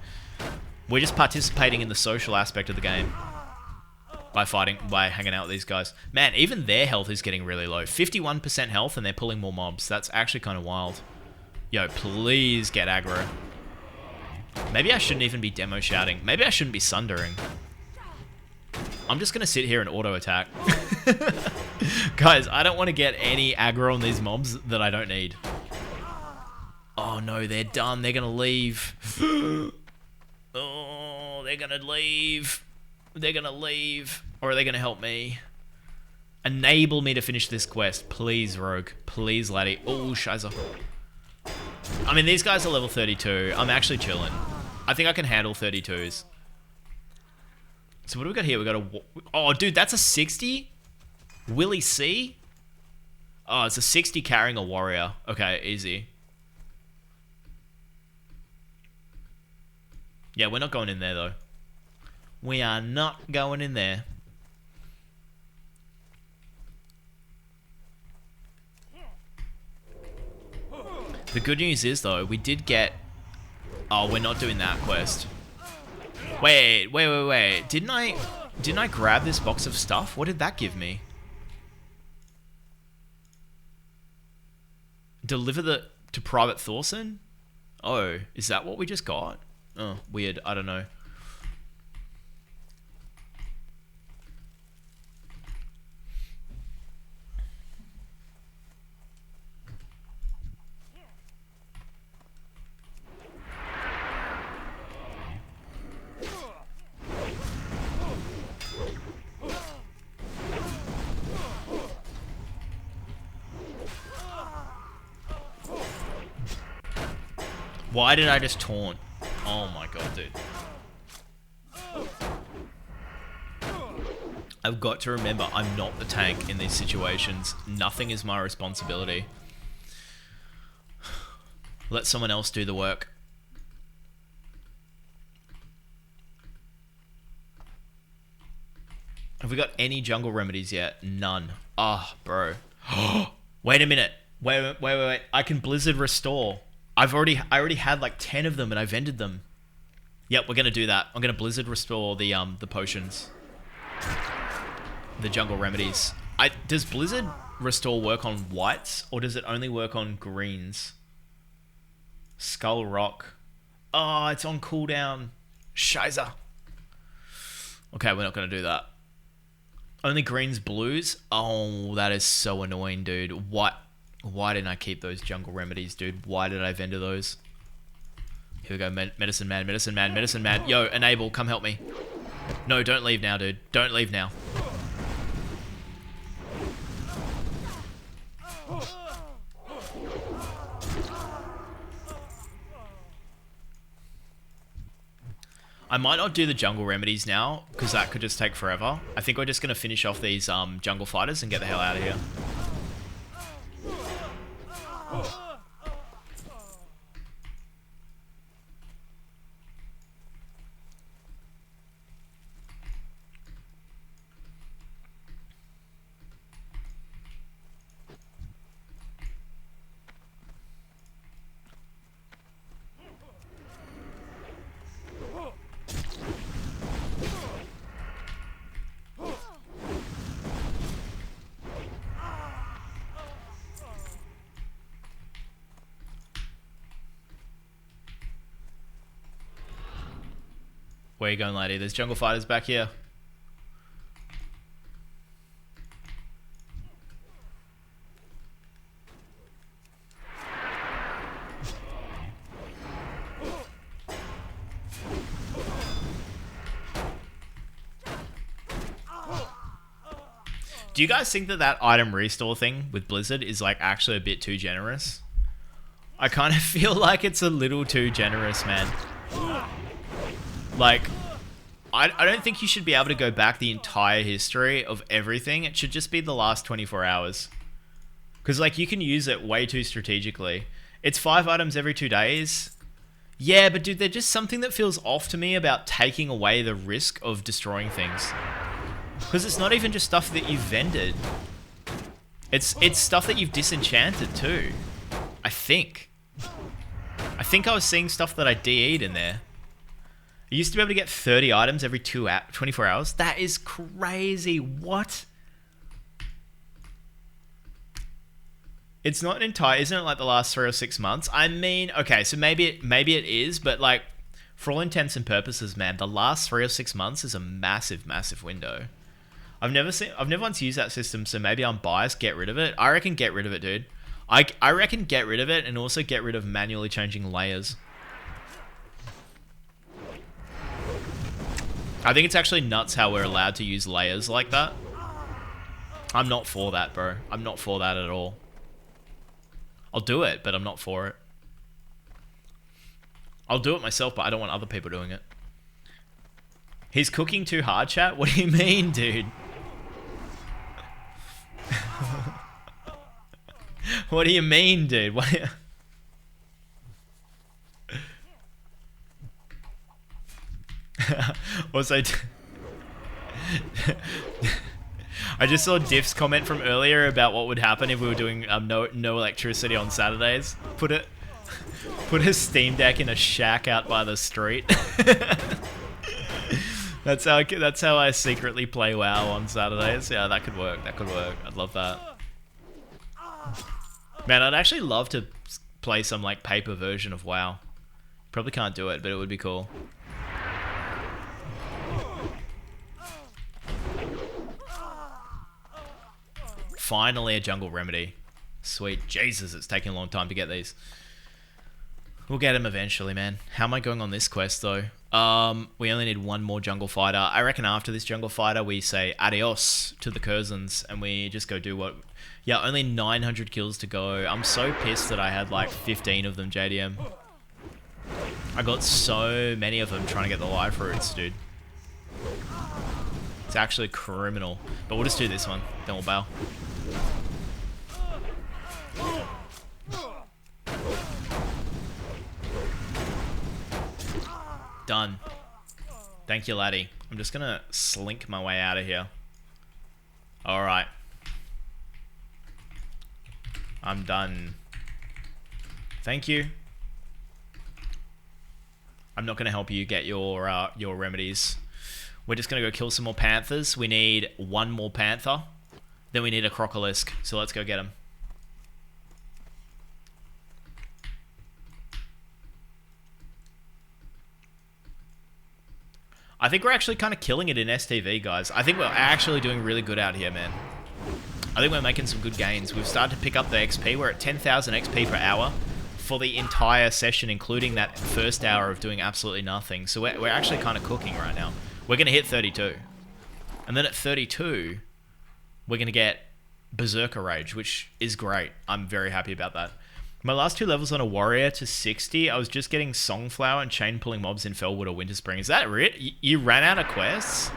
We're just participating in the social aspect of the game by hanging out with these guys. Man, even their health is getting really low. 51% health and they're pulling more mobs. That's actually kind of wild. Yo, please get aggro. Maybe I shouldn't even be demo shouting. Maybe I shouldn't be sundering. I'm just going to sit here and auto-attack. Guys, I don't want to get any aggro on these mobs that I don't need. Oh no, they're done. They're going to leave. Oh, they're going to leave. They're going to leave. Or are they going to help me? Enable me to finish this quest. Please, Rogue. Please, laddie. Oh, shiza. I mean, these guys are level 32. I'm actually chilling. I think I can handle 32s. So what do we got here? We got a... Oh, dude, that's a 60? Willie C? Oh, it's a 60 carrying a warrior. Okay, easy. Yeah, we're not going in there, though. We are not going in there. The good news is, though, we did get... Oh, we're not doing that quest. Wait. Didn't I grab this box of stuff? What did that give me? Deliver to Private Thorson? Oh, is that what we just got? Oh, weird. I don't know. Why did I just taunt? Oh my god, dude. I've got to remember, I'm not the tank in these situations. Nothing is my responsibility. Let someone else do the work. Have we got any jungle remedies yet? None. Ah, bro. Wait a minute. Wait. I can Blizzard Restore. I already had like 10 of them and I vended them. Yep, we're gonna do that. I'm gonna Blizzard Restore the potions. The jungle remedies. Does Blizzard Restore work on whites or does it only work on greens? Skull Rock. Oh, it's on cooldown. Shiza. Okay, we're not gonna do that. Only greens, blues? Oh, that is so annoying, dude. Why didn't I keep those jungle remedies, dude? Why did I vendor those? Here we go, medicine man. Yo, enable, come help me. No, don't leave now, dude. Don't leave now. I might not do the jungle remedies now, because that could just take forever. I think we're just going to finish off these jungle fighters and get the hell out of here. Where you going, lady? There's jungle fighters back here. Do you guys think that item restore thing with Blizzard is like actually a bit too generous? I kind of feel like it's a little too generous, man. Like, I don't think you should be able to go back the entire history of everything. It should just be the last 24 hours. Because, like, you can use it way too strategically. It's 5 items every 2 days. Yeah, but dude, there's just something that feels off to me about taking away the risk of destroying things. Because it's not even just stuff that you've vended. It's stuff that you've disenchanted too. I think I was seeing stuff that I DE'd in there. I used to be able to get 30 items every 24 hours. That is crazy. What? It's not entire, isn't it like the last 3 or 6 months? I mean, okay, so maybe it is, but like, for all intents and purposes, man, the last 3 or 6 months is a massive, massive window. I've never once used that system, so maybe I'm biased. Get rid of it. I reckon get rid of it, dude. I reckon get rid of it and also get rid of manually changing layers. I think it's actually nuts how we're allowed to use layers like that. I'm not for that, bro. I'm not for that at all. I'll do it, but I'm not for it. I'll do it myself, but I don't want other people doing it. He's cooking too hard, chat? What do you mean, dude? What do you mean, dude? What? Also, I just saw Diff's comment from earlier about what would happen if we were doing no electricity on Saturdays. Put a Steam Deck in a shack out by the street. That's how I secretly play WoW on Saturdays. Yeah, that could work. That could work. I'd love that. Man, I'd actually love to play some like paper version of WoW. Probably can't do it, but it would be cool. Finally a jungle remedy. Sweet Jesus, it's taking a long time to get these. We'll get him eventually, man. How am I going on this quest, though? We only need one more jungle fighter. I reckon after this jungle fighter, we say adios to the Curzons, and we just go do what... Yeah, only 900 kills to go. I'm so pissed that I had like 15 of them, JDM. I got so many of them trying to get the life roots, dude. It's actually criminal. But we'll just do this one, then we'll bail. Done. Thank you, laddie. I'm just gonna slink my way out of here. Alright. I'm done. Thank you. I'm not gonna help you get your remedies. We're just gonna go kill some more panthers. We need one more panther. Then we need a crocolisk. So let's go get him. I think we're actually kind of killing it in STV, guys. I think we're actually doing really good out here, man. I think we're making some good gains. We've started to pick up the XP. We're at 10,000 XP per hour for the entire session, including that first hour of doing absolutely nothing. So we're actually kind of cooking right now. We're going to hit 32. And then at 32, we're going to get Berserker Rage, which is great. I'm very happy about that. My last 2 levels on a warrior to 60, I was just getting Songflower and chain pulling mobs in Fellwood or Winter Spring. Is that it? You ran out of quests?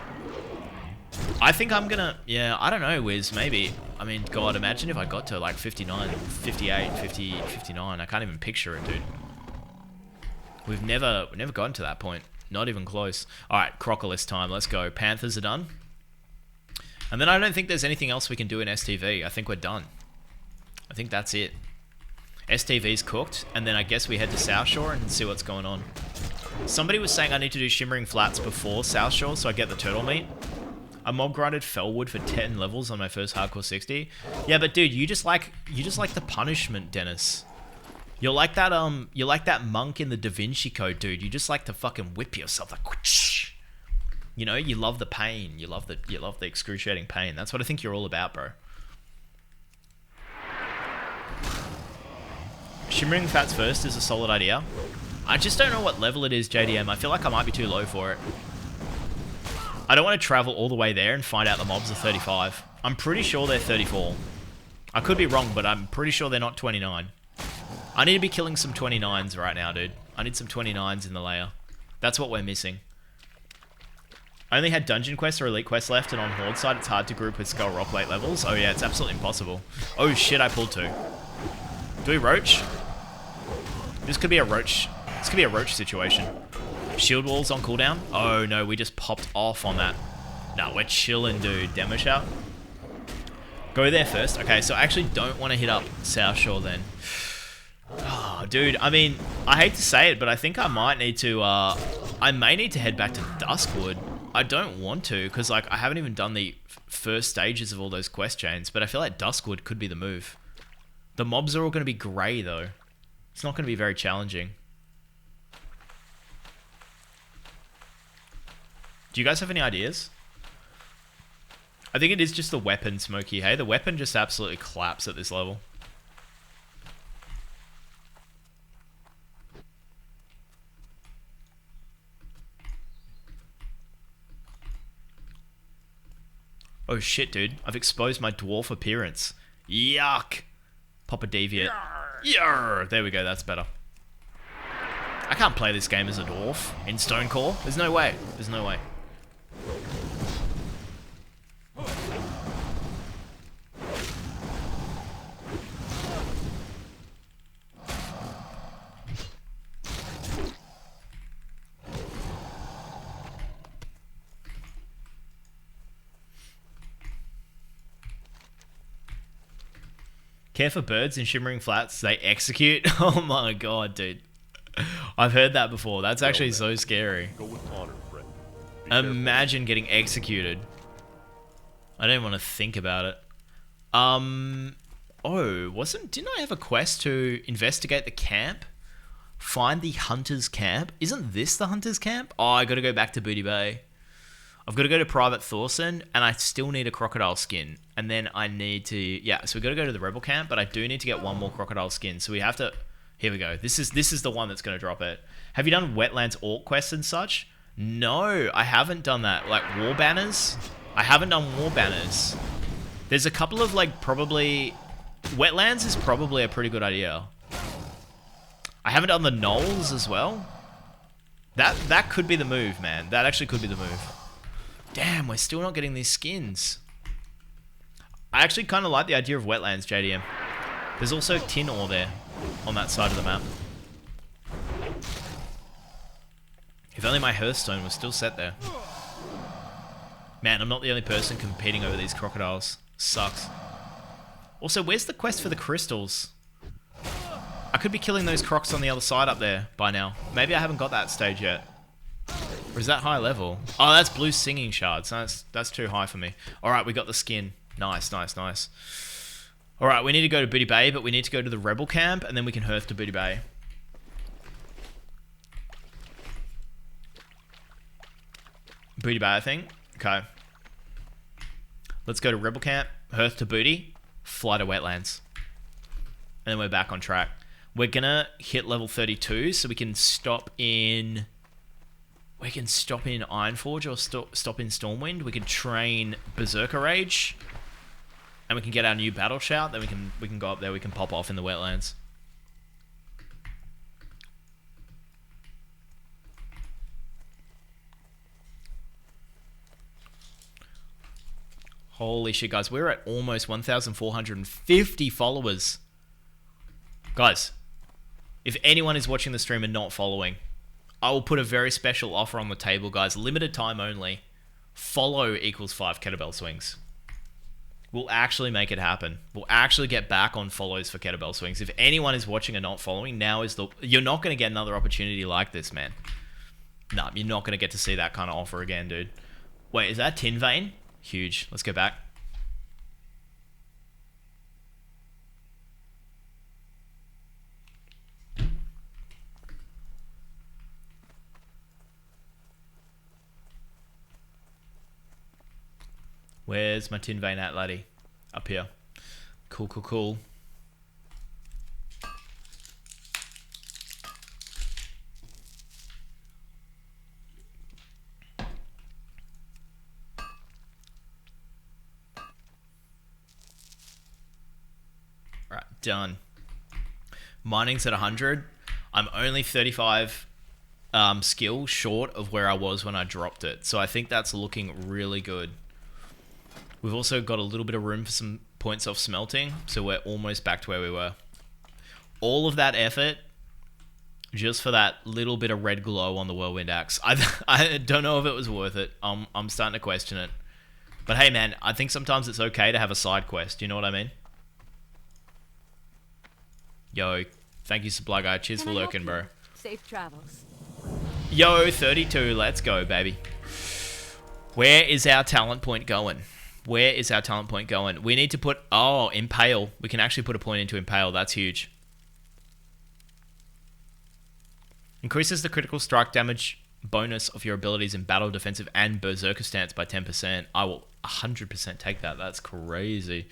I think I'm gonna... Yeah, I don't know, Wiz, maybe. I mean, God, imagine if I got to like 59, 58, 50, 59. I can't even picture it, dude. We've never gotten to that point. Not even close. Alright, Crocolisk time. Let's go. Panthers are done. And then I don't think there's anything else we can do in STV. I think we're done. I think that's it. STV's cooked, and then I guess we head to South Shore and see what's going on. Somebody was saying I need to do Shimmering Flats before South Shore so I get the turtle meat. I mob grinded Fellwood for 10 levels on my first hardcore 60. Yeah, but dude, you just like the punishment, Dennis. You're like that monk in the Da Vinci Code, dude. You just like to fucking whip yourself like whoosh. You know, you love the pain. You love the excruciating pain. That's what I think you're all about, bro. Shimmering Fats first is a solid idea. I just don't know what level it is, JDM. I feel like I might be too low for it. I don't want to travel all the way there and find out the mobs are 35. I'm pretty sure they're 34. I could be wrong, but I'm pretty sure they're not 29. I need to be killing some 29s right now, dude. I need some 29s in the layer. That's what we're missing. I only had Dungeon Quest or Elite Quest left, and on Horde side, it's hard to group with Skull Rock late levels. Oh yeah, it's absolutely impossible. Oh shit, I pulled 2. Do we roach? This could be a roach. This could be a roach situation. Shield walls on cooldown? Oh no, we just popped off on that. Nah, we're chilling, dude. Demo shout. Go there first. Okay, so I actually don't want to hit up South Shore then. Oh, dude, I mean, I hate to say it, but I think I might need to, I may need to head back to Duskwood. I don't want to, because, like, I haven't even done the first stages of all those quest chains, but I feel like Duskwood could be the move. The mobs are all going to be grey, though. It's not going to be very challenging. Do you guys have any ideas? I think it is just the weapon, Smokey, hey? The weapon just absolutely claps at this level. Oh shit, dude. I've exposed my dwarf appearance. Yuck. Pop a deviate. Yarr. There we go, that's better. I can't play this game as a dwarf in Stonecore. There's no way. There's no way. Care for birds in Shimmering Flats, they execute. Oh my god, dude. I've heard that before. That's actually so scary. Go with honor, friend. Be careful. Imagine getting executed. I don't want to think about it. Didn't I have a quest to investigate the camp? Find the hunter's camp? Isn't this the hunter's camp? Oh, I gotta go back to Booty Bay. I've got to go to Private Thorson, and I still need a crocodile skin. And then I need to... Yeah, so we got to go to the rebel camp, but I do need to get one more crocodile skin. So we have to... Here we go. This is the one that's going to drop it. Have you done Wetlands Orc quests and such? No, I haven't done that. Like, War Banners? I haven't done War Banners. There's a couple of, like, probably... Wetlands is probably a pretty good idea. I haven't done the Knolls as well. That could be the move, man. That actually could be the move. Damn, we're still not getting these skins. I actually kind of like the idea of Wetlands, JDM. There's also tin ore there on that side of the map. If only my Hearthstone was still set there. Man, I'm not the only person competing over these crocodiles. Sucks. Also, where's the quest for the crystals? I could be killing those crocs on the other side up there by now. Maybe I haven't got that stage yet. Or is that high level? Oh, that's blue singing shards. That's too high for me. Alright, we got the skin. Nice, nice, nice. Alright, we need to go to Booty Bay, but we need to go to the rebel camp, and then we can hearth to Booty Bay. Booty Bay, I think. Okay. Let's go to rebel camp, hearth to Booty, fly to Wetlands. And then we're back on track. We're gonna hit level 32, so we can stop in... We can stop in Ironforge or stop in Stormwind. We can train Berserker Rage. And we can get our new Battle Shout. Then we can go up there. We can pop off in the Wetlands. Holy shit, guys. We're at almost 1,450 followers. Guys, if anyone is watching the stream and not following... I will put a very special offer on the table, guys. Limited time only. Follow equals 5 kettlebell swings. We'll actually make it happen. We'll actually get back on follows for kettlebell swings. If anyone is watching and not following, now is the... You're not going to get another opportunity like this, man. Nah, you're not going to get to see that kind of offer again, dude. Wait, is that Tin Vein? Huge. Let's go back. Where's my Tin Vein at, laddie? Up here. Cool, cool, cool. Right, done. Mining's at 100. I'm only 35 skill short of where I was when I dropped it. So I think that's looking really good. We've also got a little bit of room for some points off smelting, so we're almost back to where we were. All of that effort, just for that little bit of red glow on the Whirlwind Axe. I don't know if it was worth it. I'm starting to question it. But hey man, I think sometimes it's okay to have a side quest, you know what I mean? Yo, thank you Supply Guy, cheers for lurking, bro. Safe travels. Yo, 32, let's go, baby. Where is our talent point going? Where is our talent point going? We need to put... Oh, Impale. We can actually put a point into Impale. That's huge. Increases the critical strike damage bonus of your abilities in battle, defensive, and berserker stance by 10%. I will 100% take that. That's crazy.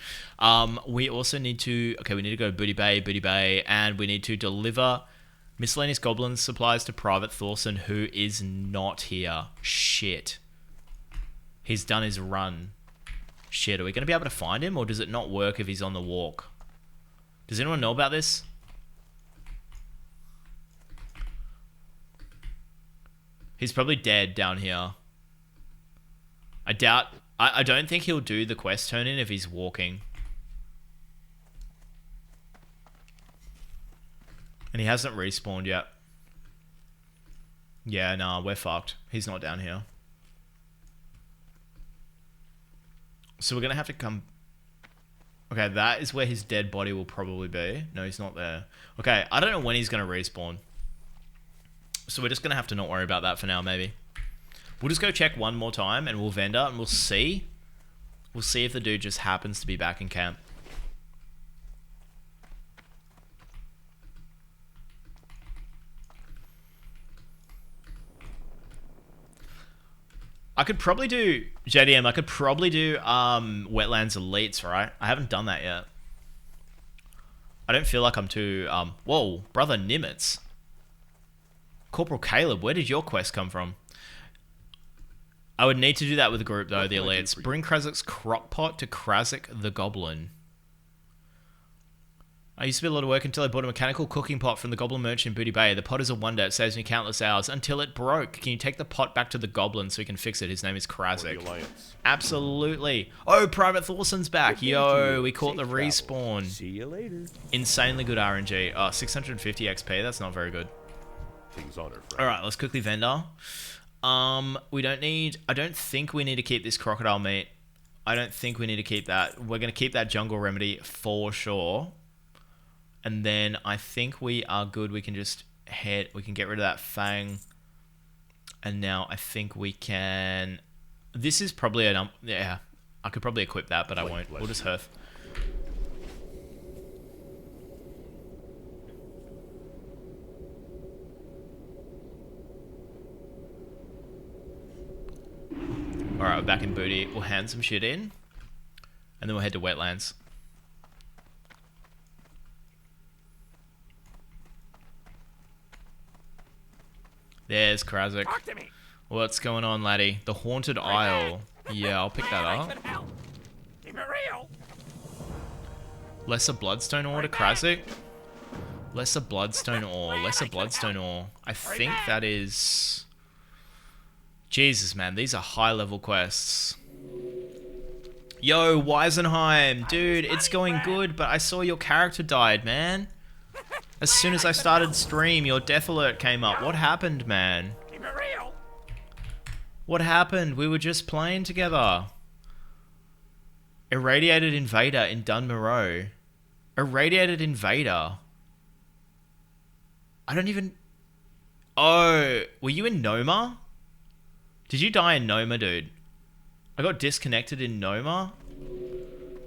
We also need to... Okay, we need to go to Booty Bay, and we need to deliver miscellaneous goblin supplies to Private Thorson, who is not here. Shit. He's done his run. shit. Are we going to be able to find him, or does it not work if he's on the walk? Does anyone know about this? He's probably dead down here. I don't think he'll do the quest turn-in if he's walking. And he hasn't respawned yet. Yeah, nah, we're fucked. He's not down here. So we're going to have to come... Okay, that is where his dead body will probably be. No, he's not there. Okay, I don't know when he's going to respawn. So we're just going to have to not worry about that for now, maybe. We'll just go check one more time and we'll vendor and we'll see. We'll see if the dude just happens to be back in camp. I could probably do, JDM, I could probably do Wetlands Elites, right? I haven't done that yet. I don't feel like I'm too, whoa, Brother Nimitz. Corporal Caleb, where did your quest come from? I would need to do that with a group, though, the Elites. Bring Krazik's crock pot to Krazik the Goblin. I used to be a lot of work until I bought a mechanical cooking pot from the Goblin merchant in Booty Bay. The pot is a wonder. It saves me countless hours until it broke. Can you take the pot back to the Goblin so we can fix it? His name is Krazik. Absolutely. Oh, Private Thorson's back. Yo, we caught the respawn. See you later. Insanely good RNG. Oh, 650 XP. That's not very good. King's honor, friend. All right, let's quickly vendor. We don't need... I don't think we need to keep this crocodile meat. I don't think we need to keep that. We're going to keep that jungle remedy for sure. And then I think we are good. We can just head... We can get rid of that fang. And now I think we can... This is probably an... Yeah, I could probably equip that, but I won't. We'll just hearth. Alright, we're back in Booty. We'll hand some shit in. And then we'll head to Wetlands. There's Krazik. Talk to me. What's going on, laddie? The Haunted Isle. Yeah, I'll pick that up. Keep it real. Lesser Bloodstone ore to Krazik. Lesser Bloodstone ore. Lesser Bloodstone ore. I think that is... Jesus, man. These are high-level quests. Yo, Weisenheim. Dude, it's going good, but I saw your character died, man. As soon as I started stream, your death alert came up. What happened, man? Keep it real. What happened? We were just playing together. Irradiated Invader in Dunmoreau. Irradiated Invader. I don't even... Oh, were you in Noma? Did you die in Noma, dude? I got disconnected in Noma?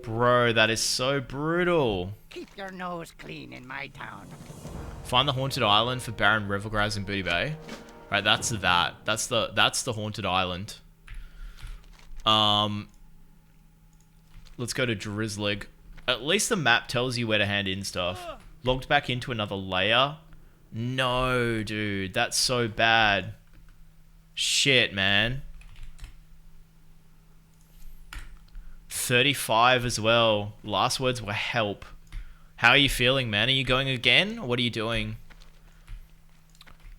Bro, that is so brutal. Keep your nose clean in my town. Find the Haunted Island for Baron Revelgraz in Booty Bay. Right, that's that. That's the Haunted Island. Let's go to Drizzlig. At least the map tells you where to hand in stuff. Logged back into another layer. No, dude, that's so bad. Shit, man. 35 as well. Last words were help. How are you feeling, man? Are you going again? What are you doing?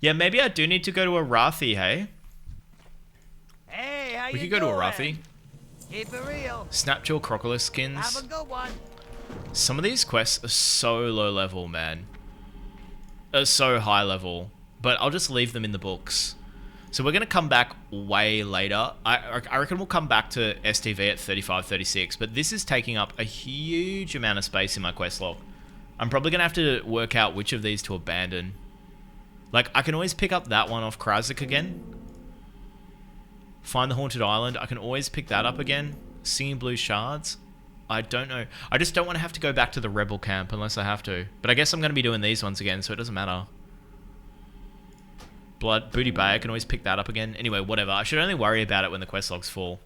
Yeah, maybe I do need to go to Arathi, hey? Hey, how We you could go to doing? Arathi. Keep it real. Snapjaw Crocodile Have skins. a good one. Some of these quests are so low level, man. So high level. But I'll just leave them in the books. So we're going to come back way later. I reckon we'll come back to STV at 35, 36. But this is taking up a huge amount of space in my quest log. I'm probably going to have to work out which of these to abandon. Like, I can always pick up that one off Krazik again. Find the Haunted Island. I can always pick that up again. Singing Blue Shards. I don't know. I just don't want to have to go back to the Rebel camp unless I have to. But I guess I'm going to be doing these ones again, so it doesn't matter. Booty Bay, I can always pick that up again. Anyway, whatever. I should only worry about it when the quest log's full.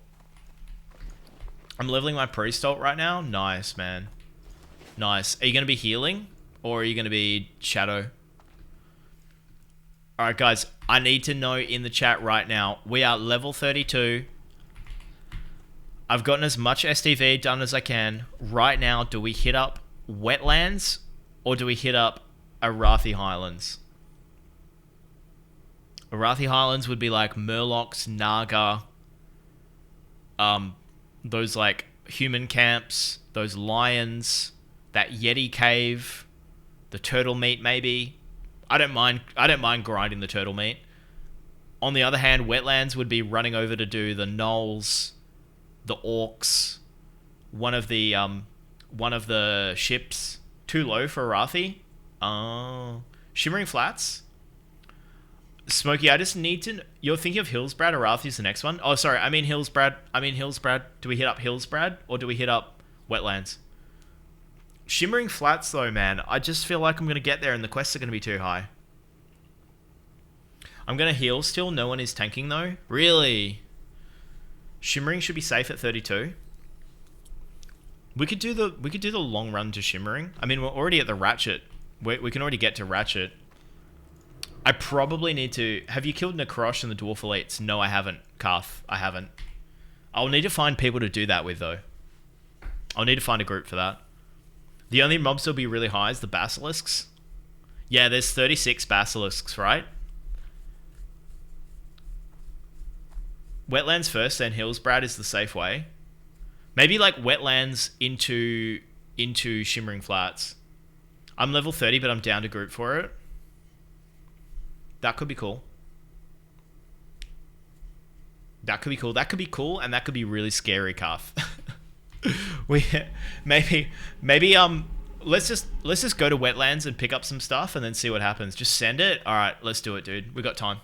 I'm leveling my priest ult right now. Nice, man. Nice. Are you going to be healing? Or are you going to be shadow? Alright, guys. I need to know in the chat right now. We are level 32. I've gotten as much STV done as I can. Right now, do we hit up Wetlands or do we hit up Arathi Highlands? Arathi Highlands would be like Murlocs, Naga, those like human camps, those lions, that Yeti cave, the turtle meat maybe. I don't mind grinding the turtle meat. On the other hand, Wetlands would be running over to do the gnolls, the orcs, one of the ships. Too low for Arathi. Shimmering Flats. Smokey, I just need to... You're thinking of Hillsbrad. Arathi's the next one. Oh, sorry. I mean Hillsbrad. Do we hit up Hillsbrad or do we hit up Wetlands? Shimmering Flats, though, man. I just feel like I'm going to get there and the quests are going to be too high. I'm going to heal still. No one is tanking, though. Really? Shimmering should be safe at 32. We could do the long run to Shimmering. I mean, we're already at the Ratchet. We can already get to Ratchet. I probably need to... Have you killed Necrosh and the Dwarf Elites? No, I haven't, Karth. I haven't. I'll need to find people to do that with, though. I'll need to find a group for that. The only mobs that'll be really high is the Basilisks. Yeah, there's 36 Basilisks, right? Wetlands first, then Hillsbrad is the safe way. Maybe like Wetlands into Shimmering Flats. I'm level 30, but I'm down to group for it. That could be cool. That could be cool. That could be cool, and that could be really scary, Karth. Maybe let's just go to Wetlands and pick up some stuff and then see what happens. Just send it. All right, let's do it, dude. We got time.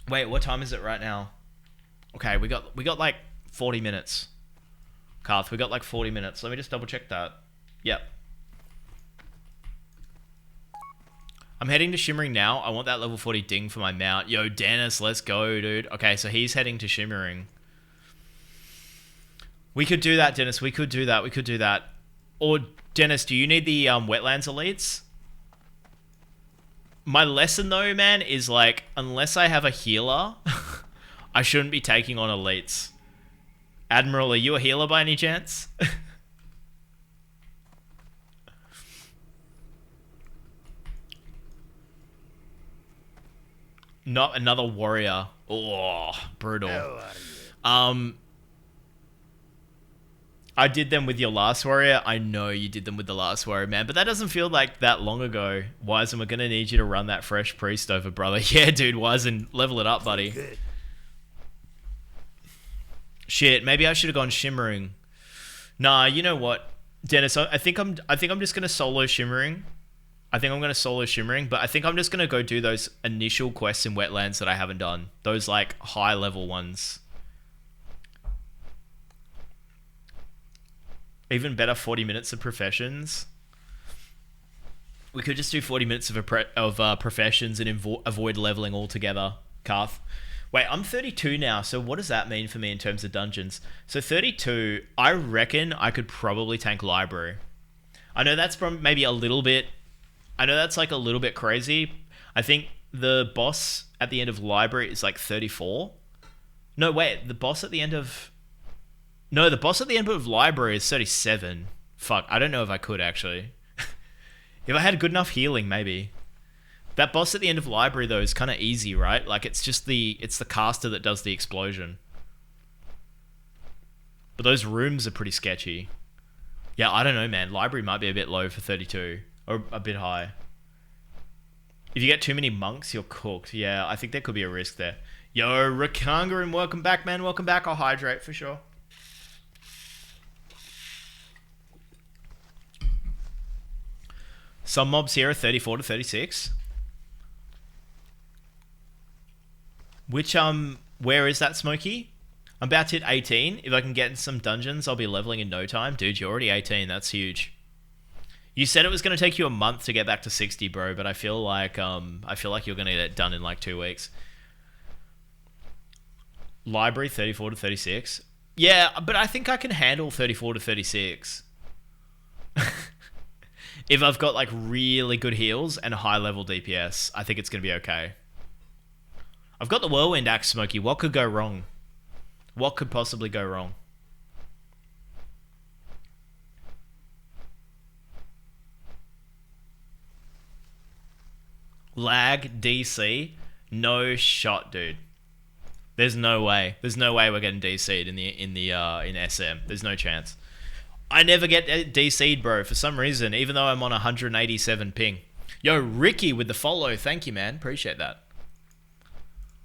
Wait, what time is it right now? Okay, we got like 40 minutes. Karth, we got like 40 minutes. Let me just double check that. Yep. I'm heading to Shimmering now. I want that level 40 ding for my mount. Yo, Dennis, let's go, dude. Okay, so he's heading to Shimmering. We could do that, Dennis. We could do that. Or, Dennis, do you need the Wetlands Elites? My lesson, though, man, is like, unless I have a healer, I shouldn't be taking on Elites. Admiral, are you a healer by any chance? Not another warrior. Oh, brutal. I did them with your last warrior. I know you did them with the last warrior, man. But that doesn't feel like that long ago. Wizen, we're going to need you to run that fresh priest over, brother. Yeah, dude, Wizen, level it up, buddy. Shit, maybe I should have gone Shimmering. Nah, you know what, Dennis? I think I'm just going to solo Shimmering. I think I'm going to solo Shimmering, but I think I'm just going to go do those initial quests in Wetlands that I haven't done. Those, like, high-level ones. Even better, 40 minutes of professions. We could just do 40 minutes of professions and avoid leveling altogether, Karth. Wait, I'm 32 now, so what does that mean for me in terms of dungeons? So 32, I reckon I could probably tank Library. I know that's from maybe a little bit... I know that's like a little bit crazy. I think the boss at the end of Library is like 34. No, wait, the boss at the end of... No, the boss at the end of Library is 37. Fuck, I don't know if I could actually. If I had good enough healing, maybe. That boss at the end of Library though is kind of easy, right? Like it's the caster that does the explosion. But those rooms are pretty sketchy. Yeah, I don't know, man. Library might be a bit low for 32. Or a bit high. If you get too many monks, you're cooked. Yeah, I think there could be a risk there. Yo, Rakangarin, welcome back, man. Welcome back. I'll hydrate for sure. Some mobs here are 34 to 36. Which, where is that, Smokey? I'm about to hit 18. If I can get in some dungeons, I'll be leveling in no time. Dude, you're already 18. That's huge. You said it was going to take you a month to get back to 60, bro, but I feel like you're going to get it done in like 2 weeks. Library 34 to 36. Yeah, but I think I can handle 34 to 36. If I've got like really good heals and a high level DPS, I think it's going to be okay. I've got the Whirlwind Axe, Smokey. What could go wrong? What could possibly go wrong? Lag DC? No shot, dude. There's no way. There's no way we're getting DC'd in SM. There's no chance. I never get DC'd, bro, for some reason, even though I'm on 187 ping. Yo, Ricky with the follow. Thank you, man. Appreciate that.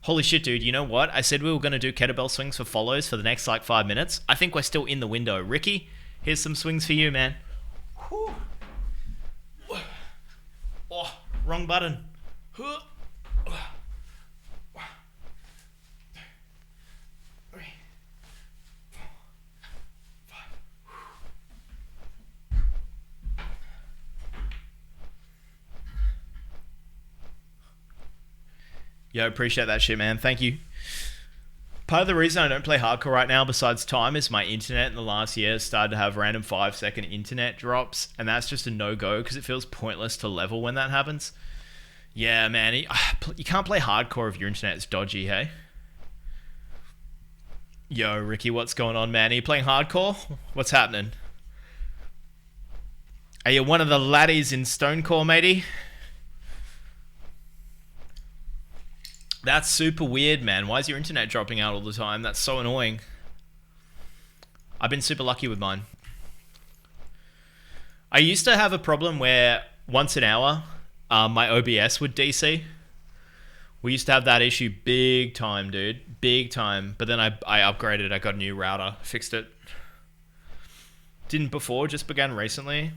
Holy shit, dude. You know what? I said we were going to do kettlebell swings for follows for the next, like, 5 minutes. I think we're still in the window. Ricky, here's some swings for you, man. Whew. Oh, wrong button. Yo, appreciate that shit, man. Thank you. Part of the reason I don't play hardcore right now, besides time, is my internet in the last year started to have random 5-second internet drops, and that's just a no-go because it feels pointless to level when that happens. Yeah, man, you can't play hardcore if your internet's dodgy, hey? Yo, Ricky, what's going on, man? Are you playing hardcore? What's happening? Are you one of the laddies in Stonecore, matey? That's super weird, man. Why is your internet dropping out all the time? That's so annoying. I've been super lucky with mine. I used to have a problem where once an hour, my OBS would DC. We used to have that issue big time, dude. Big time. But then I upgraded. I got a new router. Fixed it. Didn't before. Just began recently.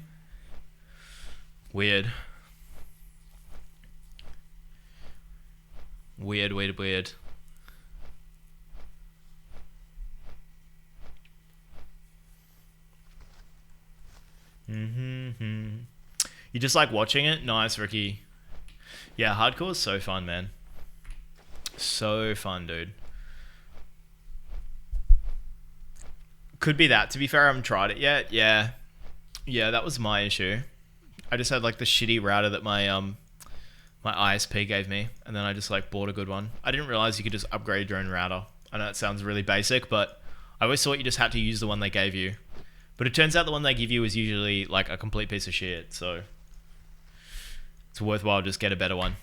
Weird. Weird. You just like watching it? Nice, Ricky. Yeah, hardcore is so fun, man. So fun, dude. Could be that. To be fair, I haven't tried it yet. Yeah, that was my issue. I just had like the shitty router that my ISP gave me, and then I just like bought a good one. I didn't realize you could just upgrade your own router. I know it sounds really basic, but I always thought you just had to use the one they gave you. But it turns out the one they give you is usually like a complete piece of shit, so it's worthwhile just get a better one.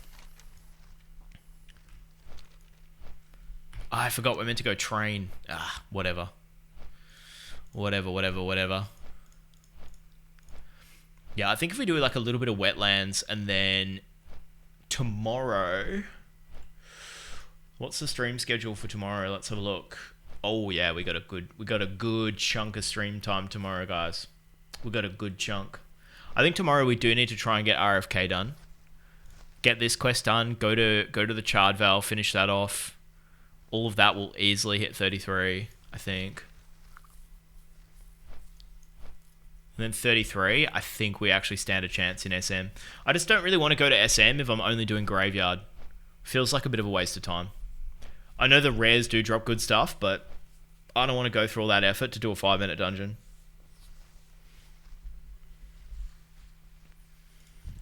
I forgot we're meant to go train. Whatever. Yeah, I think if we do like a little bit of wetlands and then tomorrow, what's the stream schedule for tomorrow? Let's have a look. Oh yeah, we got a good chunk of stream time tomorrow, guys. We got a good chunk. I think tomorrow we do need to try and get RFK done. Get this quest done. Go to the Chard Valve. Finish that off. All of that will easily hit 33, I think. And then 33, I think we actually stand a chance in SM. I just don't really want to go to SM if I'm only doing Graveyard. Feels like a bit of a waste of time. I know the rares do drop good stuff, but I don't want to go through all that effort to do a 5-minute dungeon.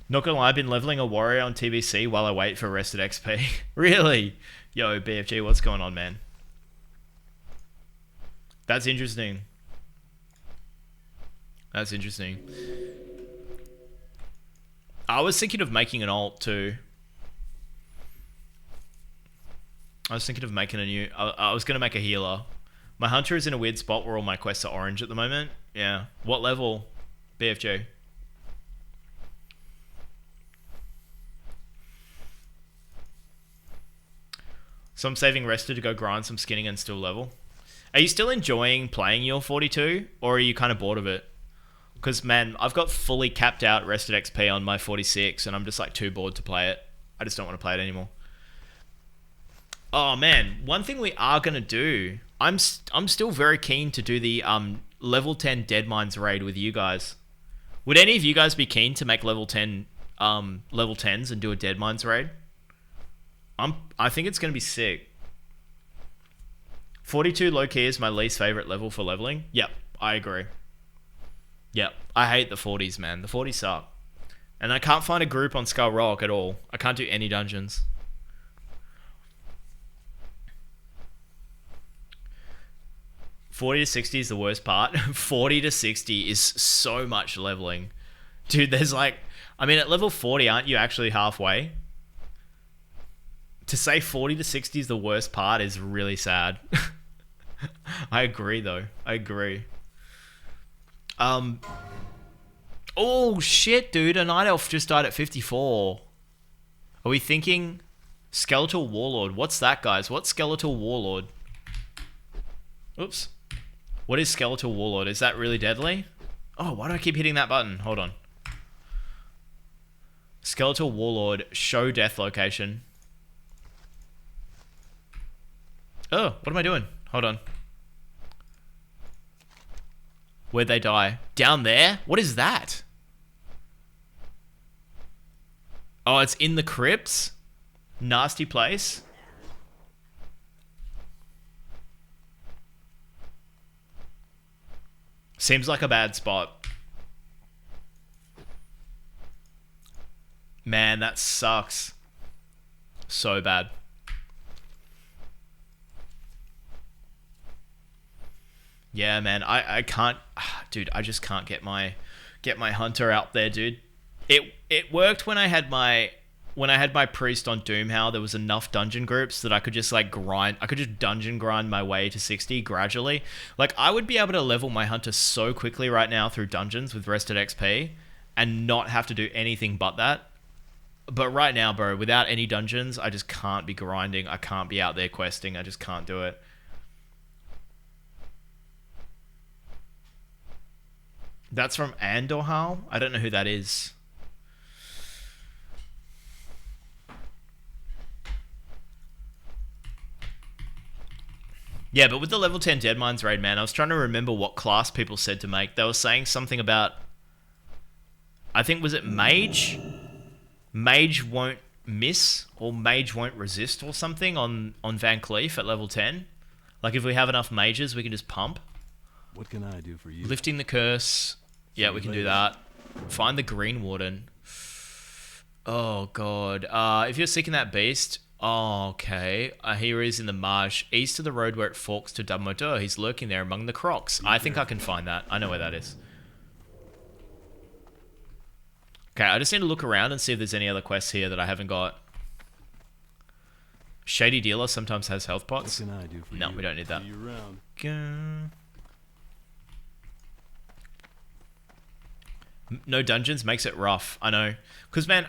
Not gonna lie, I've been leveling a warrior on TBC while I wait for rested XP. Really? Yo, BFG, what's going on, man? That's interesting. That's interesting. I was thinking of making an alt too. I was thinking of making a new... I was going to make a healer. My hunter is in a weird spot where all my quests are orange at the moment. Yeah. What level? BFG. So I'm saving rested to go grind some skinning and still level. Are you still enjoying playing your 42? Or are you kind of bored of it? Because, man, I've got fully capped out rested XP on my 46, and I'm just, like, too bored to play it. I just don't want to play it anymore. Oh, man. One thing we are going to do... I'm still very keen to do the level 10 Dead Mines raid with you guys. Would any of you guys be keen to make level 10 level 10s and do a Dead Mines raid? I think it's going to be sick. 42 low-key is my least favorite level for leveling. Yep, I agree. Yep, I hate the 40s, man. The 40s suck. And I can't find a group on Skull Rock at all. I can't do any dungeons. 40 to 60 is the worst part. 40 to 60 is so much leveling. Dude, there's like... I mean, at level 40, aren't you actually halfway? To say 40 to 60 is the worst part is really sad. I agree, though. I agree. Oh, shit, dude. A Night Elf just died at 54. Are we thinking... Skeletal Warlord. What's that, guys? What's Skeletal Warlord? Oops. What is Skeletal Warlord? Is that really deadly? Oh, why do I keep hitting that button? Hold on. Skeletal Warlord. Show death location. Oh, what am I doing? Hold on. Where'd they die? Down there? What is that? Oh, it's in the crypts? Nasty place. Seems like a bad spot. Man, that sucks. So bad. Yeah, man, I can't, dude. I just can't get my hunter out there, dude. It worked when I had my priest on Doomhow. There was enough dungeon groups that I could just like grind. I could just dungeon grind my way to 60 gradually. Like I would be able to level my hunter so quickly right now through dungeons with rested XP, and not have to do anything but that. But right now, bro, without any dungeons, I just can't be grinding. I can't be out there questing. I just can't do it. That's from Andorhal? I don't know who that is. Yeah, but with the level 10 Dead Mines raid, man, I was trying to remember what class people said to make. They were saying something about... I think, was it Mage? Mage won't miss, or Mage won't resist, or something on Van Cleef at level 10. Like, if we have enough mages, we can just pump. What can I do for you? Lifting the curse. Yeah, we can do that. Find the Green Warden. Oh, God. If you're seeking that beast... Oh, okay. Here he is in the marsh, east of the road where it forks to Dummotor. He's lurking there among the crocs. I think I can find that. I know where that is. Okay, I just need to look around and see if there's any other quests here that I haven't got. Shady Dealer sometimes has health pots. What can I do for No, you? we don't need that. See you around. No dungeons makes it rough. I know. Because, man,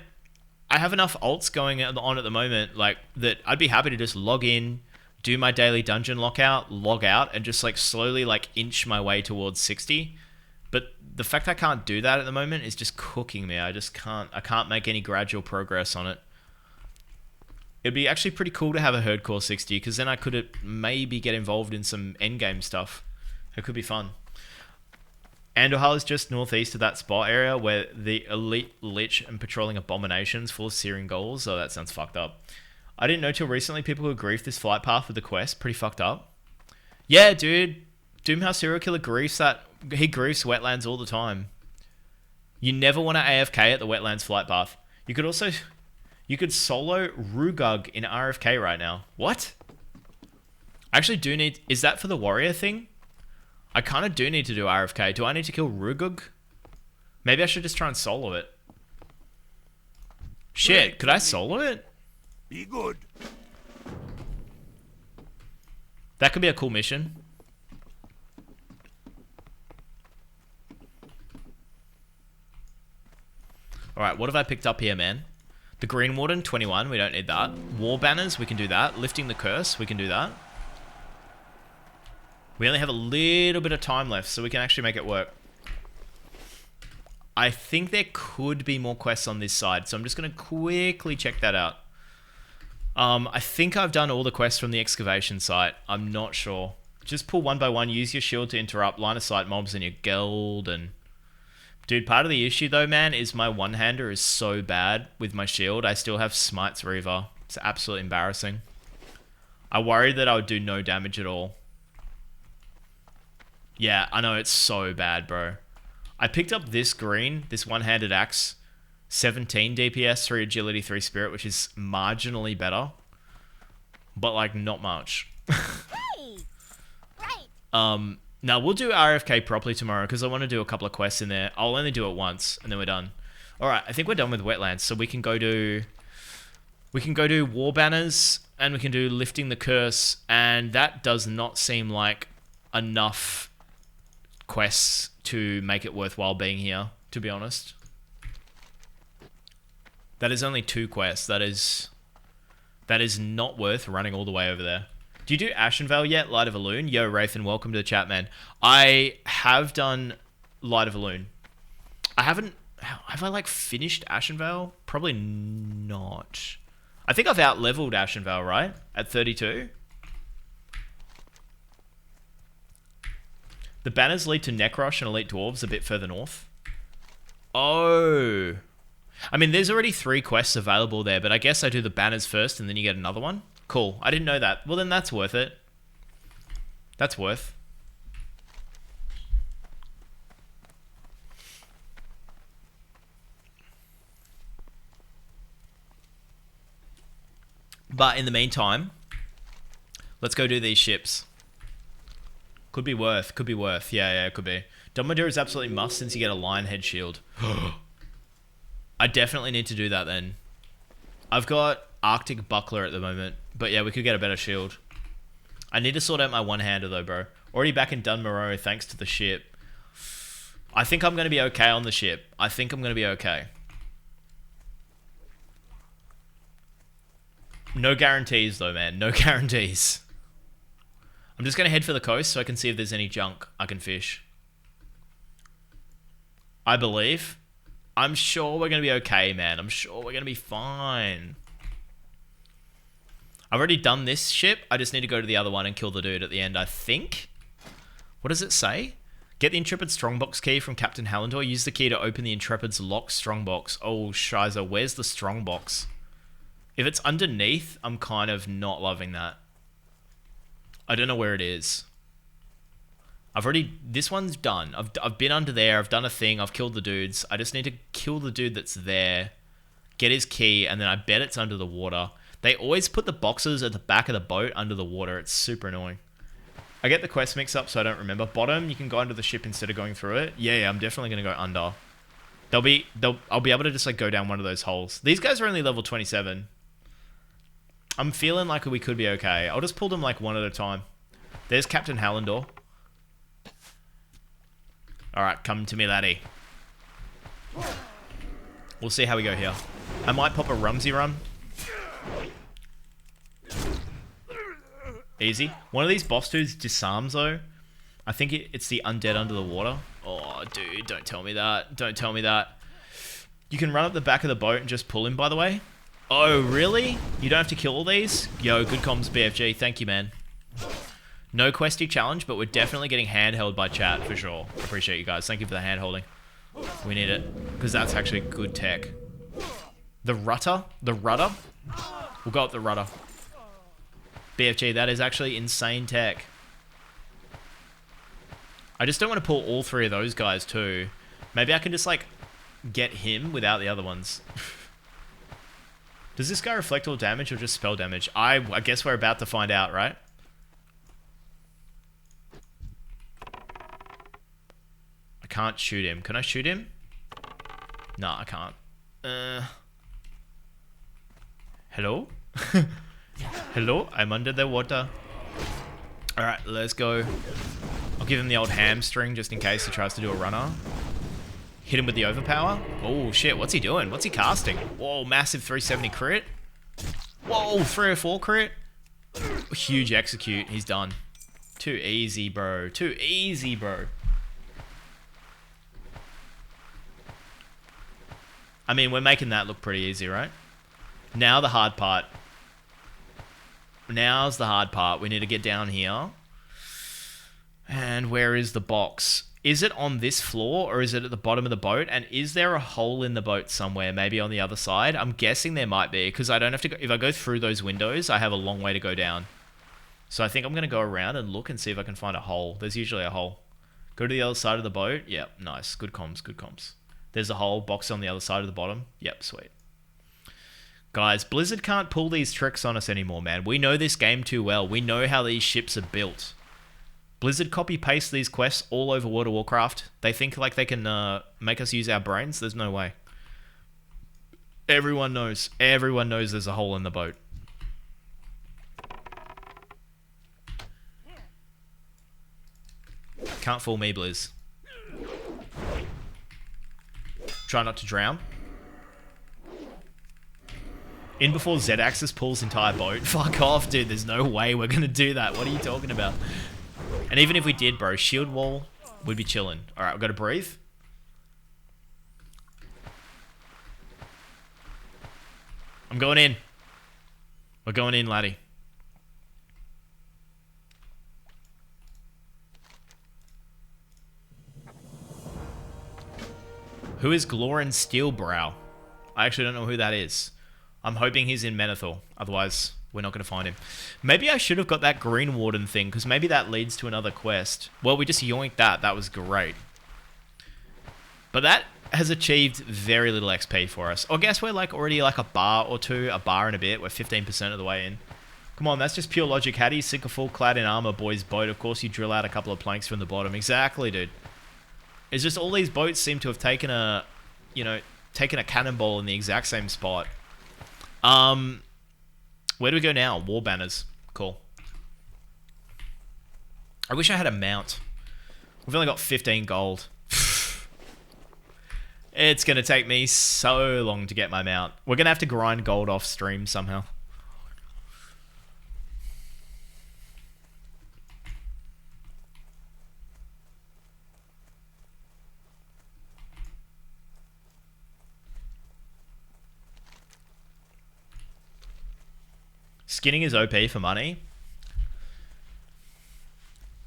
I have enough alts going on at the moment, like, that I'd be happy to just log in, do my daily dungeon lockout, log out, and just, like, slowly, like, inch my way towards 60. But the fact I can't do that at the moment is just cooking me. I can't make any gradual progress on it. It'd be actually pretty cool to have a herd core 60, because then I could maybe get involved in some endgame stuff. It could be fun. Andorhal is just northeast of that spot area where the elite lich and patrolling abominations full of searing goals. Oh, that sounds fucked up. I didn't know till recently people who grief this flight path with the quest. Pretty fucked up. Yeah, dude. Doomhouse serial killer griefs that. He griefs wetlands all the time. You never want to AFK at the wetlands flight path. You could also... You could solo Rugug in RFK right now. What? I actually do need... Is that for the warrior thing? I kind of do need to do RFK. Do I need to kill Rugug? Maybe I should just try and solo it. Shit, could I solo it? Be good. That could be a cool mission. Alright, what have I picked up here, man? The Green Warden, 21. We don't need that. War Banners, we can do that. Lifting the Curse, we can do that. We only have a little bit of time left, so we can actually make it work. I think there could be more quests on this side, so I'm just going to quickly check that out. I think I've done all the quests from the excavation site. I'm not sure. Just pull one by one, use your shield to interrupt line of sight mobs in your guild, and... Dude, part of the issue though, man, is my one-hander is so bad with my shield. I still have Smite's Reaver. It's absolutely embarrassing. I worried that I would do no damage at all. Yeah, I know, it's so bad, bro. I picked up this green, this one-handed axe. 17 DPS, 3 agility, 3 spirit, which is marginally better. But, like, not much. Hey! Right! Now we'll do RFK properly tomorrow because I want to do a couple of quests in there. I'll only do it once and then we're done. All right, I think we're done with wetlands, so we can go do war banners and we can do lifting the curse, and that does not seem like enough quests to make it worthwhile being here, to be honest. That is only 2 quests. That is not worth running all the way over there. Do you do Ashenvale yet? Light of Elune? Yo, Wraithen, welcome to the chat, man. I have done Light of Elune. I haven't... Have I, like, finished Ashenvale? Probably not. I think I've out-leveled Ashenvale, right? At 32? The banners lead to Necrosh and Elite Dwarves a bit further north. Oh... I mean, there's already 3 quests available there, but I guess I do the banners first and then you get another one. Cool. I didn't know that. Well, then that's worth it. That's worth. But in the meantime, let's go do these ships. Could be worth. Could be worth. Yeah, it could be. Dominator is absolutely must since you get a lion head shield. I definitely need to do that then. I've got Arctic Buckler at the moment. But yeah, we could get a better shield. I need to sort out my one-hander though, bro. Already back in Dunmoreau thanks to the ship. I think I'm going to be okay on the ship. I think I'm going to be okay. No guarantees though, man. No guarantees. I'm just going to head for the coast so I can see if there's any junk I can fish. I believe. I'm sure we're going to be okay, man. I'm sure we're going to be fine. I've already done this ship. I just need to go to the other one and kill the dude at the end, I think. What does it say? Get the Intrepid Strongbox key from Captain Hallandor. Use the key to open the Intrepid's locked strongbox. Oh, shiza. Where's the strongbox? If it's underneath, I'm kind of not loving that. I don't know where it is. This one's done. I've been under there. I've done a thing. I've killed the dudes. I just need to kill the dude that's there. Get his key, and then I bet it's under the water. They always put the boxes at the back of the boat under the water. It's super annoying. I get the quest mix up, so I don't remember. Bottom, you can go under the ship instead of going through it. Yeah, I'm definitely going to go under. I'll be able to just like go down one of those holes. These guys are only level 27. I'm feeling like we could be okay. I'll just pull them like one at a time. There's Captain Hallandor. Alright, come to me, laddie. We'll see how we go here. I might pop a Rumsey run. Easy. One of these boss dudes disarms though. I think it's the undead under the water. Oh, dude, don't tell me that. Don't tell me that. You can run up the back of the boat and just pull him, by the way. Oh, really? You don't have to kill all these? Yo, good comms, BFG. Thank you, man. No Questie challenge, but we're definitely getting handheld by chat, for sure. Appreciate you guys. Thank you for the hand-holding. We need it, because that's actually good tech. The rudder? The rudder? We'll go up the rudder. BFG, that is actually insane tech. I just don't want to pull all 3 of those guys, too. Maybe I can just, like, get him without the other ones. Does this guy reflect all damage or just spell damage? I guess we're about to find out, right? I can't shoot him. Can I shoot him? No, I can't. Hello? Hello? I'm under the water. Alright, let's go. I'll give him the old hamstring just in case he tries to do a runner. Hit him with the overpower. Oh, shit. What's he doing? What's he casting? Whoa, massive 370 crit. Whoa, 304 crit. Huge execute. He's done. Too easy, bro. Too easy, bro. I mean, we're making that look pretty easy, right? Now the hard part. Now's the hard part. We need to get down here. And where is the box? Is it on this floor or is it at the bottom of the boat? And is there a hole in the boat somewhere? Maybe on the other side? I'm guessing there might be because I don't have to go. If I go through those windows, I have a long way to go down. So I think I'm going to go around and look and see if I can find a hole. There's usually a hole. Go to the other side of the boat. Yep, nice. Good comms, good comms. There's a hole. Box on the other side of the bottom. Yep, sweet. Guys, Blizzard can't pull these tricks on us anymore, man. We know this game too well. We know how these ships are built. Blizzard copy paste these quests all over World of Warcraft. They think like they can make us use our brains. There's no way. Everyone knows. Everyone knows there's a hole in the boat. Can't fool me, Blizz. Try not to drown. In before Z-Axis pulls entire boat. Fuck off, dude. There's no way we're gonna do that. What are you talking about? And even if we did, bro, shield wall would be chilling. Alright, we've got to breathe. I'm going in. We're going in, laddie. Who is Glorin Steelbrow? I actually don't know who that is. I'm hoping he's in Menethor. Otherwise, we're not going to find him. Maybe I should have got that Green Warden thing, because maybe that leads to another quest. Well, we just yoinked that. That was great. But that has achieved very little XP for us. I guess we're like already like a bar or two, a bar and a bit. We're 15% of the way in. Come on, that's just pure logic. How do you sink a full clad in armor boy's boat? Of course you drill out a couple of planks from the bottom. Exactly, dude. It's just all these boats seem to have taken a, you know, taken a cannonball in the exact same spot. Where do we go now? War banners. Cool. I wish I had a mount. We've only got 15 gold. It's going to take me so long to get my mount. We're going to have to grind gold off stream somehow. Skinning is OP for money.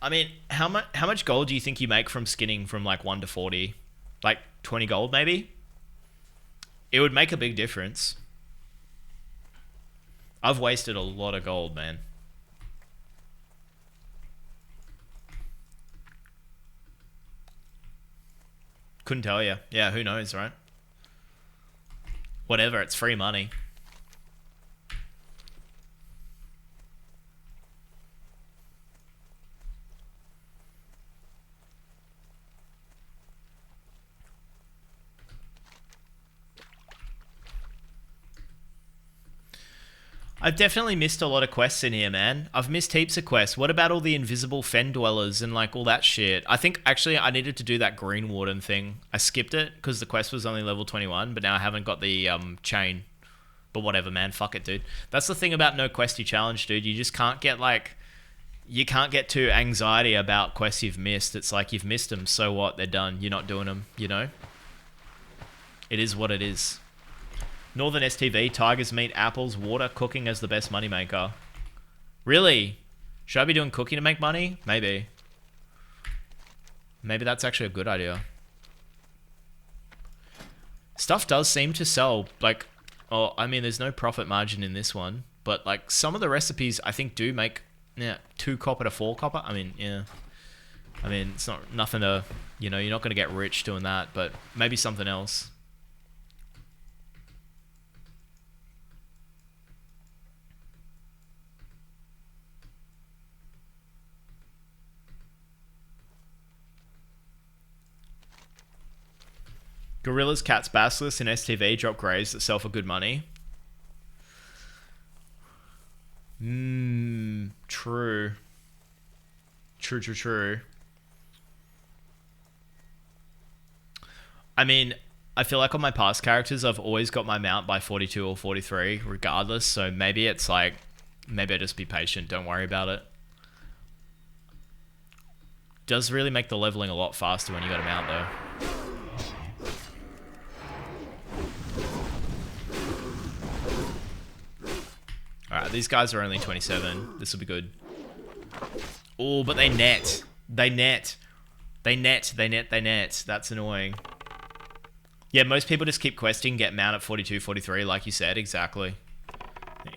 I mean, how much gold do you think you make from skinning from like 1 to 40? Like 20 gold maybe? It would make a big difference. I've wasted a lot of gold, man. Couldn't tell you. Yeah, who knows, right? Whatever, it's free money. I've definitely missed a lot of quests in here, man. I've missed heaps of quests. What about all the invisible fen dwellers and like all that shit? I think actually I needed to do that Green Warden thing. I skipped it because the quest was only level 21, but now I haven't got the chain. But whatever, man. Fuck it, dude. That's the thing about no Questie challenge, dude. You just can't get like... You can't get too anxiety about quests you've missed. It's like you've missed them, so what? They're done. You're not doing them, you know? It is what it is. Northern STV, tigers, meat, apples, water, cooking as the best moneymaker. Really? Should I be doing cooking to make money? Maybe. Maybe that's actually a good idea. Stuff does seem to sell. Like, oh, I mean, there's no profit margin in this one. But, like, some of the recipes, I think, do make, yeah, 2 copper to 4 copper. I mean, yeah. I mean, it's not nothing to, you know, you're not going to get rich doing that. But maybe something else. Gorillas, cats, basilisks, and STV drop graves that sell for good money. True. True. I mean, I feel like on my past characters, I've always got my mount by 42 or 43, regardless. So maybe it's like, maybe I just be patient. Don't worry about it. Does really make the leveling a lot faster when you got a mount, though. Alright, these guys are only 27. This will be good. Oh, but they net. They net. That's annoying. Yeah, most people just keep questing, get mount at 42, 43, like you said. Exactly.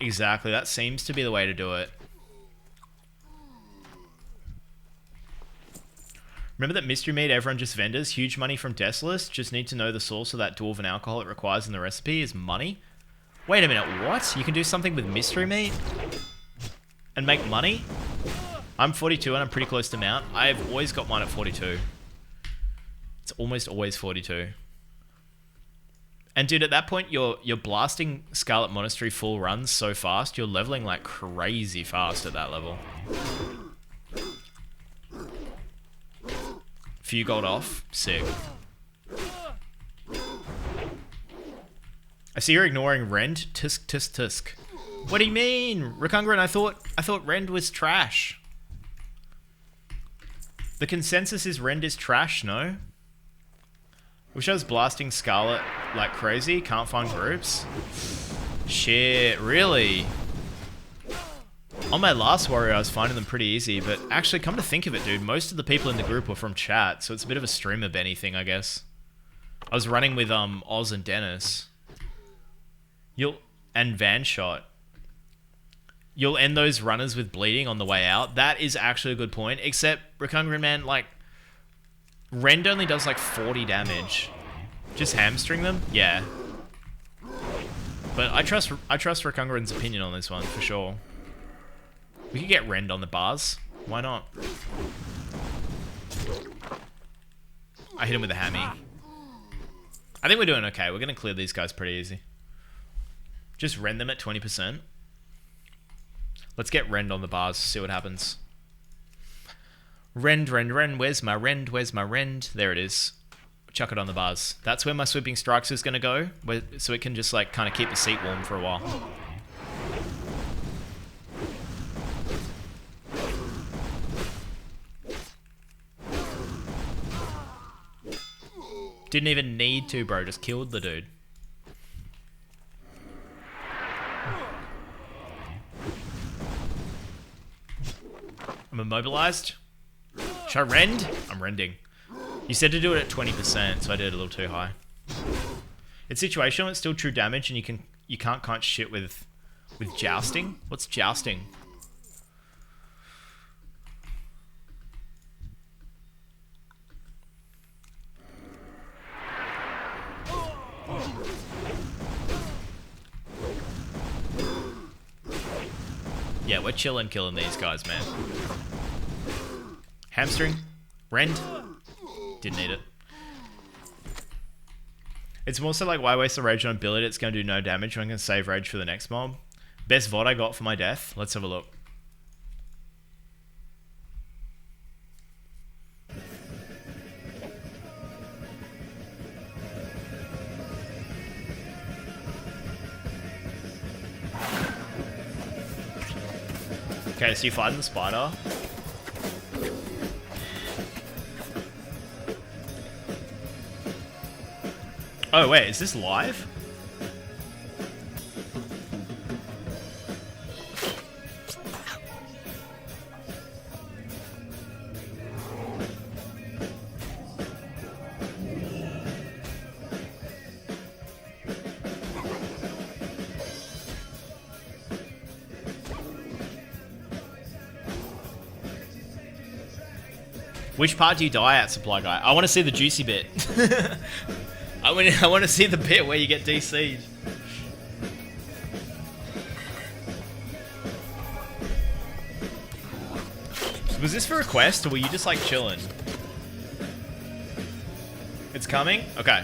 Exactly. That seems to be the way to do it. Remember that mystery meat everyone just vendors? Huge money from Desolus. Just need to know the source of that dwarven alcohol it requires in the recipe is money? Wait a minute, what? You can do something with mystery meat? And make money? I'm 42 and I'm pretty close to mount. I've always got mine at 42. It's almost always 42. And dude, at that point, you're blasting Scarlet Monastery full runs so fast, you're leveling like crazy fast at that level. Few gold off, sick. I see you're ignoring Rend. Tisk, tisk, tisk. What do you mean? Recungran, I thought Rend was trash. The consensus is Rend is trash, no? Wish I was blasting Scarlet like crazy. Can't find groups. Shit, really? On my last warrior, I was finding them pretty easy, but actually, come to think of it, dude, most of the people in the group were from chat, so it's a bit of a stream of anything, I guess. I was running with Oz and Dennis. And Vanshot. You'll end those runners with bleeding on the way out. That is actually a good point, except Recungran, man, like, Rend only does like 40 damage. Just hamstring them? Yeah. But I trust Recungran's opinion on this one, for sure. We could get Rend on the bars. Why not? I hit him with a hammy. I think we're doing okay. We're going to clear these guys pretty easy. Just Rend them at 20%. Let's get Rend on the bars, see what happens. Rend, Rend, Rend. Where's my Rend? Where's my Rend? There it is. Chuck it on the bars. That's where my Sweeping Strikes is going to go, so it can just like kind of keep the seat warm for a while. Didn't even need to, bro. Just killed the dude. I'm immobilized. Should I Rend? I'm Rending. You said to do it at 20%, so I did it a little too high. It's situational. It's still true damage, and you can't count shit with jousting. What's jousting? Yeah, we're chilling, killing these guys, man. Hamstring, Rend. Didn't need it. It's more so like, why waste the rage on ability? It's going to do no damage. I'm going to save rage for the next mob. Best VOD I got for my death. Let's have a look. Okay, so you fighting the spider. Oh wait, is this live? Which part do you die at, Supply Guy? I want to see the juicy bit. I want to see the bit where you get DC'd. Was this for a quest, or were you just like chilling? It's coming? Okay.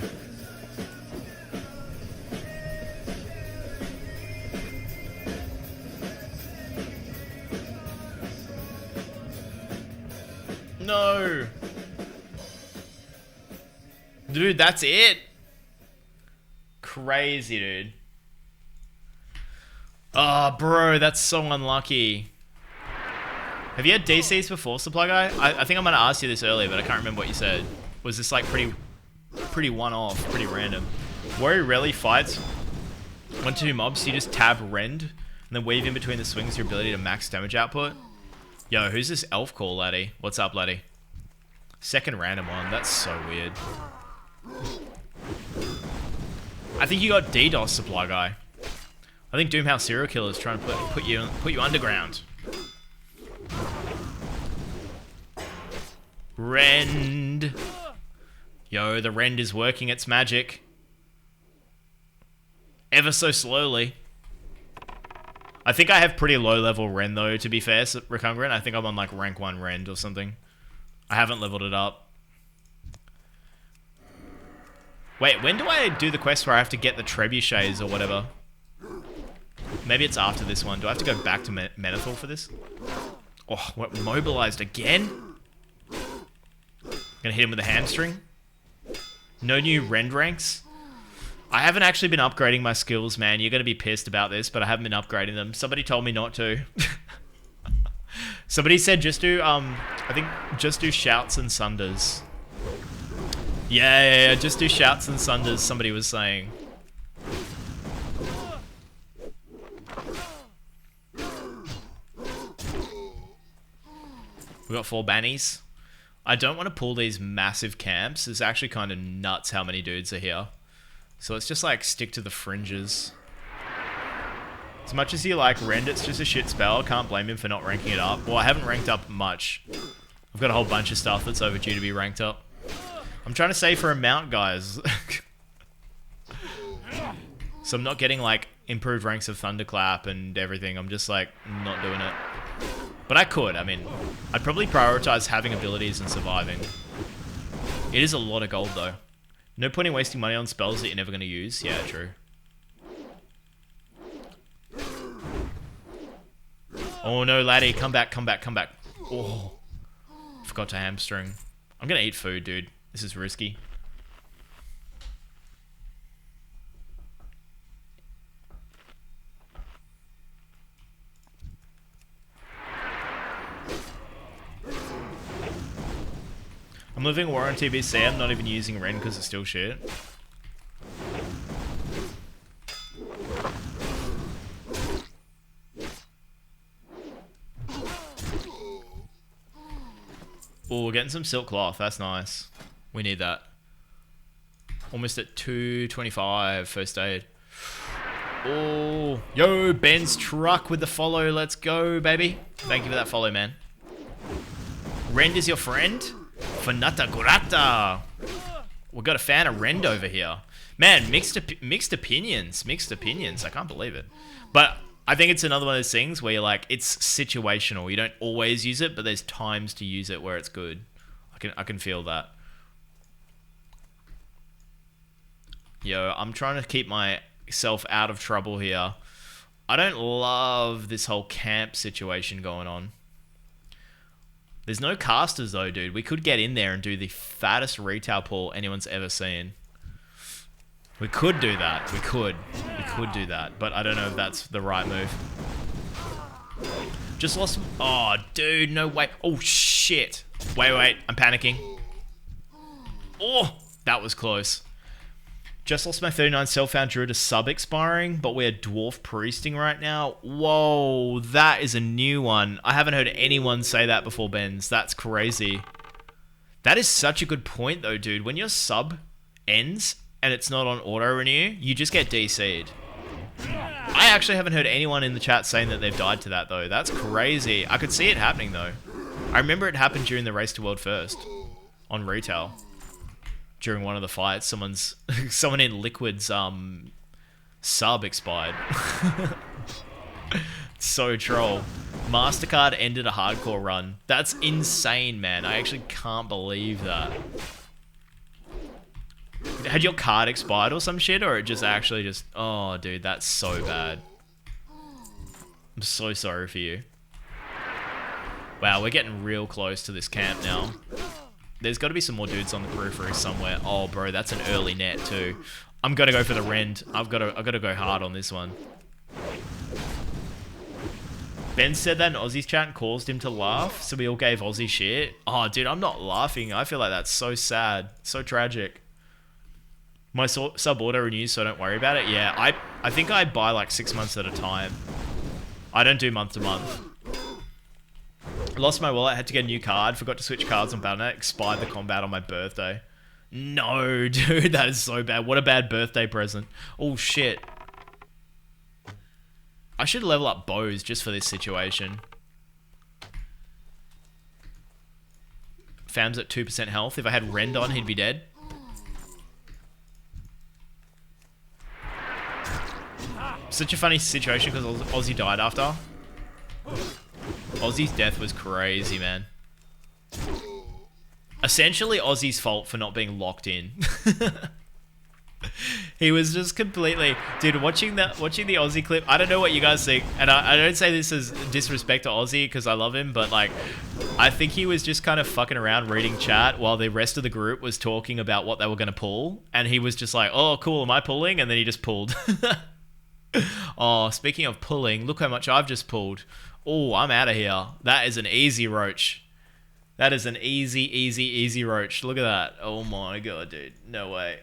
No. Dude, that's it? Crazy, dude. Oh, bro, that's so unlucky. Have you had DCs before, Supply Guy? I think I'm going to ask you this earlier, but I can't remember what you said. Was this like pretty one-off, pretty random? Warrior rarely fights 1-2 mobs, so you just tab Rend, and then weave in between the swings your ability to max damage output. Yo, who's this elf call, laddie? What's up, laddie? Second random one, that's so weird. I think you got DDoS, Supply Guy. I think Doomhouse Serial Killer is trying to put you underground. Rend. Yo, the Rend is working its magic. Ever so slowly. I think I have pretty low level Rend though, to be fair, Recongruent. I think I'm on like rank 1 Rend or something. I haven't leveled it up. Wait, when do I do the quest where I have to get the trebuchets or whatever? Maybe it's after this one. Do I have to go back to Menethil for this? Oh, what, mobilized again? Gonna hit him with a hamstring. No new Rend ranks. I haven't actually been upgrading my skills, man. You're gonna be pissed about this, but I haven't been upgrading them. Somebody told me not to. Somebody said just do, I think just do shouts and sunders. Yeah, just do shouts and sunders, somebody was saying. We got 4 bannies. I don't want to pull these massive camps. It's actually kind of nuts how many dudes are here. So let's just like stick to the fringes. As much as you like Rend, it's just a shit spell. Can't blame him for not ranking it up. Well, I haven't ranked up much. I've got a whole bunch of stuff that's overdue to be ranked up. I'm trying to save for a mount, guys. So I'm not getting like improved ranks of Thunderclap and everything. I'm just like not doing it. But I could. I mean, I'd probably prioritize having abilities and surviving. It is a lot of gold though. No point in wasting money on spells that you're never going to use. Yeah, true. Oh no, laddie. Come back, come back, come back. Oh. Forgot to hamstring. I'm going to eat food, dude. This is risky. I'm living War on TBC. I'm not even using Rend because it's still shit. Oh, we're getting some silk cloth. That's nice. We need that. Almost at 225 first aid. Oh, yo, Ben's truck with the follow. Let's go, baby. Thank you for that follow, man. Rend is your friend? Fanata Gurata. We got a fan of Rend over here. Man, mixed opinions. Mixed opinions. I can't believe it. But I think it's another one of those things where you're like, it's situational. You don't always use it, but there's times to use it where it's good. I can feel that. Yo, I'm trying to keep myself out of trouble here. I don't love this whole camp situation going on. There's no casters though, dude. We could get in there and do the fattest retail pull anyone's ever seen. We could do that. We could do that. But I don't know if that's the right move. Just lost... Oh, dude, no way. Oh, shit. Wait. I'm panicking. Oh, that was close. Just lost my 39 self-found druid to sub-expiring, but we're dwarf priesting right now. Whoa, that is a new one. I haven't heard anyone say that before, Benz. That's crazy. That is such a good point, though, dude. When your sub ends and it's not on auto-renew, you just get DC'd. I actually haven't heard anyone in the chat saying that they've died to that, though. That's crazy. I could see it happening, though. I remember it happened during the Race to World First on retail. During one of the fights, someone in Liquid's sub expired. So troll. MasterCard ended a hardcore run. That's insane, man. I actually can't believe that. Had your card expired or some shit, or it just actually just... Oh, dude, that's so bad. I'm so sorry for you. Wow, we're getting real close to this camp now. There's got to be some more dudes on the periphery somewhere. Oh, bro, that's an early net too. I'm gonna go for the Rend. I've got to go hard on this one. Ben said that in Aussie's chat and caused him to laugh, so we all gave Aussie shit. Oh, dude, I'm not laughing. I feel like that's so sad, so tragic. My sub auto renews, so don't worry about it. Yeah, I think I buy like 6 months at a time. I don't do month to month. Lost my wallet, had to get a new card, forgot to switch cards on Battle.net, expired the combat on my birthday. No, dude, that is so bad. What a bad birthday present. Oh, shit. I should level up bows just for this situation. Fam's at 2% health. If I had Rend on, he'd be dead. such a funny situation because Aussie died after. Aussie's death was crazy, man. Essentially Aussie's fault for not being locked in. He was just completely... Dude, watching the Aussie clip, I don't know what you guys think, and I don't say this as disrespect to Aussie because I love him, but like, I think he was just kind of fucking around reading chat while the rest of the group was talking about what they were going to pull, and he was just like, oh, cool, am I pulling? And then he just pulled. Oh, speaking of pulling, look how much I've just pulled. Oh, I'm out of here. That is an easy roach. That is an easy roach. Look at that. Oh my god, dude. No way.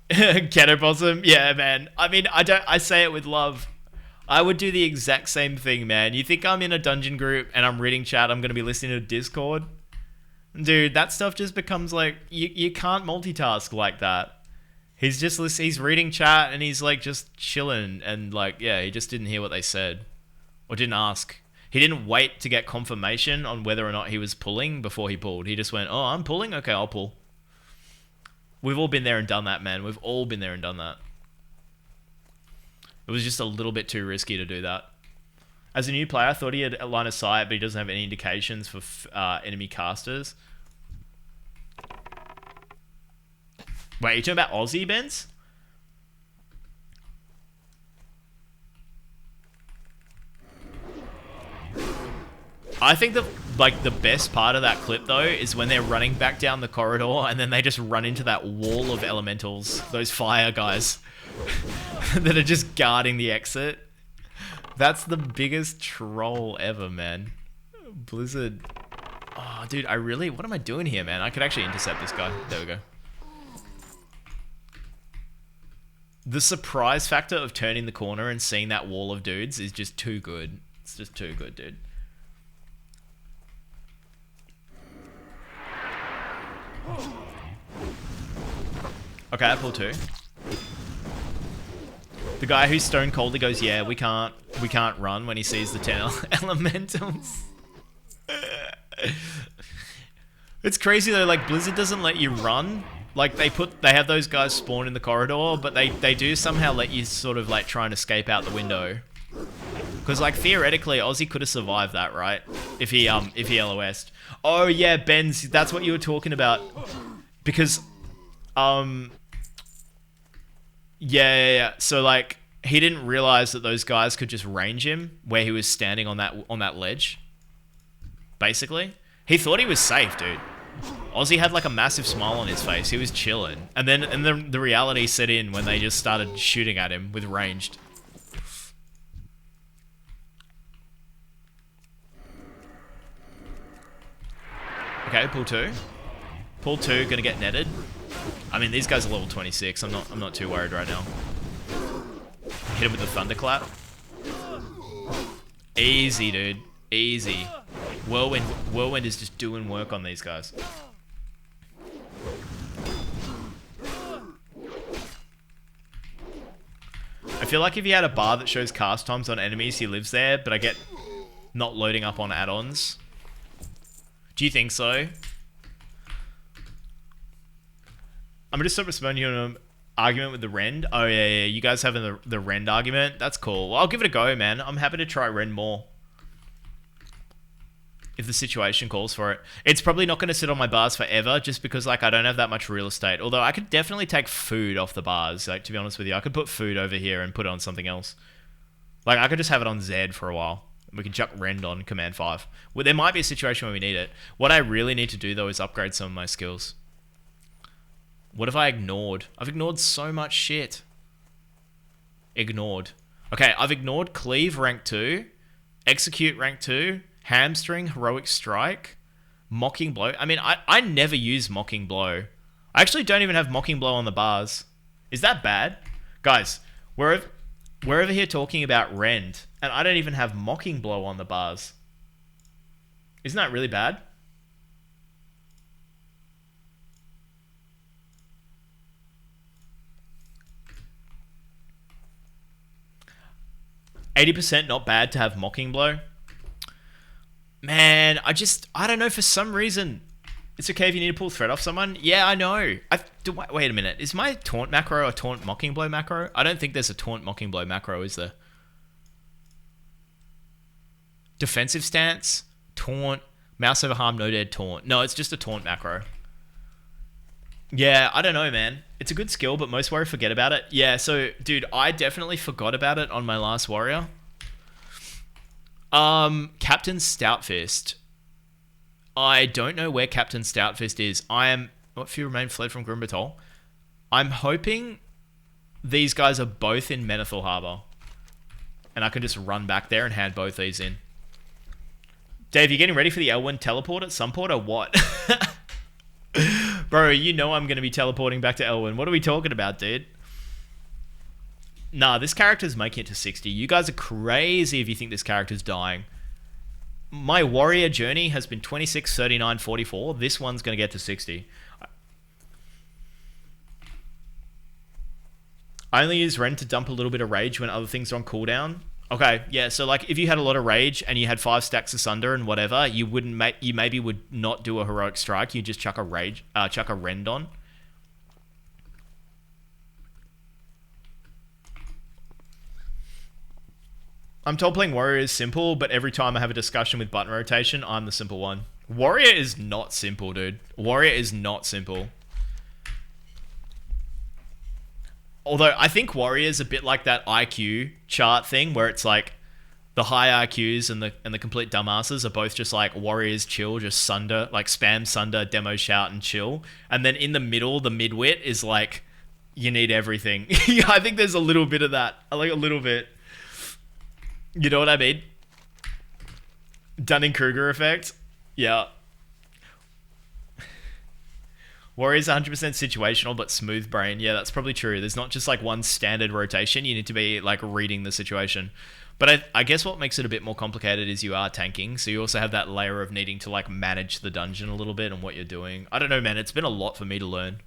Ghetto Possum? Yeah, man. I mean, I say it with love. I would do the exact same thing, man. You think I'm in a dungeon group and I'm reading chat, I'm going to be listening to Discord? Dude, that stuff just becomes like, you can't multitask like that. He's reading chat and he's like just chilling and like, yeah, he just didn't hear what they said. Or didn't ask. He didn't wait to get confirmation on whether or not he was pulling before he pulled. He just went, oh, I'm pulling? Okay, I'll pull. We've all been there and done that, man. We've all been there and done that. It was just a little bit too risky to do that. As a new player, I thought he had a line of sight, but he doesn't have any indications for enemy casters. Wait, you talking about Aussie, Benz? I think the best part of that clip though is when they're running back down the corridor and then they just run into that wall of elementals, those fire guys that are just guarding the exit. That's the biggest troll ever, man. Blizzard. Oh, dude, what am I doing here, man? I could actually intercept this guy. There we go. The surprise factor of turning the corner and seeing that wall of dudes is just too good. It's just too good, dude. Okay, I pull 2. The guy who's stone cold, he goes, yeah, we can't run when he sees the 10 elementals. It's crazy though, like Blizzard doesn't let you run. Like they have those guys spawn in the corridor, but they do somehow let you sort of like try and escape out the window. Because like theoretically, Aussie could have survived that, right? If he LOS'd. Oh yeah, Benz, that's what you were talking about. Because yeah. So like he didn't realize that those guys could just range him where he was standing on that ledge. Basically, he thought he was safe, dude. Aussie had like a massive smile on his face. He was chilling, and then the reality set in when they just started shooting at him with ranged. Okay, pull 2. Pull 2, gonna get netted. I mean, these guys are level 26. I'm not too worried right now. Hit him with the thunderclap. Easy, dude. Easy. Whirlwind is just doing work on these guys. I feel like if he had a bar that shows cast times on enemies, he lives there, but I get not loading up on add-ons. Do you think so? I'm gonna stop responding to an argument with the Rend. Oh yeah, you guys having the Rend argument? That's cool. Well, I'll give it a go, man. I'm happy to try Rend more. If the situation calls for it. It's probably not going to sit on my bars forever just because like I don't have that much real estate. Although I could definitely take food off the bars. Like to be honest with you, I could put food over here and put it on something else. Like I could just have it on Z for a while. We can chuck Rend on Command 5. Well, there might be a situation where we need it. What I really need to do though is upgrade some of my skills. What have I ignored? I've ignored so much shit. Ignored. Okay, I've ignored Cleave rank 2, Execute rank 2, Hamstring, Heroic Strike, Mocking Blow. I mean, I never use Mocking Blow. I actually don't even have Mocking Blow on the bars. Is that bad? Guys, we're over here talking about Rend, and I don't even have Mocking Blow on the bars. Isn't that really bad? %, not bad to have Mocking Blow. Man, I don't know, for some reason, It's okay if you need to pull threat off someone. Yeah, I know. Wait a minute. Is my taunt macro a taunt mocking blow macro? I don't think there's a taunt mocking blow macro, is there? Defensive stance, taunt, mouse over harm, no dead, taunt. No, it's just a taunt macro. Yeah, I don't know, man. It's a good skill, but most warriors forget about it. Yeah, so, dude, I definitely forgot about it on my last warrior. Captain Stoutfist. I don't know where Captain Stoutfist is. What few remain fled from Grim Atoll? I'm hoping these guys are both in Menethil Harbour. And I can just run back there and hand both these in. Dave, you getting ready for the Elwyn teleport at some point or what? Bro, you know I'm going to be teleporting back to Elwyn. What are we talking about, dude? Nah, this character's making it to 60. You guys are crazy if you think this character's dying. My warrior journey has been 26, 39, 44. This one's going to get to 60. I only use Ren to dump a little bit of rage when other things are on cooldown. Okay, yeah, so like if you had a lot of rage and you had 5 stacks of Sunder and whatever, you maybe would not do a heroic strike. You just chuck a Rend on. I'm told playing Warrior is simple, but every time I have a discussion with button rotation, I'm the simple one. Warrior is not simple, dude. Warrior is not simple. Although, I think Warrior is a bit like that IQ chart thing, where it's like, the high IQs and the complete dumbasses are both just like, Warriors chill, just Sunder, like spam Sunder, demo shout, and chill. And then in the middle, the midwit is like, you need everything. Yeah, I think there's a little bit of that. I like a little bit. You know what I mean? Dunning-Kruger effect. Yeah. Warrior's 100% situational, but smooth brain. Yeah, that's probably true. There's not just like one standard rotation. You need to be like reading the situation. But I guess what makes it a bit more complicated is you are tanking. So you also have that layer of needing to like manage the dungeon a little bit and what you're doing. I don't know, man. It's been a lot for me to learn.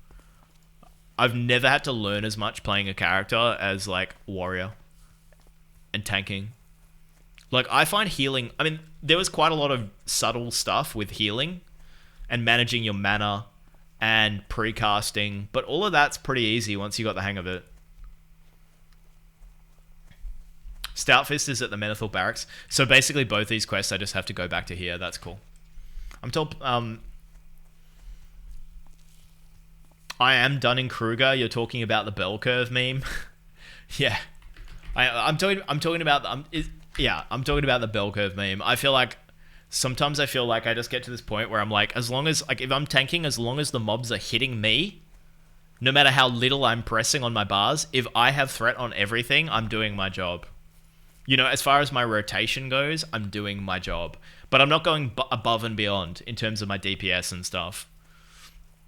I've never had to learn as much playing a character as like Warrior and tanking. Like, I find healing... I mean, there was quite a lot of subtle stuff with healing and managing your mana and precasting, but all of that's pretty easy once you got the hang of it. Stoutfist is at the Menethil Barracks. So basically, both these quests, I just have to go back to here. That's cool. I'm told... I am Dunning-Kruger. You're talking about the bell curve meme. Yeah. I'm talking about... Yeah, I'm talking about the bell curve meme. I feel like sometimes I just get to this point where I'm like, as long as, like, if I'm tanking, as long as the mobs are hitting me, no matter how little I'm pressing on my bars, if I have threat on everything, I'm doing my job. You know, as far as my rotation goes, I'm doing my job. But I'm not going above and beyond in terms of my DPS and stuff.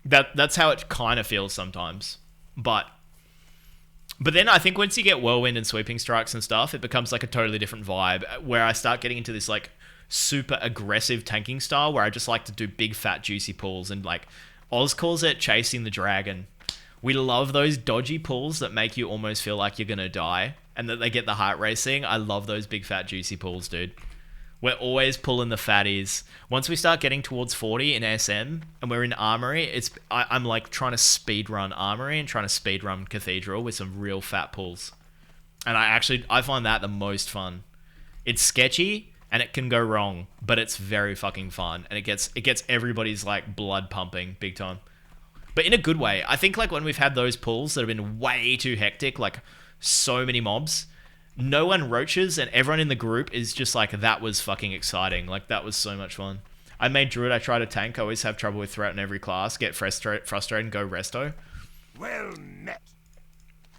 That's how it kind of feels sometimes. But then I think once you get Whirlwind and Sweeping Strikes and stuff, it becomes like a totally different vibe where I start getting into this like super aggressive tanking style where I just like to do big fat juicy pulls, and like Oz calls it chasing the dragon. We love those dodgy pulls that make you almost feel like you're going to die and that they get the heart racing. I love those big fat juicy pulls, dude. We're always pulling the fatties. Once we start getting towards 40 in SM and we're in Armory, I'm like trying to speed run Armory and trying to speed run Cathedral with some real fat pulls. And I find that the most fun. It's sketchy and it can go wrong, but it's very fucking fun. And it gets everybody's like blood pumping big time. But in a good way. I think like when we've had those pulls that have been way too hectic, like so many mobs, no one roaches and everyone in the group is just like, that was fucking exciting. Like, that was so much fun. I made Druid, I try to tank, I always have trouble with threat in every class, get frustrated and go resto. Well met.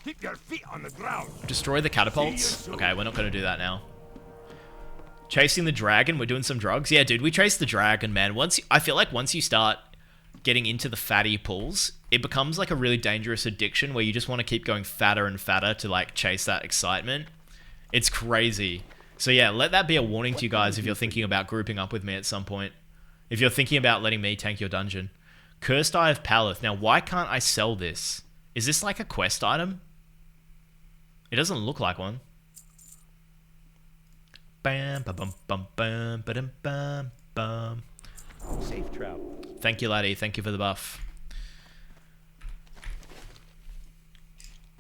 Keep your feet on the ground. Destroy the catapults? Okay, we're not going to do that now. Chasing the dragon, we're doing some drugs. Yeah, dude, we chase the dragon, man. I feel like once you start getting into the fatty pulls, it becomes like a really dangerous addiction where you just want to keep going fatter and fatter to like chase that excitement. It's crazy. So yeah, let that be a warning to you guys if you're thinking about grouping up with me at some point. If you're thinking about letting me tank your dungeon. Cursed Eye of Paleth. Now, why can't I sell this? Is this like a quest item? It doesn't look like one. Bam, ba bum bum bum ba dum bum bum. Safe travel. Thank you, laddie. Thank you for the buff.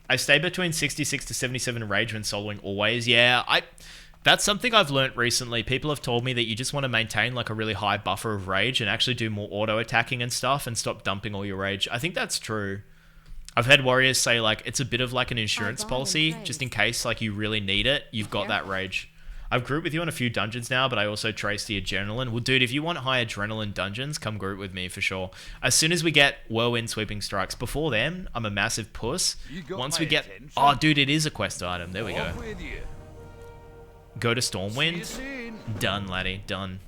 I stay between 66 to 77 rage when soloing always. Yeah, that's something I've learnt recently. People have told me that you just want to maintain like a really high buffer of rage and actually do more auto attacking and stuff and stop dumping all your rage. I think that's true. I've heard warriors say like it's a bit of like an insurance policy, just in case like you really need it, you've got that rage. I've grouped with you on a few dungeons now, but I also trace the adrenaline. Well, dude, if you want high adrenaline dungeons, come group with me for sure. As soon as we get whirlwind sweeping strikes, before then, I'm a massive puss. Once we get... Oh, dude, it is a quest item. There we go. Go to Stormwind. Done, laddie. Done.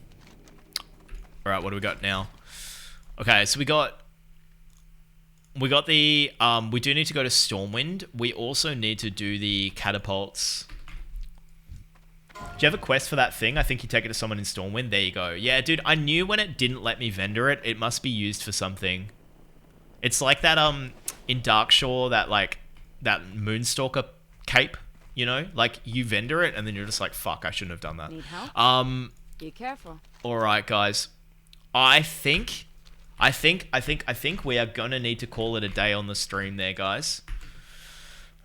Alright, what do we got now? Okay, so we got the... we do need to go to Stormwind. We also need to do the catapults. Do you have a quest for that thing? I think you take it to someone in Stormwind. There you go. Yeah, dude, I knew when it didn't let me vendor it, it must be used for something. It's like that, in Darkshore, that Moonstalker cape, you know? Like, you vendor it, and then you're just like, fuck, I shouldn't have done that. Need help? Be careful. Alright, guys. I think we are gonna need to call it a day on the stream there, guys.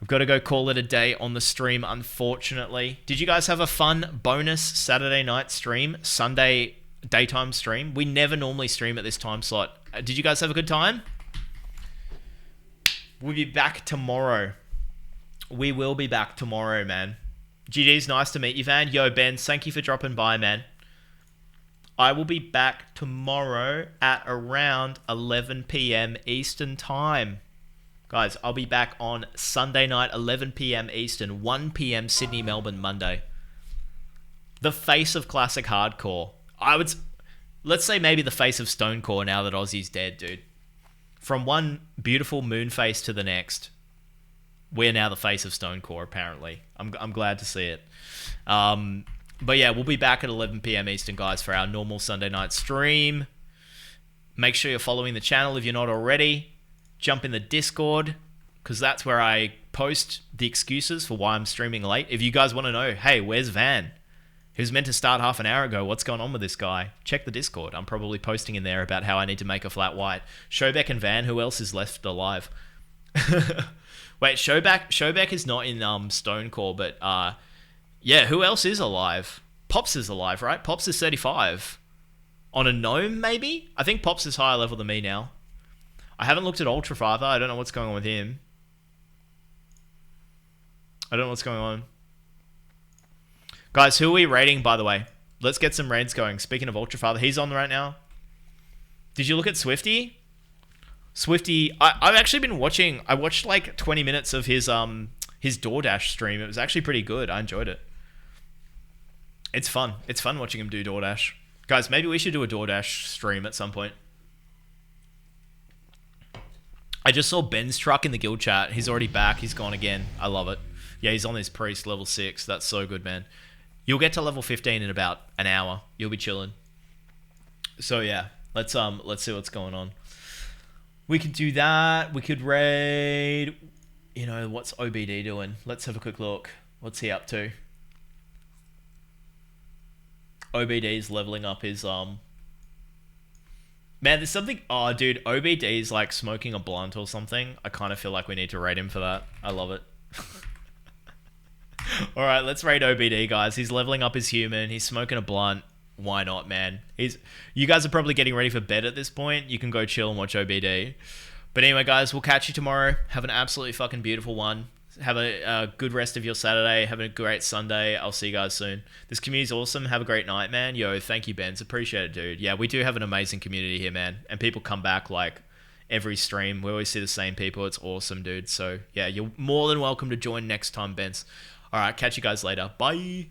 I've got to go call it a day on the stream, unfortunately. Did you guys have a fun bonus Saturday night stream? Sunday daytime stream? We never normally stream at this time slot. Did you guys have a good time? We'll be back tomorrow. We will be back tomorrow, man. GG's, nice to meet you, Van. Yo, Ben, thank you for dropping by, man. I will be back tomorrow at around 11 p.m. Eastern time. Guys, I'll be back on Sunday night, 11 p.m. Eastern, 1 p.m. Sydney, Melbourne, Monday. The face of classic hardcore. Let's say maybe the face of Stonecore now that Aussie's dead, dude. From one beautiful moon face to the next, we're now the face of Stonecore, apparently. I'm glad to see it. But yeah, we'll be back at 11 p.m. Eastern, guys, for our normal Sunday night stream. Make sure you're following the channel if you're not already. Jump in the Discord, because that's where I post the excuses for why I'm streaming late. If you guys want to know, hey, where's Van? He was meant to start half an hour ago. What's going on with this guy? Check the Discord. I'm probably posting in there about how I need to make a flat white. Showbeck and Van, who else is left alive? Wait, Showbeck is not in Stonecore, but yeah, who else is alive? Pops is alive, right? Pops is 35. On a gnome, maybe? I think Pops is higher level than me now. I haven't looked at Ultra Father. I don't know what's going on with him. I don't know what's going on. Guys, who are we raiding, by the way? Let's get some raids going. Speaking of Ultra Father, he's on right now. Did you look at Swifty? Swifty, I've actually been watching... I watched like 20 minutes of his DoorDash stream. It was actually pretty good. I enjoyed it. It's fun. It's fun watching him do DoorDash. Guys, maybe we should do a DoorDash stream at some point. I just saw Ben's truck in the guild chat. He's already back. He's gone again. I love it. Yeah, he's on his priest level 6. That's so good, man. You'll get to level 15 in about an hour. You'll be chilling. So yeah, let's see what's going on. We could do that. We could raid. You know, what's OBD doing? Let's have a quick look. What's he up to? OBD's leveling up his Man, there's something... Oh, dude, OBD's like smoking a blunt or something. I kind of feel like we need to raid him for that. I love it. Alright, let's raid OBD, guys. He's leveling up his human. He's smoking a blunt. Why not, man? You guys are probably getting ready for bed at this point. You can go chill and watch OBD. But anyway, guys, we'll catch you tomorrow. Have an absolutely fucking beautiful one. Have a good rest of your Saturday. Have a great Sunday. I'll see you guys soon. This community's awesome. Have a great night, man. Yo, thank you, Benz. Appreciate it, dude. Yeah, we do have an amazing community here, man. And people come back like every stream. We always see the same people. It's awesome, dude. So yeah, you're more than welcome to join next time, Benz. All right, catch you guys later. Bye.